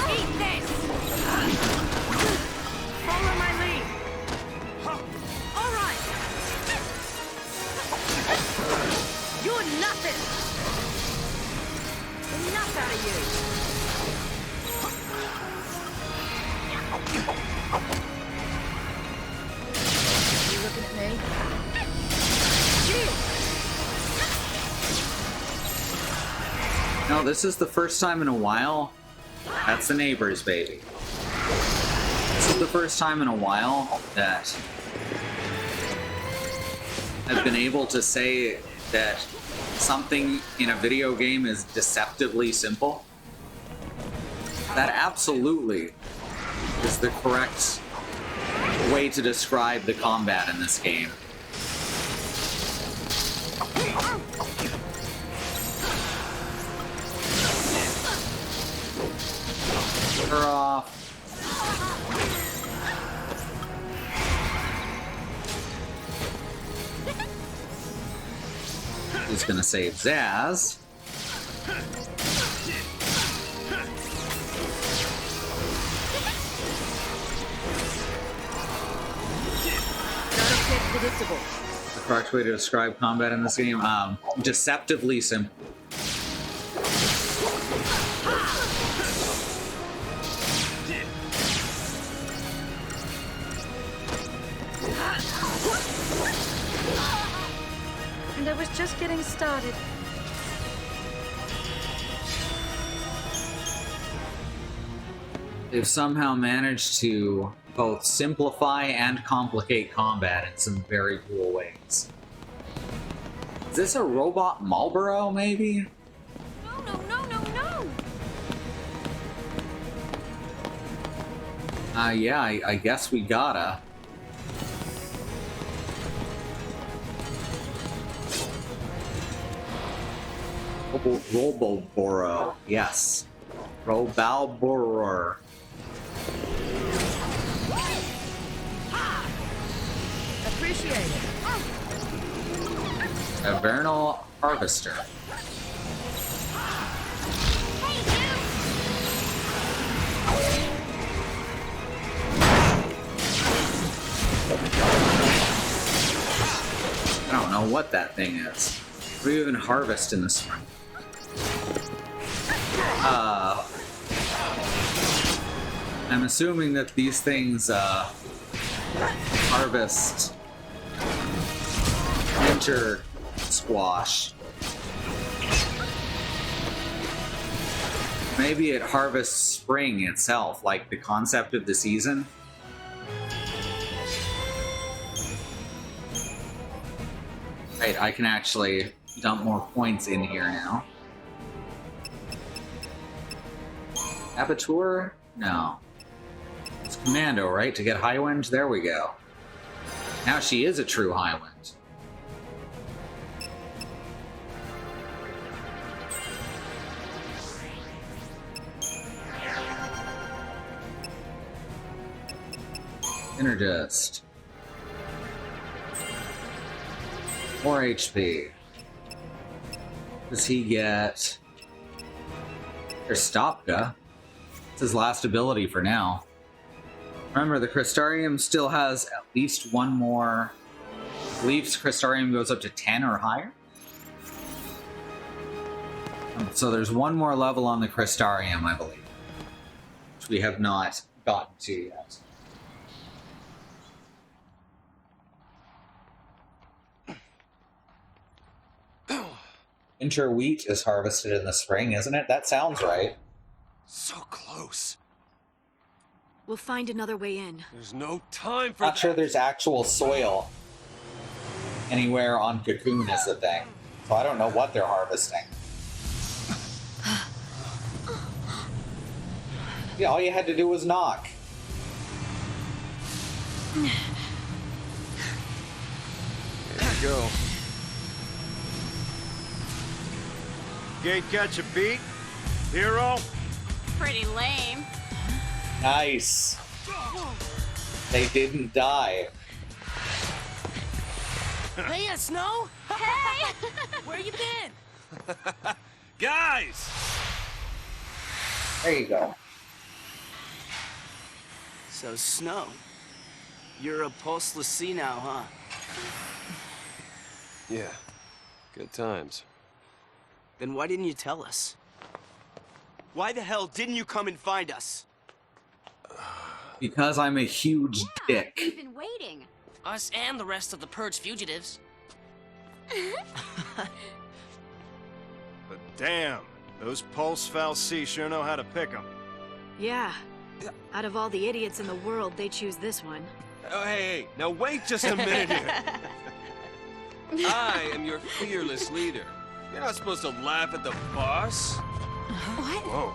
Speaker 2: Eat this! Follow my lead! All right! You're nothing! Enough out of you! You looking at me?
Speaker 1: No, this is the first time in a while. That's the neighbor's baby. This is the first time in a while that I've been able to say that something in a video game is deceptively simple. That absolutely is the correct way to describe the combat in this game. Her off. He's gonna save Zaz.
Speaker 2: Predictable.
Speaker 1: The correct way to describe combat in this game, deceptively simple.
Speaker 2: And I was just getting started.
Speaker 1: They've somehow managed to both simplify and complicate combat in some very cool ways. Is this a robot Marlboro, maybe?
Speaker 2: No.
Speaker 1: Yeah, I guess we gotta. Roboboro, yes. Robalborer.
Speaker 2: Appreciate it.
Speaker 1: A vernal harvester. I don't know what that thing is. What do you even harvest in the spring? I'm assuming that these things harvest winter squash. Maybe it harvests spring itself, like the concept of the season. Right, I can actually dump more points in here now. Abattoir? No. It's Commando, right? To get Highwind? There we go. Now she is a true Highwind. Energist. More HP. Does he get... There's Stopka. It's his last ability for now. Remember, the Crystarium still has at least one more. I believe Crystarium goes up to 10 or higher. So there's one more level on the Crystarium, I believe, which we have not gotten to yet. Winter wheat is harvested in the spring, isn't it? That sounds right.
Speaker 13: So close.
Speaker 14: We'll find another way in.
Speaker 13: There's no time for
Speaker 1: Not sure there's actual soil anywhere on Cocoon is the thing. So I don't know what they're harvesting. Yeah, all you had to do was knock.
Speaker 13: Here we go.
Speaker 3: Can't catch a beat? Hero?
Speaker 8: Pretty lame.
Speaker 1: Nice. They didn't die.
Speaker 6: Hey, Snow!
Speaker 8: Hey!
Speaker 6: Where you been?
Speaker 3: Guys!
Speaker 1: There you go.
Speaker 6: So, Snow, you're a pulseless sea now, huh?
Speaker 13: Yeah. Good times.
Speaker 6: Then why didn't you tell us? Why the hell didn't you come and find us?
Speaker 1: Because I'm a huge dick.
Speaker 2: We've been waiting.
Speaker 15: Us and the rest of the Purge fugitives.
Speaker 3: But damn, those Pulse Fal'Cie sure know how to pick 'em.
Speaker 14: Yeah. Out of all the idiots in the world, they choose this one.
Speaker 13: Oh, hey, now wait just a minute here. I am your fearless leader. You're not supposed to laugh at the boss.
Speaker 14: What?
Speaker 13: Whoa.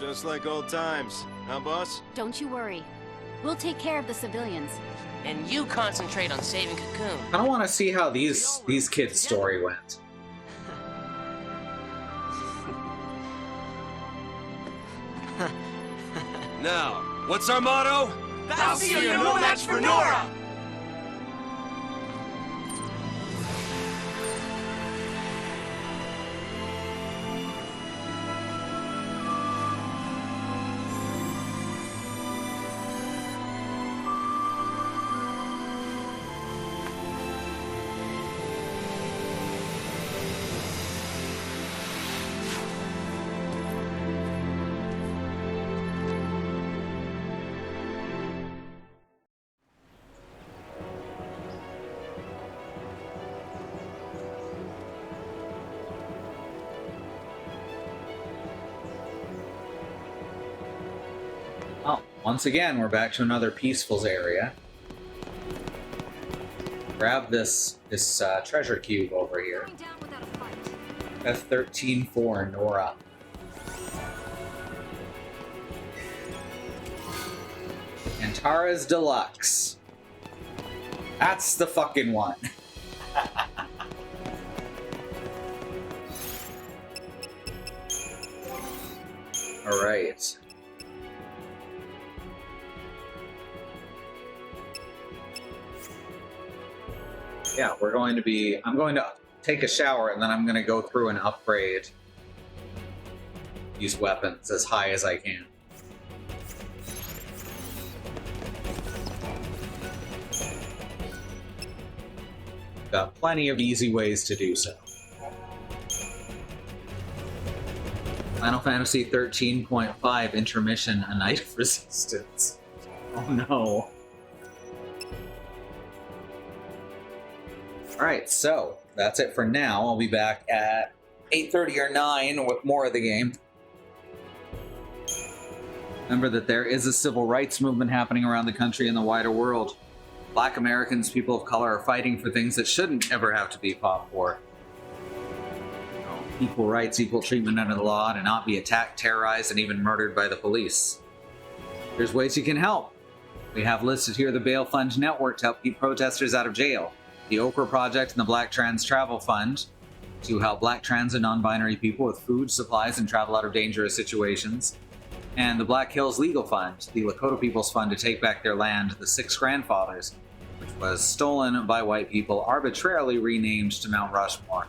Speaker 3: Just like old times, huh, boss?
Speaker 2: Don't you worry. We'll take care of the civilians.
Speaker 15: And you concentrate on saving Cocoon.
Speaker 1: I don't want to see how these kids' story went.
Speaker 13: Now, what's our motto?
Speaker 6: Fal'Cie are no match for Nora!
Speaker 1: Oh, once again, we're back to another Peacefuls area. Grab this treasure cube over here. F-13 for Nora. Antara's Deluxe. That's the fucking one. All right. Yeah, I'm going to take a shower and then I'm going to go through and upgrade these weapons as high as I can. Got plenty of easy ways to do so. Final Fantasy 13.5 Intermission: A Night of Resistance. Oh no. Alright, so that's it for now. I'll be back at 8:30 or 9 with more of the game. Remember that there is a civil rights movement happening around the country and the wider world. Black Americans, people of color, are fighting for things that shouldn't ever have to be fought for. Equal rights, equal treatment under the law, to not be attacked, terrorized, and even murdered by the police. There's ways you can help. We have listed here the Bail Fund Network to help keep protesters out of jail, the Okra Project and the Black Trans Travel Fund to help Black trans and non-binary people with food, supplies, and travel out of dangerous situations, and the Black Hills Legal Fund, the Lakota People's Fund to take back their land, the Six Grandfathers, which was stolen by white people, arbitrarily renamed to Mount Rushmore,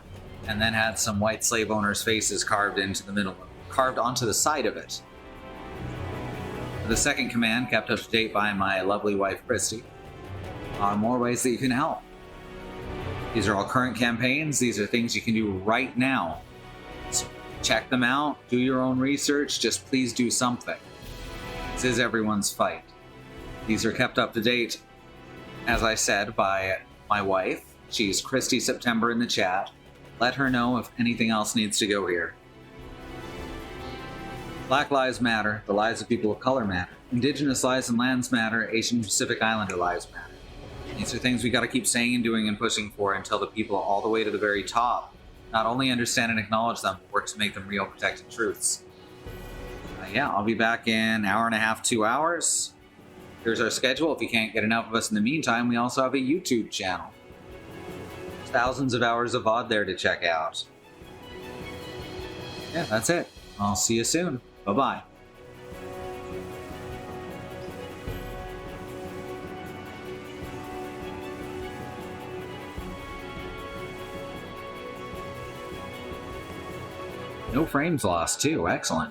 Speaker 1: and then had some white slave owners' faces carved into the middle of it. carved onto the side of it. The second command, kept up to date by my lovely wife, Christy, on more ways that you can help. These are all current campaigns. These are things you can do right now. So check them out. Do your own research. Just please do something. This is everyone's fight. These are kept up to date, as I said, by my wife. She's Christy September in the chat. Let her know if anything else needs to go here. Black lives matter. The lives of people of color matter. Indigenous lives and lands matter. Asian Pacific Islander lives matter. These are things we got to keep saying and doing and pushing for until the people all the way to the very top not only understand and acknowledge them, but work to make them real protected truths. Yeah, I'll be back in an hour and a half, 2 hours. Here's our schedule. If you can't get enough of us in the meantime, we also have a YouTube channel. There's thousands of hours of VOD there to check out. Yeah, that's it. I'll see you soon. Bye-bye. No frames lost, too. Excellent.